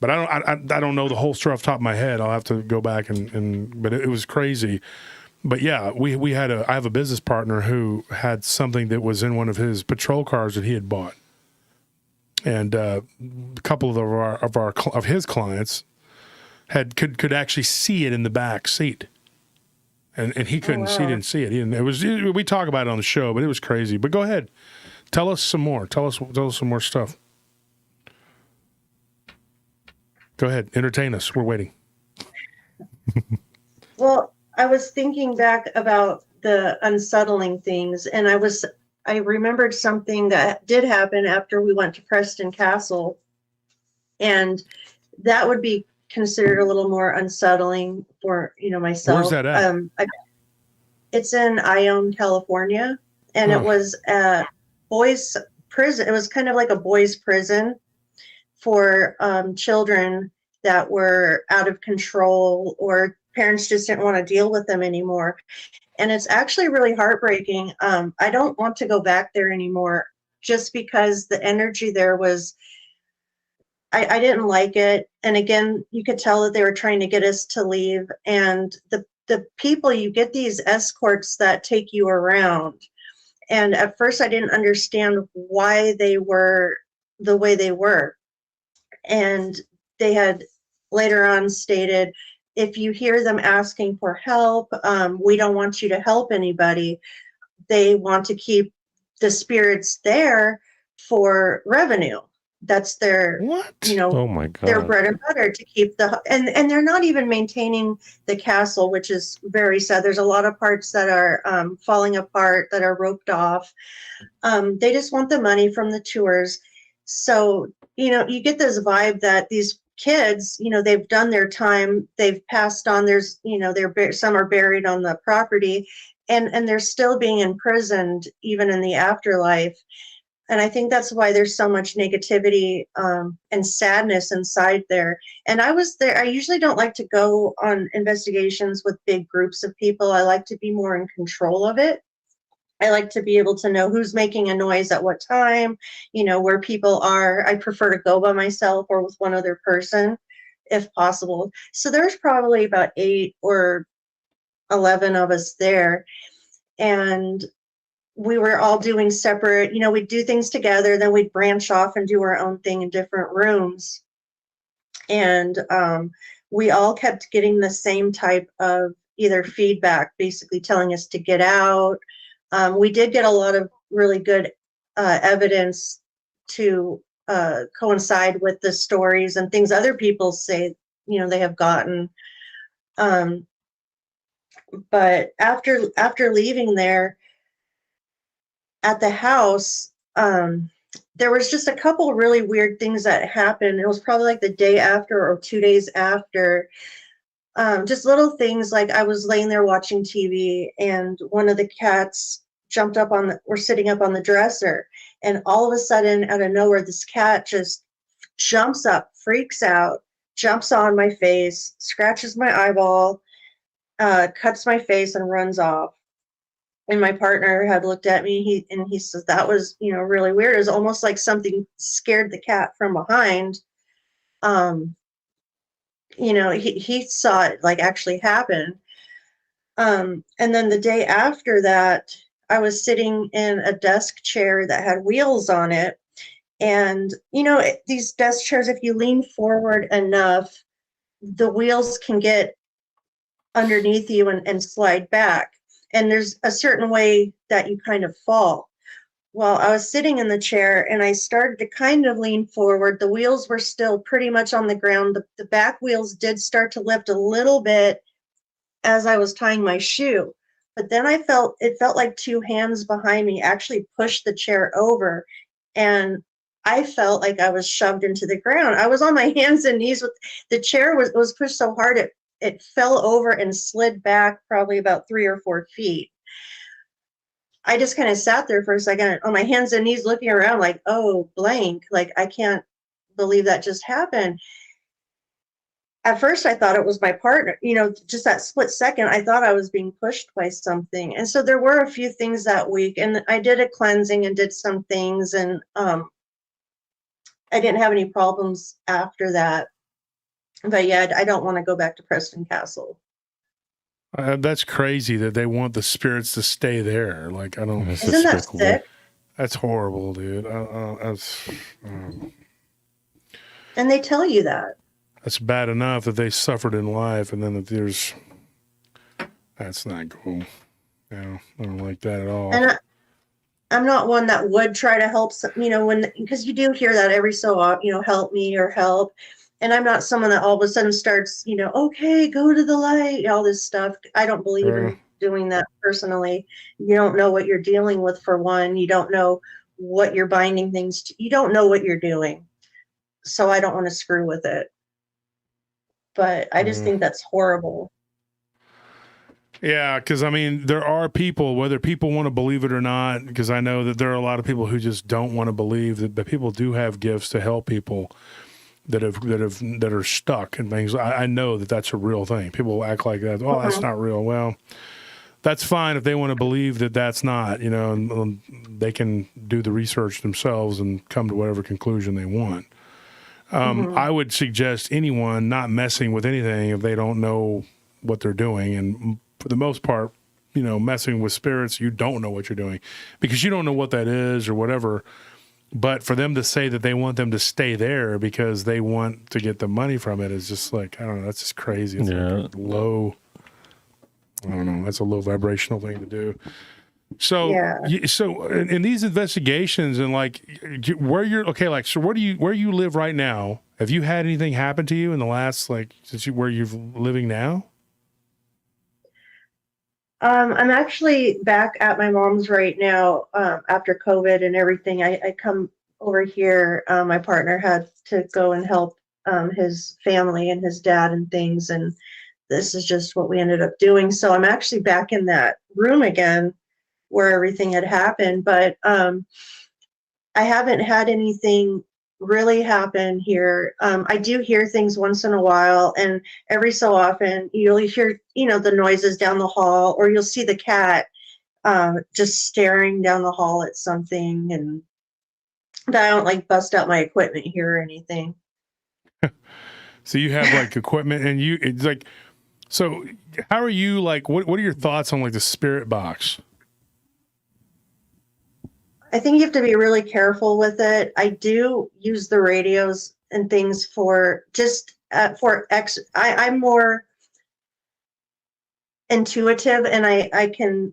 [SPEAKER 1] But I don't know the whole story off the top of my head. I'll have to go back but it was crazy. But yeah, I have a business partner who had something that was in one of his patrol cars that he had bought. And a couple of his clients could actually see it in the back seat. And he couldn't see, didn't see it. We talk about it on the show, but it was crazy. But go ahead. Tell us some more. Tell us some more stuff. Go ahead. Entertain us. We're waiting.
[SPEAKER 4] Well, I was thinking back about the unsettling things, and I remembered something that did happen after we went to Preston Castle, and that would be considered a little more unsettling for myself.
[SPEAKER 1] Where's that at?
[SPEAKER 4] It's in Ione, California, and it was a boys' prison. It was kind of like a boys' prison for children that were out of control, or parents just didn't want to deal with them anymore. And it's actually really heartbreaking. I don't want to go back there anymore, just because the energy there was, I didn't like it. And again, you could tell that they were trying to get us to leave. And the people, you get these escorts that take you around. And at first I didn't understand why they were the way they were. And they had later on stated, if you hear them asking for help, we don't want you to help anybody. They want to keep the spirits there for revenue. That's their,
[SPEAKER 2] oh my God,
[SPEAKER 4] their bread and butter, to keep and they're not even maintaining the castle, which is very sad. There's a lot of parts that are falling apart, that are roped off. They just want the money from the tours. So, you get this vibe that these kids, they've done their time, they've passed on. There's, some are buried on the property, and they're still being imprisoned even in the afterlife. And I think that's why there's so much negativity and sadness inside there. And I was there. I usually don't like to go on investigations with big groups of people. I like to be more in control of it. I like to be able to know who's making a noise at what time, where people are. I prefer to go by myself or with one other person if possible. So there's probably about 8 or 11 of us there. And we were all doing separate, we'd do things together, then we'd branch off and do our own thing in different rooms. And we all kept getting the same type of either feedback, basically telling us to get out. We did get a lot of really good evidence to coincide with the stories and things other people say, they have gotten. But after leaving there at the house, there was just a couple really weird things that happened. It was probably like the day after or 2 days after. Just little things like I was laying there watching TV and one of the cats jumped up we're sitting up on the dresser, and all of a sudden out of nowhere, this cat just jumps up, freaks out, jumps on my face, scratches my eyeball, cuts my face and runs off. And my partner had looked at me, he says that was, really weird. It was almost like something scared the cat from behind. He saw it like actually happen. And then the day after that, I was sitting in a desk chair that had wheels on it. And, these desk chairs, if you lean forward enough, the wheels can get underneath you and slide back. And there's a certain way that you kind of fall. Well, I was sitting in the chair and I started to kind of lean forward. The wheels were still pretty much on the ground. The back wheels did start to lift a little bit as I was tying my shoe. But then it felt like two hands behind me actually pushed the chair over. And I felt like I was shoved into the ground. I was on my hands and knees with the chair was pushed so hard it fell over and slid back probably about 3 or 4 feet. I just kind of sat there for a second on my hands and knees looking around like, oh, blank. Like, I can't believe that just happened. At first, I thought it was my partner. Just that split second, I thought I was being pushed by something. And so there were a few things that week. And I did a cleansing and did some things. And I didn't have any problems after that. But yeah, I don't want to go back to Preston Castle.
[SPEAKER 1] That's crazy that they want the spirits to stay there. Like, I don't.
[SPEAKER 4] Isn't that sick?
[SPEAKER 1] That's horrible, dude.
[SPEAKER 4] And they tell you that.
[SPEAKER 1] That's bad enough that they suffered in life, and then that that's not cool. Yeah, I don't like that at all.
[SPEAKER 4] And I'm not one that would try to help, because you do hear that every so often, help me or help. And I'm not someone that all of a sudden starts, okay, go to the light, all this stuff. I don't believe in doing that personally. You don't know what you're dealing with, for one. You don't know what you're binding things to. You don't know what you're doing. So I don't want to screw with it. But I just think that's horrible.
[SPEAKER 1] Yeah, because, there are people, whether people want to believe it or not, because I know that there are a lot of people who just don't want to believe that people do have gifts to help people that are stuck and things. I know that that's a real thing. People act like that. Oh, that's not real. Well, that's fine if they want to believe that that's not, and they can do the research themselves and come to whatever conclusion they want. I would suggest anyone not messing with anything if they don't know what they're doing. And for the most part, messing with spirits, you don't know what you're doing because you don't know what that is or whatever. But for them to say that they want them to stay there because they want to get the money from it is just like, I don't know, that's just crazy. It's like low, I don't know, that's a low vibrational thing to do. So, so in these investigations and like where you live right now, have you had anything happen to you in the last, where you're living now?
[SPEAKER 4] I'm actually back at my mom's right now after COVID and everything. I come over here. My partner had to go and help his family and his dad and things. And this is just what we ended up doing. So I'm actually back in that room again where everything had happened. But I haven't had anything really happen here. I do hear things once in a while, and every so often you'll hear, the noises down the hall, or you'll see the cat just staring down the hall at something, and I don't bust out my equipment here or anything.
[SPEAKER 1] So you have equipment, and it's so how are you what are your thoughts on the spirit box?
[SPEAKER 4] I think you have to be really careful with it. I do use the radios and things for just I'm more intuitive, and I can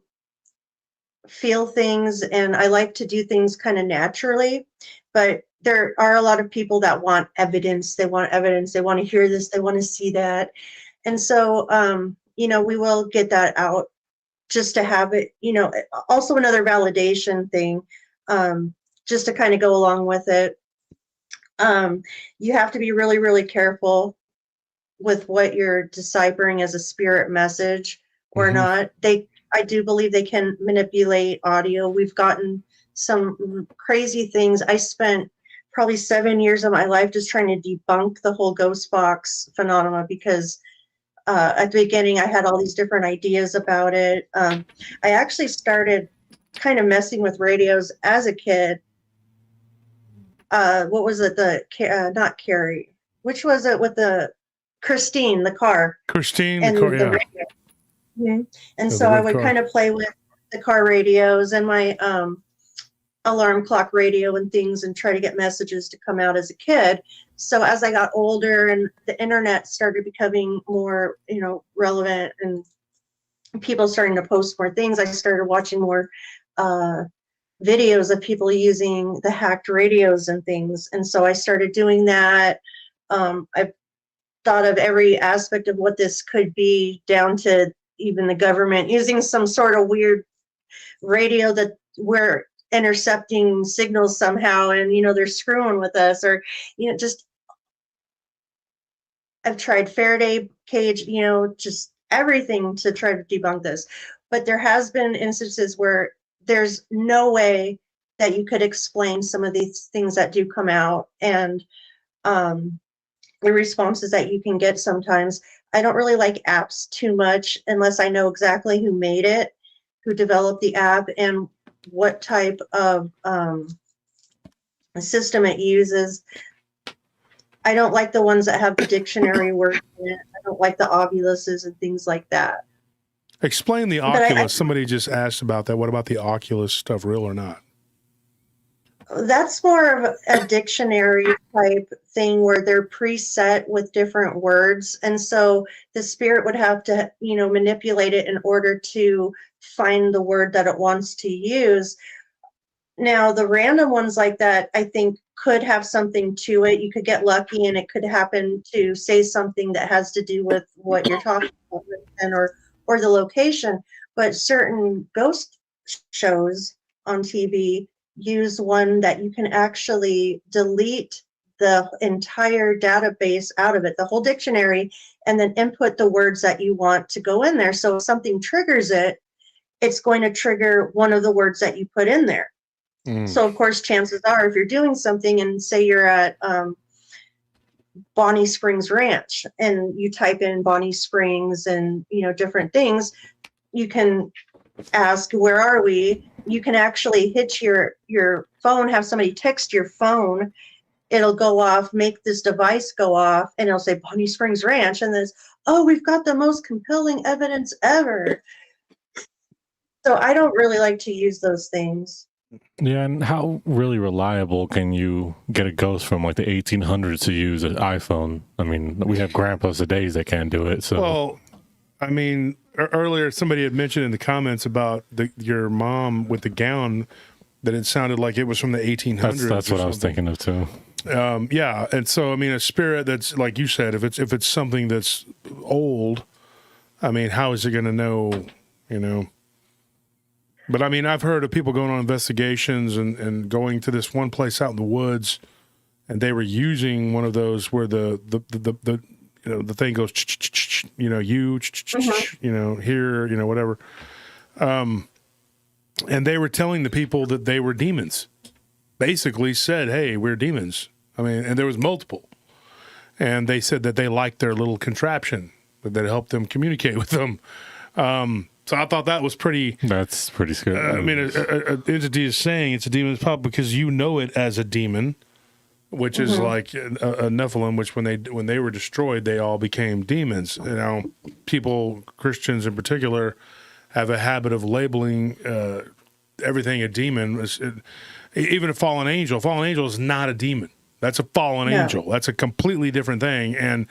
[SPEAKER 4] feel things, and I like to do things kind of naturally. But there are a lot of people that want evidence. They want evidence. They want to hear this. They want to see that. And so, we will get that out just to have it, also another validation thing, just to kind of go along with it. You have to be really, really careful with what you're deciphering as a spirit message or not. I do believe they can manipulate audio. We've gotten some crazy things. I spent probably 7 years of my life just trying to debunk the whole ghost box phenomena, because at the beginning I had all these different ideas about it. I actually started kind of messing with radios as a kid. What was it? Not Carrie. Which was it with the Christine, the car?
[SPEAKER 1] Christine,
[SPEAKER 4] And
[SPEAKER 1] the car,
[SPEAKER 4] the
[SPEAKER 1] yeah.
[SPEAKER 4] radio. And
[SPEAKER 1] So
[SPEAKER 4] so
[SPEAKER 1] the
[SPEAKER 4] I
[SPEAKER 1] red
[SPEAKER 4] would
[SPEAKER 1] car.
[SPEAKER 4] kind of play with the car radios and my alarm clock radio and things, and try to get messages to come out as a kid. So as I got older and the internet started becoming more, relevant, and people starting to post more things, I started watching more videos of people using the hacked radios and things. And so I started doing that. I've thought of every aspect of what this could be, down to even the government using some sort of weird radio that we're intercepting signals somehow, and they're screwing with us, or just I've tried Faraday cage, just everything to try to debunk this. But there has been instances where there's no way that you could explain some of these things that do come out, and the responses that you can get sometimes. I don't really like apps too much unless I know exactly who made it, who developed the app, and what type of system it uses. I don't like the ones that have the dictionary words in it. I don't like the Oculuses and things like that.
[SPEAKER 1] Explain the
[SPEAKER 4] But
[SPEAKER 1] Oculus. Somebody just asked about that. What about the Oculus stuff, real or not?
[SPEAKER 4] That's more of a dictionary type thing where they're preset with different words. And so the spirit would have to, manipulate it in order to find the word that it wants to use. Now, the random ones like that, I think, could have something to it. You could get lucky and it could happen to say something that has to do with what you're talking about, and or the location. But certain ghost shows on TV use one that you can actually delete the entire database out of it, the whole dictionary, and then input the words that you want to go in there. So if something triggers it, it's going to trigger one of the words that you put in there. So, of course, chances are, if you're doing something and say you're at Bonnie Springs Ranch and you type in Bonnie Springs and, different things, you can ask, where are we? You can actually hit your phone, have somebody text your phone. It'll go off, make this device go off, and it'll say Bonnie Springs Ranch. And then, we've got the most compelling evidence ever. So I don't really like to use those things.
[SPEAKER 2] Yeah, and how really reliable can you get a ghost from like the 1800s to use an iPhone? I mean, we have grandpas today that can't do it. So,
[SPEAKER 1] well, I mean, earlier somebody had mentioned in the comments about your mom with the gown that it sounded like it was from the 1800s.
[SPEAKER 2] That's what I was thinking of too.
[SPEAKER 1] Yeah, and so I mean, a spirit that's like you said, if it's something that's old, I mean, how is it going to know? But I mean, I've heard of people going on investigations and going to this one place out in the woods, and they were using one of those where the thing goes, here, whatever. And they were telling the people that they were demons. Basically said, hey, we're demons. I mean, and there was multiple. And they said that they liked their little contraption that helped them communicate with them. So I thought that was pretty...
[SPEAKER 2] That's pretty scary.
[SPEAKER 1] I mean, an entity is saying it's a demon's pop because you know it as a demon, which is like a Nephilim, which when they were destroyed, they all became demons. People, Christians in particular, have a habit of labeling everything a demon. Even a fallen angel. A fallen angel is not a demon. That's a fallen angel. That's a completely different thing. And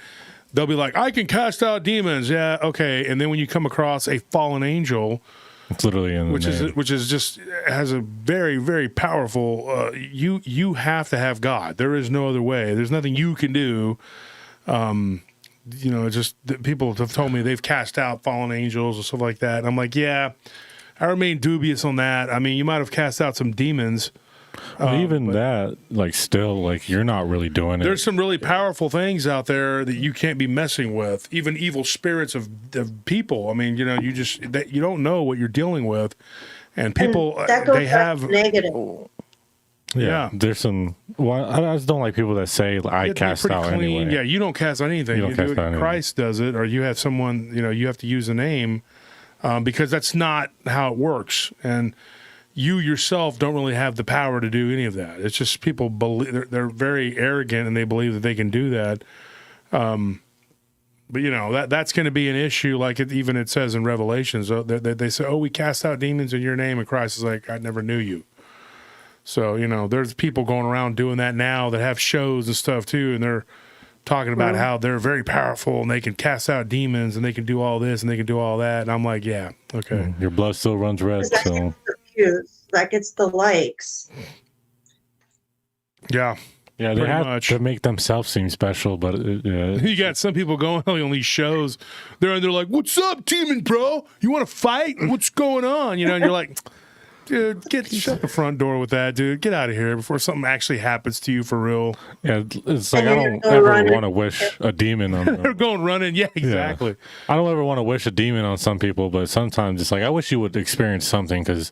[SPEAKER 1] they'll be like, I can cast out demons. Yeah, okay. And then when you come across a fallen angel,
[SPEAKER 2] it's literally in the name.
[SPEAKER 1] which is just has a very, very powerful. You have to have God. There is no other way. There's nothing you can do. Just people have told me they've cast out fallen angels and stuff like that. And I'm like, yeah, I remain dubious on that. I mean, you might have cast out some demons.
[SPEAKER 2] Even that, like, still, like, you're not really doing it.
[SPEAKER 1] There's some really powerful things out there that you can't be messing with. Even evil spirits of people. I mean, you don't know what you're dealing with, and people they have
[SPEAKER 4] negative.
[SPEAKER 1] Yeah.
[SPEAKER 2] There's some. Well, I just don't like people that say I cast out
[SPEAKER 1] clean.
[SPEAKER 2] anyway.
[SPEAKER 1] Yeah, you don't cast out anything.
[SPEAKER 2] You do it.
[SPEAKER 1] Christ does it, or you have someone. You have to use a name because that's not how it works, and you yourself don't really have the power to do any of that. It's just people believe they're very arrogant and they believe that they can do that. But that's going to be an issue. Like it says in Revelations, they say, "Oh, we cast out demons in your name," and Christ is like, "I never knew you." So there's people going around doing that now that have shows and stuff too, and they're talking about how they're very powerful and they can cast out demons and they can do all this and they can do all that. And I'm like, yeah, okay.
[SPEAKER 2] Your blood still runs red. So
[SPEAKER 4] that gets the likes.
[SPEAKER 1] Yeah.
[SPEAKER 2] Yeah, they have to make themselves seem special, but
[SPEAKER 1] you got some people going on these shows. They're like, "What's up, demon bro? You want to fight? What's going on?" And you're like, "Dude, shut the front door with that, dude. Get out of here before something actually happens to you for real."
[SPEAKER 2] Yeah, it's like I don't ever want to wish a demon on them.
[SPEAKER 1] They're going running. Yeah, exactly.
[SPEAKER 2] Yeah. I don't ever want to wish a demon on some people, but sometimes it's like I wish you would experience something because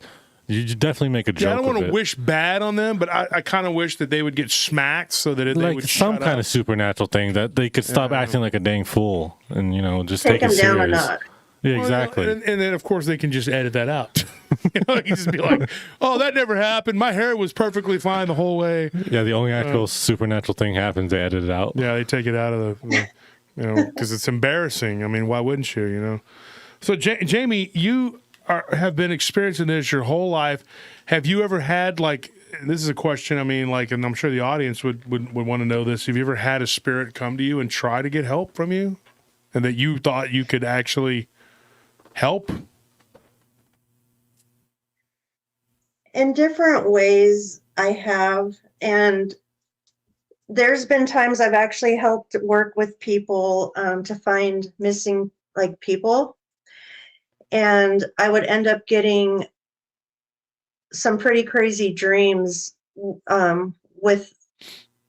[SPEAKER 2] you definitely make a joke.
[SPEAKER 1] Yeah, I don't want to wish bad on them, but I kind of wish that they would get smacked so that they would
[SPEAKER 2] some kind of supernatural thing that they could stop acting like a dang fool and just take it serious.
[SPEAKER 4] Down a notch.
[SPEAKER 2] Yeah, exactly.
[SPEAKER 1] And then, of course, they can just edit that out. You can just be like, "Oh, that never happened. My hair was perfectly fine the whole way."
[SPEAKER 2] Yeah, the only actual supernatural thing happens, they edit it out.
[SPEAKER 1] Yeah, they take it out of the because it's embarrassing. I mean, why wouldn't you? So, Jamie, you have been experiencing this your whole life. Have you ever had this is a question? I mean, and I'm sure the audience would want to know this. Have you ever had a spirit come to you and try to get help from you, and that you thought you could actually help?
[SPEAKER 4] In different ways, I have. And there's been times I've actually helped work with people to find missing people. And I would end up getting some pretty crazy dreams with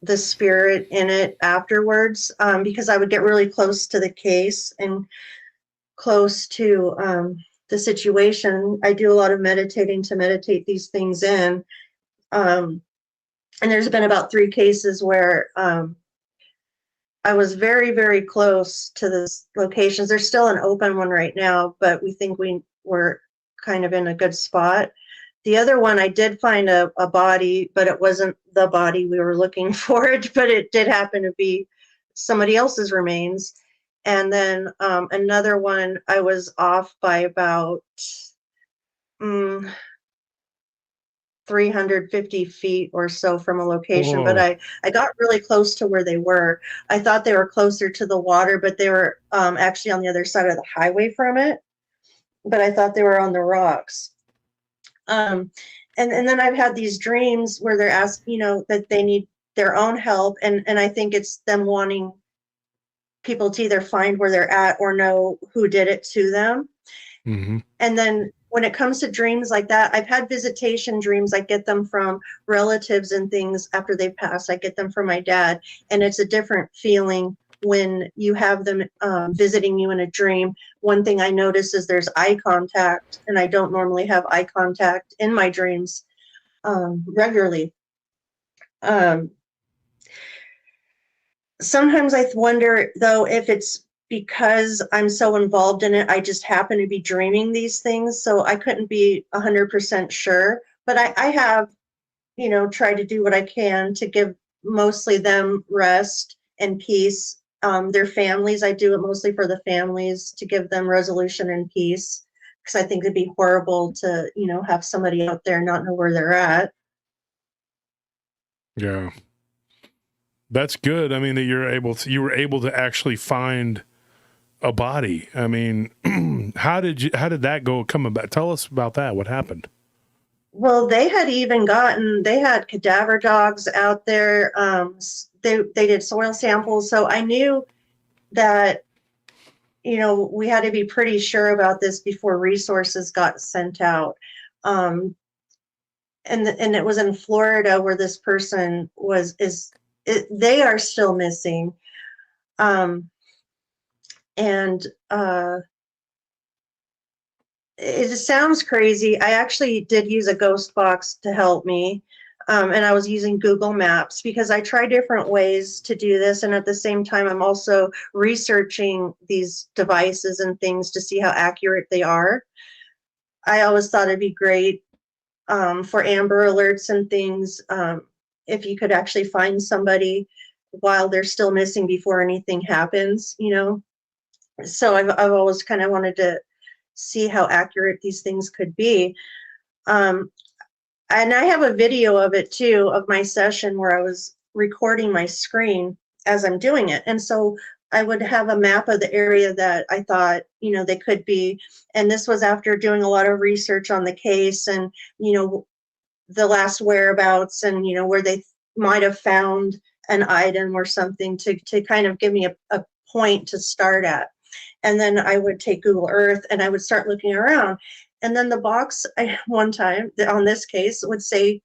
[SPEAKER 4] the spirit in it afterwards because I would get really close to the case and close to the situation. I do a lot of meditating to meditate these things in. And there's been about 3 cases where I was very, very close to this locations. There's still an open one right now, but we think we were kind of in a good spot. The other one, I did find a body, but it wasn't the body we were looking for it, but it did happen to be somebody else's remains. And then another one, I was off by about 350 feet or so from a location. Whoa. But I got really close to where they were. I thought they were closer to the water, but they were actually on the other side of the highway from it. But I thought they were on the rocks. And then I've had these dreams where they're asking, that they need their own help. And I think it's them wanting people to either find where they're at or know who did it to them. Mm-hmm. And then when it comes to dreams like that, I've had visitation dreams. I get them from relatives and things after they pass. I get them from my dad. And it's a different feeling when you have them visiting you in a dream. One thing I notice is there's eye contact, and I don't normally have eye contact in my dreams regularly. Sometimes I wonder, though, if it's because I'm so involved in it, I just happen to be dreaming these things. So I couldn't be 100% sure. But I have, tried to do what I can to give mostly them rest and peace. Their families, I do it mostly for the families to give them resolution and peace. because I think it'd be horrible to, have somebody out there not know where they're at.
[SPEAKER 1] Yeah. That's good. I mean, that you were able to actually find a body. I mean, how did that come about? Tell us about that. What happened?
[SPEAKER 4] Well, they had cadaver dogs out there. They did soil samples. So I knew that, we had to be pretty sure about this before resources got sent out. And it was in Florida where this person they are still missing. It just sounds crazy. I actually did use a ghost box to help me. And I was using Google Maps because I try different ways to do this. And at the same time, I'm also researching these devices and things to see how accurate they are. I always thought it'd be great for Amber Alerts and things if you could actually find somebody while they're still missing before anything happens, So I've always kind of wanted to see how accurate these things could be. And I have a video of it too, of my session where I was recording my screen as I'm doing it. And so I would have a map of the area that I thought, they could be. And this was after doing a lot of research on the case and, the last whereabouts and, where they might have found an item or something to kind of give me a point to start at. And then I would take Google Earth and I would start looking around. And then the box, one time, on this case, would say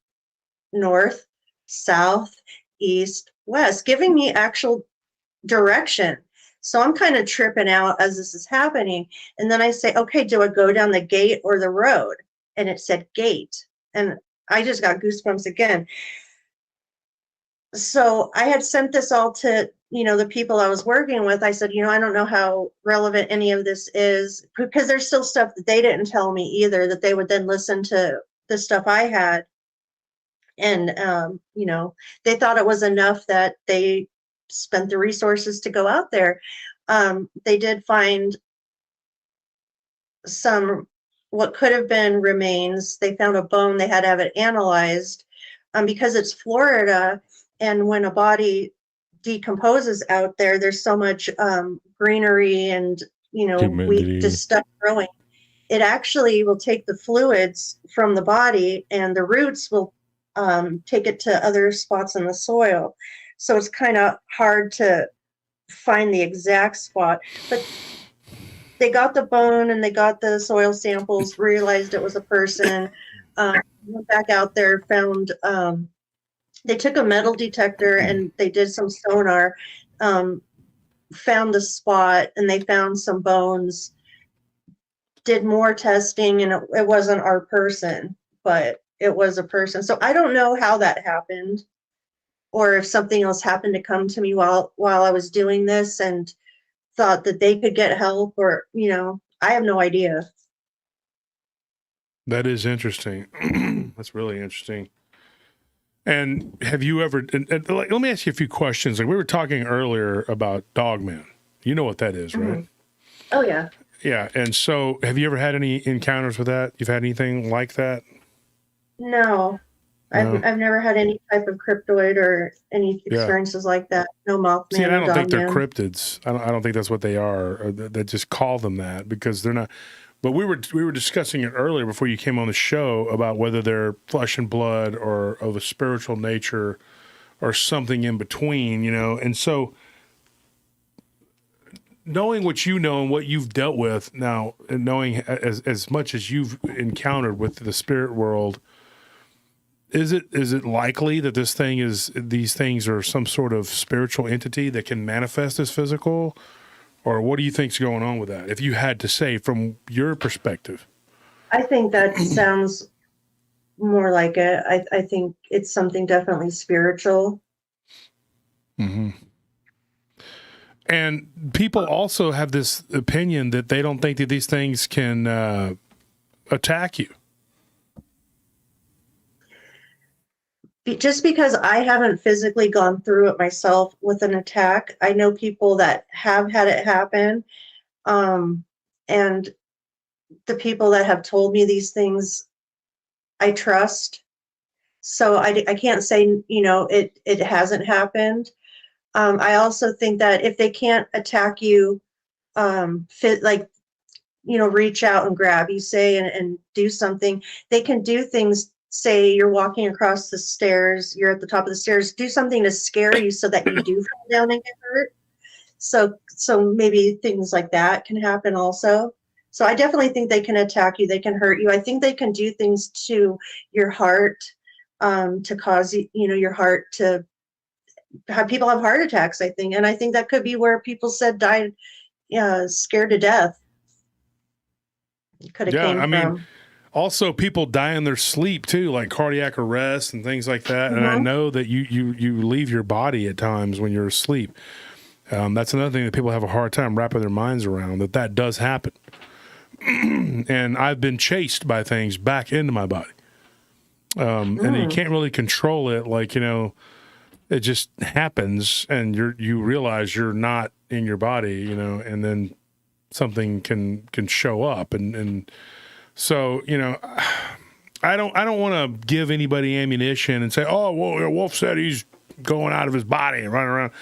[SPEAKER 4] north, south, east, west, giving me actual direction. So I'm kind of tripping out as this is happening. And then I say, okay, do I go down the gate or the road? And it said gate. And I just got goosebumps again. So I had sent this all to, the people I was working with. I said, I don't know how relevant any of this is because there's still stuff that they didn't tell me either, that they would then listen to the stuff I had. And, they thought it was enough that they spent the resources to go out there. They did find what could have been remains. They found a bone. They had to have it analyzed because it's Florida. And when a body decomposes out there, there's so much greenery and just stuff growing. It actually will take the fluids from the body and the roots will take it to other spots in the soil. So it's kind of hard to find the exact spot, but they got the bone and they got the soil samples, realized it was a person, went back out there, found they took a metal detector and they did some sonar, found the spot, and they found some bones, did more testing, and it wasn't our person, but it was a person. So I don't know how that happened or if something else happened to come to me while I was doing this and thought that they could get help or, I have no idea.
[SPEAKER 1] That is interesting. That's really interesting. And have you ever, let me ask you a few questions. Like we were talking earlier about Dogman. You know what that is, right?
[SPEAKER 4] Oh, yeah.
[SPEAKER 1] Yeah. And so have you ever had any encounters with that? You've had anything like that?
[SPEAKER 4] No. I've never had any type of cryptoid or any experiences like that. No Mothman.
[SPEAKER 1] See, and I don't think they're cryptids. I don't think that's what they are. Or they just call them that because they're not. But we were discussing it earlier before you came on the show about whether they're flesh and blood or of a spiritual nature or something in between, And so knowing what you know and what you've dealt with now and knowing as much as you've encountered with the spirit world, is it likely that these things are some sort of spiritual entity that can manifest as physical? Or what do you think's going on with that? If you had to say from your perspective.
[SPEAKER 4] I think that sounds more like it. I think it's something definitely spiritual.
[SPEAKER 1] Mm-hmm. And people also have this opinion that they don't think that these things can attack you.
[SPEAKER 4] Just because I haven't physically gone through it myself with an attack, I know people that have had it happen. And the people that have told me these things, I trust. So I can't say, it hasn't happened. I also think that if they can't attack you, reach out and grab you, say, and do something, they can do things. Say you're walking across the stairs, you're at the top of the stairs, do something to scare you so that you do fall down and get hurt. So maybe things like that can happen also. So I definitely think they can attack you, they can hurt you. I think they can do things to your heart, to cause your heart to have people have heart attacks, I think. And I think that could be where people said died scared to death. Could have came from.
[SPEAKER 1] Also, people die in their sleep too, like cardiac arrest and things like that. And I know that you leave your body at times when you're asleep. That's another thing that people have a hard time wrapping their minds around, that does happen. And I've been chased by things back into my body. And you can't really control it. Like, it just happens and you realize you're not in your body, and then something can show up. And so, I don't want to give anybody ammunition and say, oh, well, Wolf said he's going out of his body and running around.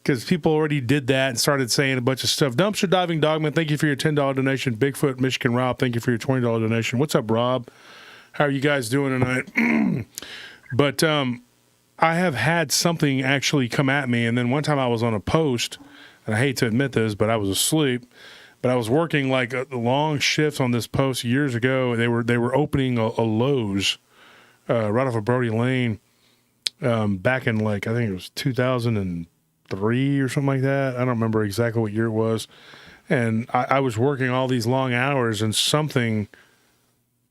[SPEAKER 1] Because people already did that and started saying a bunch of stuff. Dumpster Diving Dogman, thank you for your $10 donation. Bigfoot Michigan Rob, thank you for your $20 donation. What's up, Rob? How are you guys doing tonight? But I have had something actually come at me. And then one time I was on a post, and I hate to admit this, but I was asleep. But I was working like a long shift on this post years ago. They were opening a Lowe's right off of Brody Lane back in I think it was 2003 or something like that. I don't remember exactly what year it was. And I was working all these long hours, and something,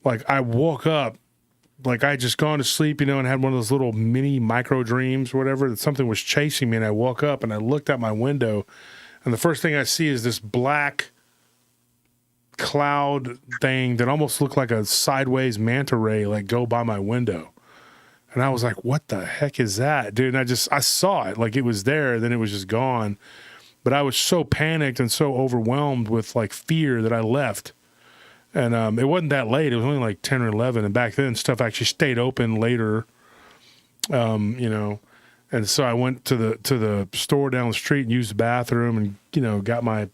[SPEAKER 1] I woke up, I had just gone to sleep, and had one of those little mini micro dreams or whatever, that something was chasing me. And I woke up and I looked out my window, and the first thing I see is this black cloud thing that almost looked like a sideways manta ray, go by my window. And I was like, what the heck is that, dude? And I saw it, it was there, then it was just gone. But I was so panicked and so overwhelmed with fear that I left. And it wasn't that late. It was only 10 or 11. And back then stuff actually stayed open later, And so I went to the store down the street and used the bathroom and, got my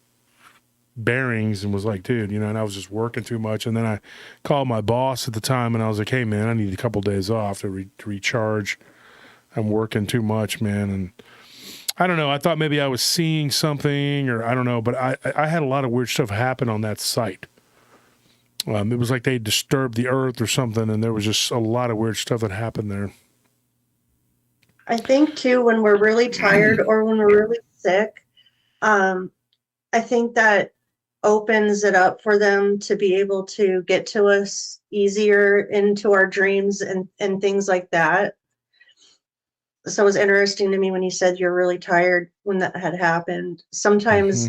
[SPEAKER 1] bearings and was like, dude, and I was just working too much. And then I called my boss at the time, and I was like, hey man, I need a couple days off to recharge. I'm working too much, man. And I don't know, I thought maybe I was seeing something, or I don't know, but I had a lot of weird stuff happen on that site. It was like they disturbed the earth or something, and there was just a lot of weird stuff that happened there.
[SPEAKER 4] I think too, when we're really tired or when we're really sick, I think that opens it up for them to be able to get to us easier into our dreams and things like that. So it was interesting to me when you said you're really tired when that had happened. Sometimes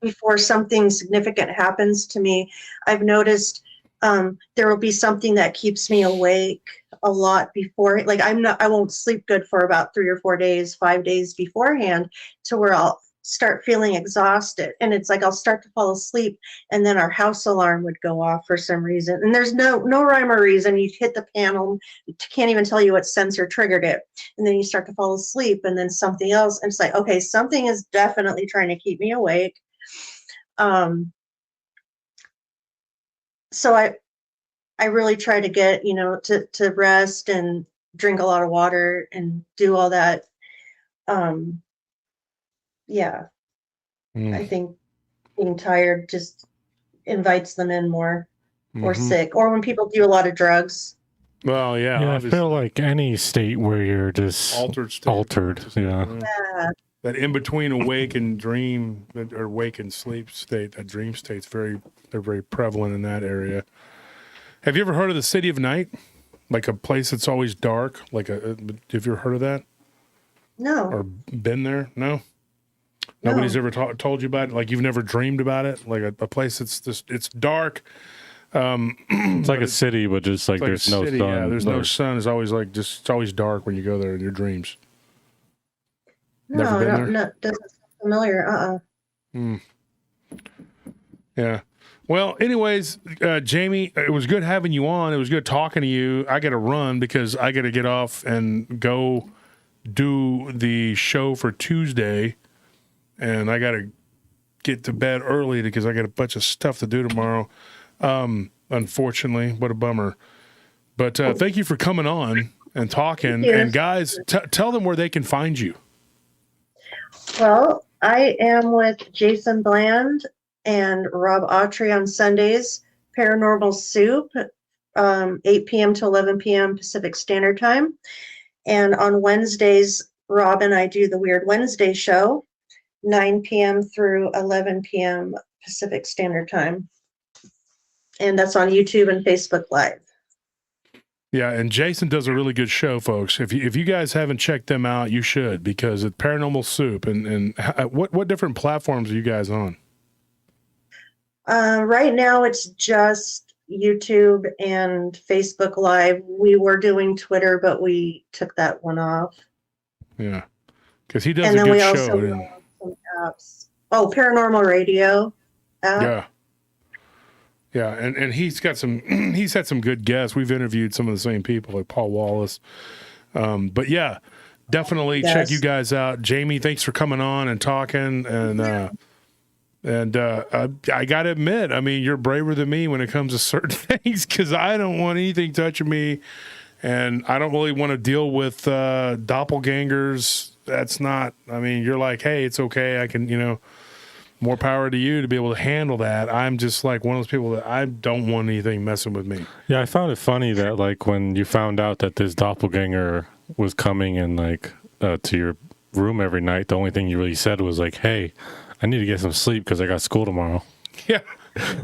[SPEAKER 4] before something significant happens to me, I've noticed there will be something that keeps me awake a lot before. I won't sleep good for about 3 or 4 days, 5 days beforehand, to where I'll start feeling exhausted, and it's I'll start to fall asleep, and then our house alarm would go off for some reason, and there's no rhyme or reason. You hit the panel, you can't even tell you what sensor triggered it, and then you start to fall asleep, and then something else, and it's okay, something is definitely trying to keep me awake. So I really try to get to rest and drink a lot of water and do all that. I think being tired just invites them in more, or sick, or when people do a lot of drugs.
[SPEAKER 1] Well, yeah,
[SPEAKER 2] I feel like any state where you're just altered. Yeah.
[SPEAKER 1] That in between awake and dream, or awake and sleep state, that dream state's they're very prevalent in that area. Have you ever heard of the City of Night? Like a place that's always dark? Have you ever heard of that?
[SPEAKER 4] No.
[SPEAKER 1] Or been there? No? Nobody's ever told you about it? You've never dreamed about it? A place that's just, it's dark.
[SPEAKER 2] It's like a city, but just there's no sun.
[SPEAKER 1] Yeah, there's no sun. It's always it's always dark when you go there in your dreams.
[SPEAKER 4] No, doesn't sound familiar.
[SPEAKER 1] Yeah. Well, anyways, Jamie, it was good having you on. It was good talking to you. I got to run because I got to get off and go do the show for Tuesday, and I got to get to bed early because I got a bunch of stuff to do tomorrow. Unfortunately, what a bummer. But thank you for coming on and talking. And guys, tell them where they can find you.
[SPEAKER 4] Well, I am with Jason Bland and Rob Autry on Sundays, Paranormal Soup, 8 p.m. to 11 p.m. Pacific Standard Time. And on Wednesdays, Rob and I do the Weird Wednesday show, 9 p.m. through 11 p.m. Pacific Standard Time. And that's on YouTube and Facebook Live.
[SPEAKER 1] Yeah, and Jason does a really good show, folks. If you guys haven't checked them out, you should, because it's Paranormal Soup. And what different platforms are you guys on?
[SPEAKER 4] Right now, it's just YouTube and Facebook Live. We were doing Twitter, but we took that one off.
[SPEAKER 1] Yeah, because he does
[SPEAKER 4] and
[SPEAKER 1] a
[SPEAKER 4] then
[SPEAKER 1] good
[SPEAKER 4] we
[SPEAKER 1] show.
[SPEAKER 4] also have some apps. Oh, Paranormal Radio app.
[SPEAKER 1] Yeah. Yeah, and he's got some. He's had some good guests. We've interviewed some of the same people, like Paul Wallace. But yeah, definitely check you guys out. Jamie, thanks for coming on and talking. And I got to admit, I mean, you're braver than me when it comes to certain things, because I don't want anything touching me, and I don't really want to deal with doppelgangers. That's not. I mean, you're like, hey, it's okay. I can, more power to you to be able to handle that. I'm just like one of those people that I don't want anything messing with me.
[SPEAKER 2] Yeah, I found it funny that like when you found out that this doppelganger was coming and like to your room every night, the only thing you really said was like, "Hey, I need to get some sleep because I got school tomorrow."
[SPEAKER 1] Yeah.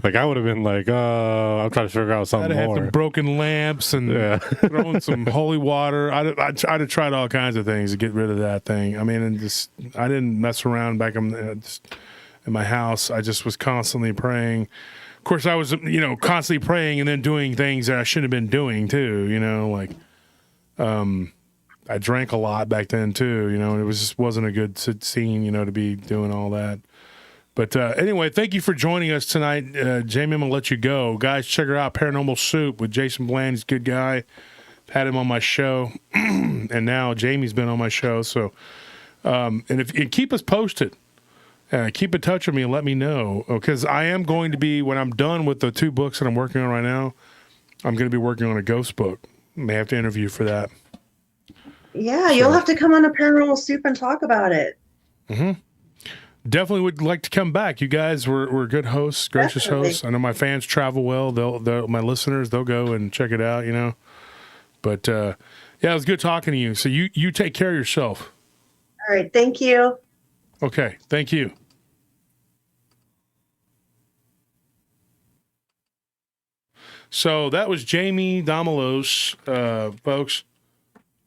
[SPEAKER 2] Like I would have been like, I'm trying to figure out something
[SPEAKER 1] I'd have
[SPEAKER 2] more.
[SPEAKER 1] had some broken lamps and throwing some holy water. I'd have tried all kinds of things to get rid of that thing. I mean, and I didn't mess around back in my house. I just was constantly praying. Of course, I was, constantly praying and then doing things that I shouldn't have been doing too. Like I drank a lot back then too. And it just wasn't a good scene, to be doing all that. But anyway, thank you for joining us tonight. Jamie, I'm going to let you go. Guys, check her out, Paranormal Soup with Jason Bland. He's a good guy. Had him on my show. And now Jamie's been on my show. So, and keep us posted. Keep in touch with me and let me know. Because I am going to be, when I'm done with the 2 books that I'm working on right now, I'm going to be working on a ghost book. May have to interview for that.
[SPEAKER 4] Yeah, you'll have to come on a Paranormal Soup and talk about it.
[SPEAKER 1] Mm-hmm. Definitely would like to come back. You guys were good hosts, gracious hosts. I know my fans travel well. They'll my listeners, they'll go and check it out, But yeah, it was good talking to you. So you take care of yourself.
[SPEAKER 4] All right, thank you.
[SPEAKER 1] Okay, thank you. So that was Jamie Damalos, folks.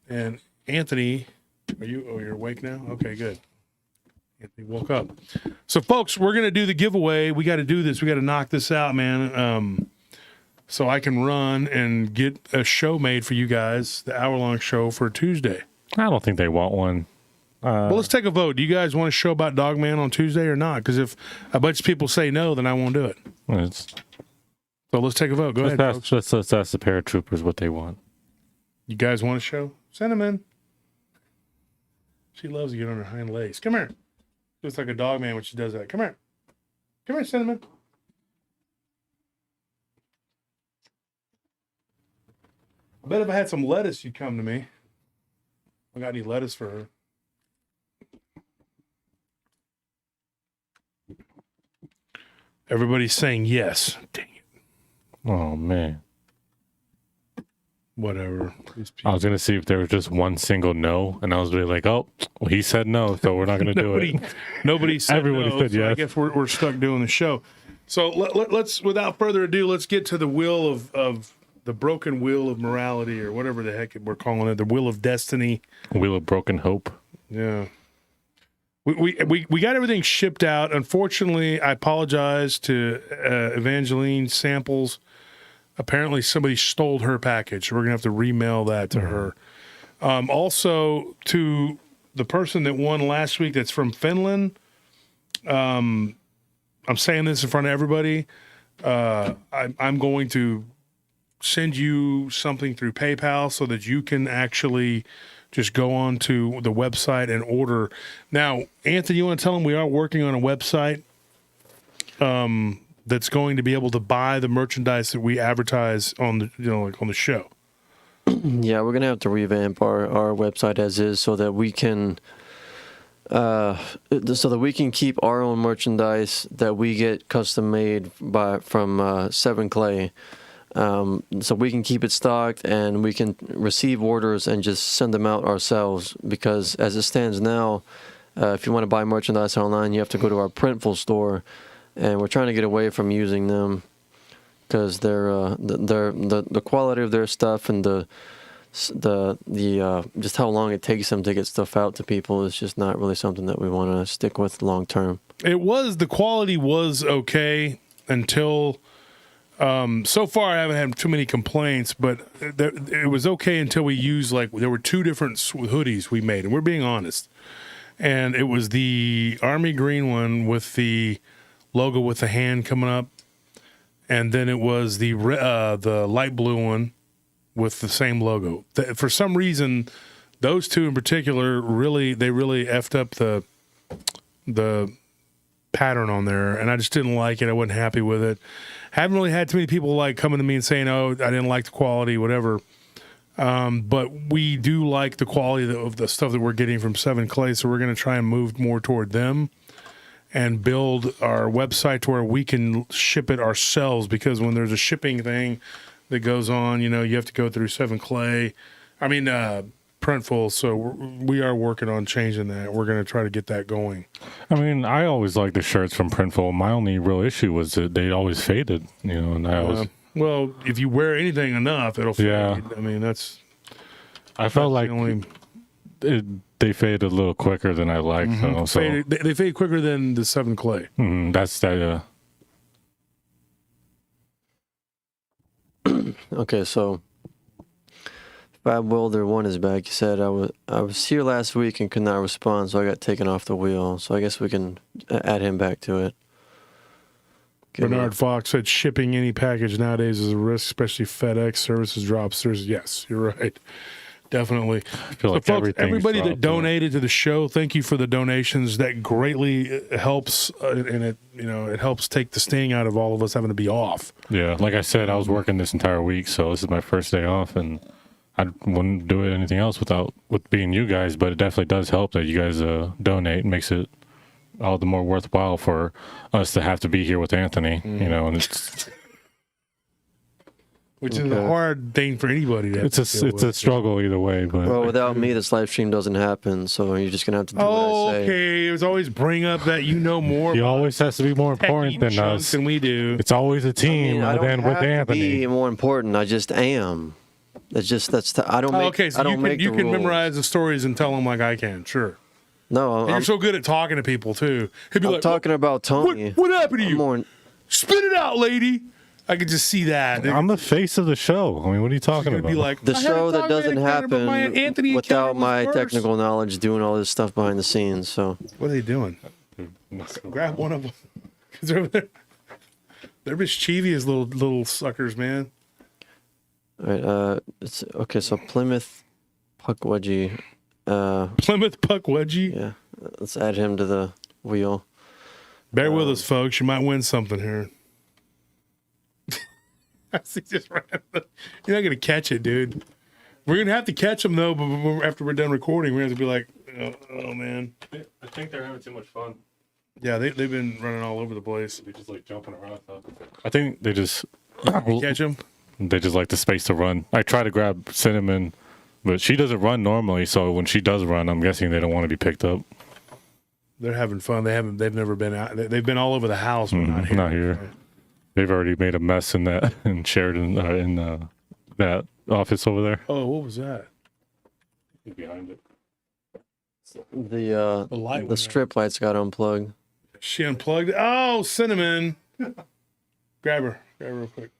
[SPEAKER 1] And Anthony, you're awake now? Okay, good. Anthony woke up. So, folks, we're going to do the giveaway. We got to do this. We got to knock this out, man. So I can run and get a show made for you guys, the hour-long show for Tuesday.
[SPEAKER 2] I don't think they want one.
[SPEAKER 1] Well, let's take a vote. Do you guys want a show about Dogman on Tuesday or not? Because if a bunch of people say no, then I won't do it. So let's take a vote. Go ahead, folks.
[SPEAKER 2] Let's ask the paratroopers what they want.
[SPEAKER 1] You guys want a show? Send them in. She loves to get on her hind legs. Come here. Looks like a dog man when she does that. Come here. Come here, Cinnamon. I bet if I had some lettuce, you'd come to me. I got any lettuce for her. Everybody's saying yes. Dang it.
[SPEAKER 2] Oh, man.
[SPEAKER 1] Whatever.
[SPEAKER 2] I was going to see if there was just one single no, and I was really like, oh, well, he said no, so we're not going to do it.
[SPEAKER 1] Nobody said
[SPEAKER 2] Everybody
[SPEAKER 1] no,
[SPEAKER 2] said
[SPEAKER 1] so
[SPEAKER 2] yes.
[SPEAKER 1] I guess we're stuck doing the show. So let's, without further ado, let's get to the wheel of the broken wheel of morality, or whatever the heck we're calling it, the wheel of destiny.
[SPEAKER 2] Wheel of broken hope.
[SPEAKER 1] Yeah. We got everything shipped out. Unfortunately, I apologize to Evangeline Samples. Apparently, somebody stole her package. We're going to have to remail that to her. Also, to the person that won last week that's from Finland, I'm saying this in front of everybody. I'm going to send you something through PayPal so that you can actually just go on to the website and order. Now, Anthony, you want to tell them we are working on a website that's going to be able to buy the merchandise that we advertise on the, like on the show.
[SPEAKER 3] Yeah, we're gonna have to revamp our website as is so that we can keep our own merchandise that we get custom made from Seven Clay. So we can keep it stocked and we can receive orders and just send them out ourselves, because as it stands now, if you want to buy merchandise online, you have to go to our Printful store, and we're trying to get away from using them because the quality of their stuff and the just how long it takes them to get stuff out to people is just not really something that we want to stick with long term.
[SPEAKER 1] The quality was okay until so far I haven't had too many complaints, but it was okay until we used, like, there were two different hoodies we made, and we're being honest. And it was the army green one with the logo with the hand coming up, and then it was the light blue one with the same logo. For some reason, those two in particular really effed up the pattern on there, and I just didn't like it. I wasn't happy with it. Haven't really had too many people like coming to me and saying, "Oh, I didn't like the quality," whatever. But we do like the quality of the stuff that we're getting from Seven Clay, so we're going to try and move more toward them and build our website to where we can ship it ourselves, because when there's a shipping thing that goes on, you have to go through Seven Clay. Printful. So we are working on changing that. We're going to try to get that going.
[SPEAKER 2] I mean, I always liked the shirts from Printful. My only real issue was that they always faded, and I always...
[SPEAKER 1] well, if you wear anything enough, it'll fade.
[SPEAKER 2] Yeah.
[SPEAKER 1] I mean,
[SPEAKER 2] I felt like they faded a little quicker than I liked.
[SPEAKER 1] Mm-hmm. They fade quicker than the Seven Clay.
[SPEAKER 2] That's that.
[SPEAKER 3] Okay, so Fab Wilder 1 is back. He said, I was here last week and could not respond, so I got taken off the wheel. So I guess we can add him back to it.
[SPEAKER 1] Bernard Fox said shipping any package nowadays is a risk, especially FedEx services drops. Yes, you're right. Definitely.
[SPEAKER 2] I feel like
[SPEAKER 1] folks, everybody that donated to the show, thank you for the donations. That greatly helps, and it helps take the sting out of all of us having to be off.
[SPEAKER 2] Yeah, like I said, I was working this entire week, so this is my first day off, and I wouldn't do it anything else with being you guys, but it definitely does help that you guys donate. It makes it all the more worthwhile for us to have to be here with Anthony, and it's...
[SPEAKER 1] Which is a hard thing for anybody to
[SPEAKER 2] It's a struggle either way. But
[SPEAKER 3] well, without me, this live stream doesn't happen, so you're just going to have to do what I say.
[SPEAKER 1] Okay, it was always bring up that more.
[SPEAKER 2] He always has to be more important than us.
[SPEAKER 1] Than we do.
[SPEAKER 2] It's always a team,
[SPEAKER 3] I don't
[SPEAKER 2] then
[SPEAKER 3] have
[SPEAKER 2] with
[SPEAKER 3] to
[SPEAKER 2] Anthony.
[SPEAKER 3] be more important. I just am. I don't make.
[SPEAKER 1] Okay, so
[SPEAKER 3] I don't make
[SPEAKER 1] you
[SPEAKER 3] the
[SPEAKER 1] can
[SPEAKER 3] rules.
[SPEAKER 1] memorize the stories and tell them like I can. Sure.
[SPEAKER 3] No,
[SPEAKER 1] You're so good at talking to people too. He'd be
[SPEAKER 3] I'm
[SPEAKER 1] like,
[SPEAKER 3] talking about Tony.
[SPEAKER 1] What happened to you?
[SPEAKER 3] More,
[SPEAKER 1] Spit it out, lady. I could just see that.
[SPEAKER 2] I'm the face of the show. I mean, what are you talking about?
[SPEAKER 1] Be like,
[SPEAKER 3] the show that doesn't happen without my technical knowledge doing all this stuff behind the scenes. So
[SPEAKER 1] what are they doing? Grab one of them. They're over there. They're mischievous little suckers, man.
[SPEAKER 3] All right. It's okay. So Plymouth Puckwudgie.
[SPEAKER 1] Plymouth Puckwudgie.
[SPEAKER 3] Yeah. Let's add him to the wheel.
[SPEAKER 1] Bear with us, folks. You might win something here. You're not gonna catch it, dude. We're gonna have to catch them though, but after we're done recording, we're gonna have to be like, oh man.
[SPEAKER 2] I think they're having too much fun.
[SPEAKER 1] Yeah, they've been running all over the place.
[SPEAKER 2] They're just like jumping around. I think they just
[SPEAKER 1] catch them.
[SPEAKER 2] They just like the space to run. I try to grab Cinnamon, but she doesn't run normally. So when she does run, I'm guessing they don't want to be picked up.
[SPEAKER 1] They're having fun. They've never been out. They've been all over the house, but not here.
[SPEAKER 2] Right? They've already made a mess in that and Sheridan in that office over there.
[SPEAKER 1] Oh, what was that?
[SPEAKER 2] Behind it.
[SPEAKER 3] The strip lights got unplugged.
[SPEAKER 1] She unplugged it. Oh, Cinnamon. Grab her real quick.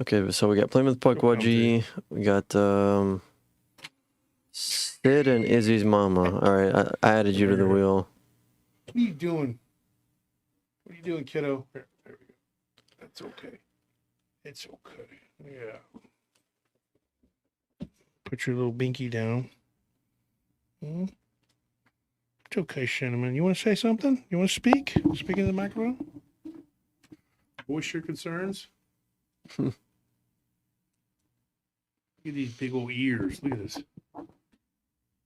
[SPEAKER 3] Okay, so we got Plymouth Puckwudgie. We got Sid and Izzy's mama. All right, I added you to the wheel.
[SPEAKER 1] What are you doing? What are you doing, kiddo? There we go. It's okay. It's okay. Yeah. Put your little binky down. Hmm? It's okay, Cinnamon. You want to say something? You want to speak? Speak into the microphone? Voice your concerns? Look at these big old ears. Look at this.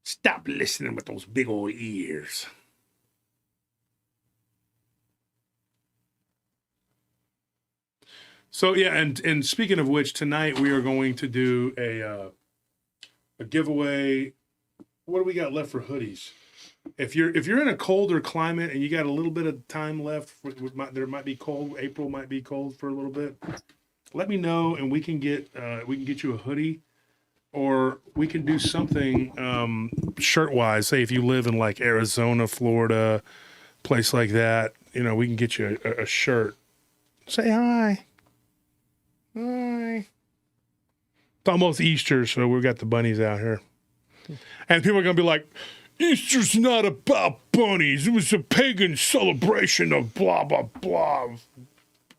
[SPEAKER 1] Stop listening with those big old ears. So yeah, and speaking of which, tonight we are going to do a giveaway. What do we got left for hoodies? If you're in a colder climate and you got a little bit of time left, there might be cold. April might be cold for a little bit. Let me know, and we can get you a hoodie, or we can do something shirt wise. Say if you live in like Arizona, Florida, place like that, we can get you a shirt. Say hi. Hi. It's almost Easter, so we've got the bunnies out here. And people are going to be like, Easter's not about bunnies. It was a pagan celebration of blah, blah, blah.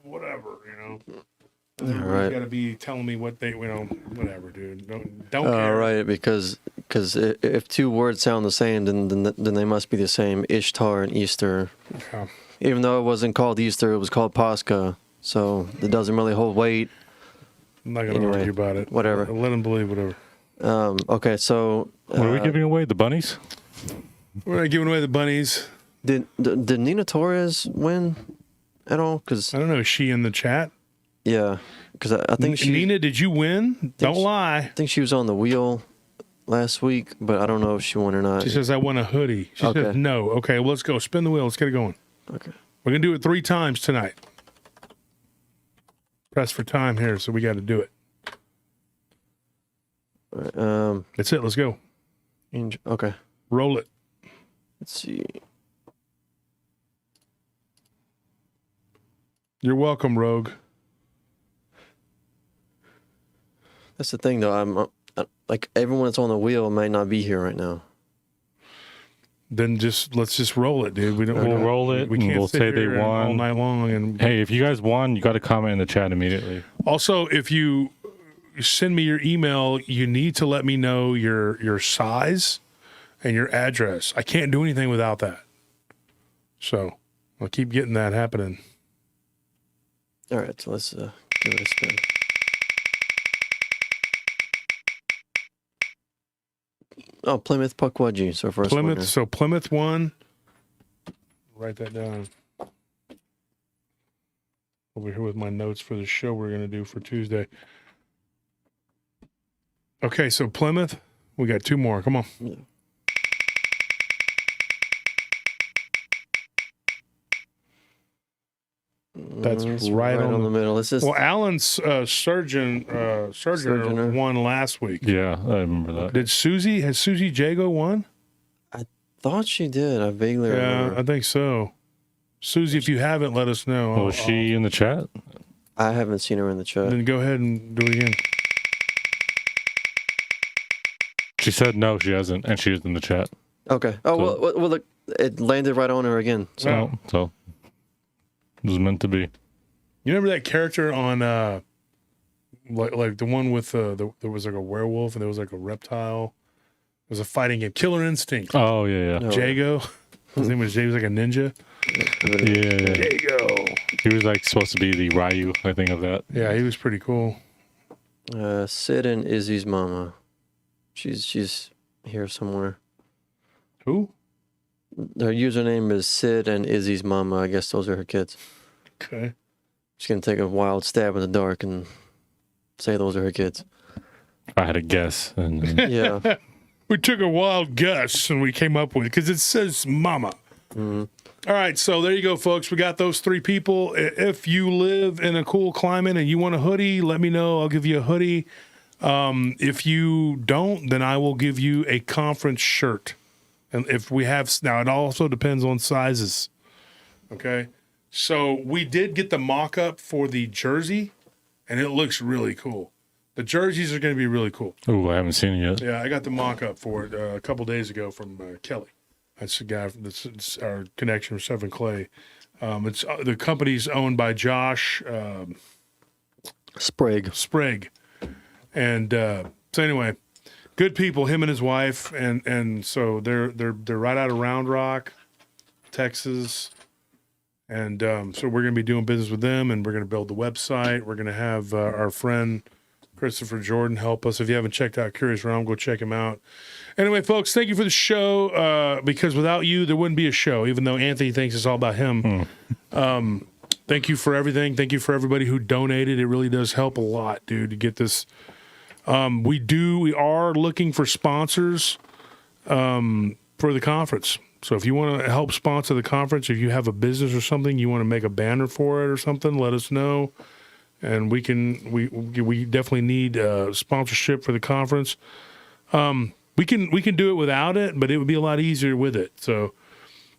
[SPEAKER 1] Whatever,
[SPEAKER 3] All right.
[SPEAKER 1] You got to be telling me what they, whatever, dude. Don't
[SPEAKER 3] All
[SPEAKER 1] care.
[SPEAKER 3] right, because if two words sound the same, then they must be the same. Ishtar and Easter.
[SPEAKER 1] Yeah.
[SPEAKER 3] Even though it wasn't called Easter, it was called Pascha. So it doesn't really hold weight.
[SPEAKER 1] I'm not going to argue about it.
[SPEAKER 3] Whatever.
[SPEAKER 1] Let them believe whatever.
[SPEAKER 3] Okay, so
[SPEAKER 2] What are we giving away? The bunnies?
[SPEAKER 1] We're not giving away the bunnies.
[SPEAKER 3] did Nina Torres win at all? Because
[SPEAKER 1] I don't know. Is she in the chat?
[SPEAKER 3] yeah, because I think she.
[SPEAKER 1] Nina, did you win? Don't lie.
[SPEAKER 3] I think she was on the wheel last week, but I don't know if she won or not.
[SPEAKER 1] She says, I want a hoodie. She
[SPEAKER 3] Okay.
[SPEAKER 1] says, no. Okay, well, let's go. Spin the wheel. Let's get it going.
[SPEAKER 3] Okay.
[SPEAKER 1] We're going to do it 3 times tonight. Press for time here, so we got to do it.
[SPEAKER 3] All right,
[SPEAKER 1] That's it. Let's go.
[SPEAKER 3] okay.
[SPEAKER 1] Roll it.
[SPEAKER 3] Let's see.
[SPEAKER 1] You're welcome, Rogue.
[SPEAKER 3] That's the thing, though. I'm like everyone that's on the wheel might not be here right now.
[SPEAKER 1] Then let's just roll it, dude.
[SPEAKER 2] We'll roll it,
[SPEAKER 1] We
[SPEAKER 2] and
[SPEAKER 1] can't
[SPEAKER 2] we'll
[SPEAKER 1] sit
[SPEAKER 2] say they
[SPEAKER 1] here all
[SPEAKER 2] won.
[SPEAKER 1] night long. And
[SPEAKER 2] Hey, if you guys won, you got to comment in the chat immediately.
[SPEAKER 1] also, if you send me your email, you need to let me know your size and your address. I can't do anything without that. So I'll keep getting that happening.
[SPEAKER 3] All right, so let's give it a spin. Oh, Plymouth Pukwudgie. So first
[SPEAKER 1] Plymouth.
[SPEAKER 3] winner.
[SPEAKER 1] So Plymouth won. Write that down. Over here with my notes for the show we're going to do for Tuesday. Okay, so Plymouth, we got 2 more. Come on.
[SPEAKER 3] Yeah.
[SPEAKER 1] That's
[SPEAKER 3] It's
[SPEAKER 1] right on
[SPEAKER 3] the middle. It's just
[SPEAKER 1] Well, Alan's surgeon won last week.
[SPEAKER 2] Yeah, I remember that.
[SPEAKER 1] Has Susie Jago won?
[SPEAKER 3] thought she did. I vaguely
[SPEAKER 1] Yeah,
[SPEAKER 3] remember.
[SPEAKER 1] I think so. Susie, if you haven't, let us know.
[SPEAKER 2] Was she in the chat?
[SPEAKER 3] I haven't seen her in the chat.
[SPEAKER 1] Then go ahead and do it again.
[SPEAKER 2] She said no, she hasn't, and she was in the chat.
[SPEAKER 3] Okay. Oh,
[SPEAKER 2] So-
[SPEAKER 3] well, look, it landed right on her again. So
[SPEAKER 1] Wow.
[SPEAKER 2] So it was meant to be.
[SPEAKER 1] You remember that character on like the one with there was like a werewolf and there was like a reptile. It was a fighting game. Killer Instinct.
[SPEAKER 2] Oh yeah, yeah,
[SPEAKER 3] No.
[SPEAKER 1] Jago. His name was Jay. He was like a ninja.
[SPEAKER 2] yeah.
[SPEAKER 1] Jago.
[SPEAKER 2] He was like supposed to be the Ryu, I think, of that.
[SPEAKER 1] Yeah, he was pretty cool.
[SPEAKER 3] Sid and Izzy's mama. She's here somewhere.
[SPEAKER 1] Who?
[SPEAKER 3] Her username is Sid and Izzy's mama. I guess those are her kids.
[SPEAKER 1] Okay.
[SPEAKER 3] She's gonna take a wild stab in the dark and say those are her kids.
[SPEAKER 2] If I had a guess. And
[SPEAKER 3] Yeah.
[SPEAKER 1] We took a wild guess and we came up with it because it says mama.
[SPEAKER 3] Mhm.
[SPEAKER 1] All right, so there you go, folks. We got those 3 people. If you live in a cool climate and you want a hoodie, let me know. I'll give you a hoodie. If you don't, then I will give you a conference shirt. And if we have, now it also depends on sizes. Okay. So we did get the mock up for the jersey and it looks really cool. The jerseys are going to be really cool.
[SPEAKER 2] oh, I haven't seen it yet.
[SPEAKER 1] Yeah, I got the mock up for it a couple days ago from Kelly. That's the guy. That's our connection with Seven Clay. It's the company's owned by Josh
[SPEAKER 3] Sprague.
[SPEAKER 1] And so anyway, good people, him and his wife, and so they're right out of Round Rock, Texas, and so we're going to be doing business with them, and we're going to build the website. We're going to have our friend Christopher Jordan help us. If you haven't checked out Curious Realm, go check him out. Anyway, folks, thank you for the show, because without you, there wouldn't be a show, even though Anthony thinks it's all about him. Thank you for everything. Thank you for everybody who donated. It really does help a lot, dude, to get this. We are looking for sponsors for the conference. So if you want to help sponsor the conference, if you have a business or something, you want to make a banner for it or something, let us know. And we definitely need sponsorship for the conference. We can do it without it, but it would be a lot easier with it. So,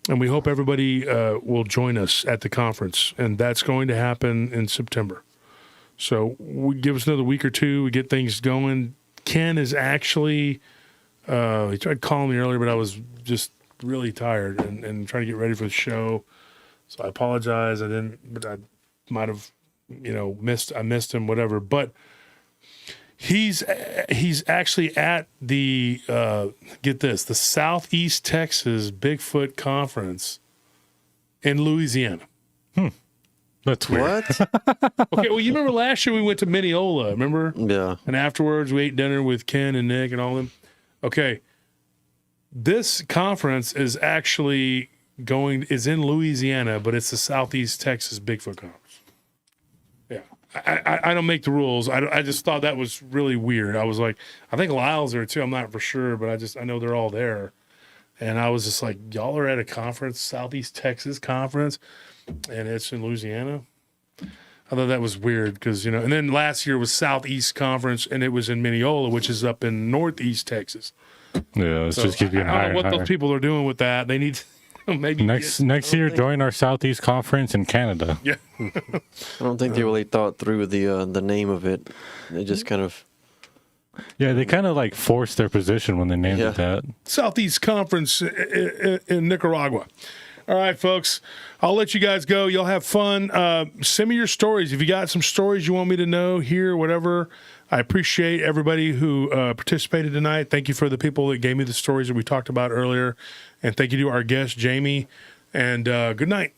[SPEAKER 1] and we hope everybody will join us at the conference, and that's going to happen in September. So give us another week or two. We get things going. Ken is actually, he tried calling me earlier, but I was just really tired and trying to get ready for the show. So I apologize. But I might have, missed him, whatever. But he's actually at the, the Southeast Texas Bigfoot Conference in Louisiana.
[SPEAKER 2] That's weird.
[SPEAKER 3] What?
[SPEAKER 1] Okay, well, you remember last year we went to Mineola, remember?
[SPEAKER 3] Yeah.
[SPEAKER 1] And afterwards we ate dinner with Ken and Nick and all them. Okay, this conference is actually is in Louisiana, but it's the Southeast Texas Bigfoot Conference. Yeah, I don't make the rules. I just thought that was really weird. I was like, I think Lyle's there too. I'm not for sure, but I know they're all there. And I was just like, y'all are at a conference, Southeast Texas conference, and it's in Louisiana. I thought that was weird because, and then last year was Southeast Conference, and it was in Mineola, which is up in Northeast Texas.
[SPEAKER 2] Yeah, let's just keep getting higher.
[SPEAKER 1] I don't know what those people are doing with that. They need maybe
[SPEAKER 2] next year, join our Southeast Conference in Canada.
[SPEAKER 1] Yeah.
[SPEAKER 3] I don't think they really thought through the name of it. They just kind of.
[SPEAKER 2] Yeah, they kind of like forced their position when they named it that.
[SPEAKER 1] Southeast Conference in Nicaragua. All right, folks. I'll let you guys go. Y'all have fun. Send me your stories. If you got some stories you want me to know, hear, whatever. I appreciate everybody who participated tonight. Thank you for the people that gave me the stories that we talked about earlier. And thank you to our guest, Jamie. And good night.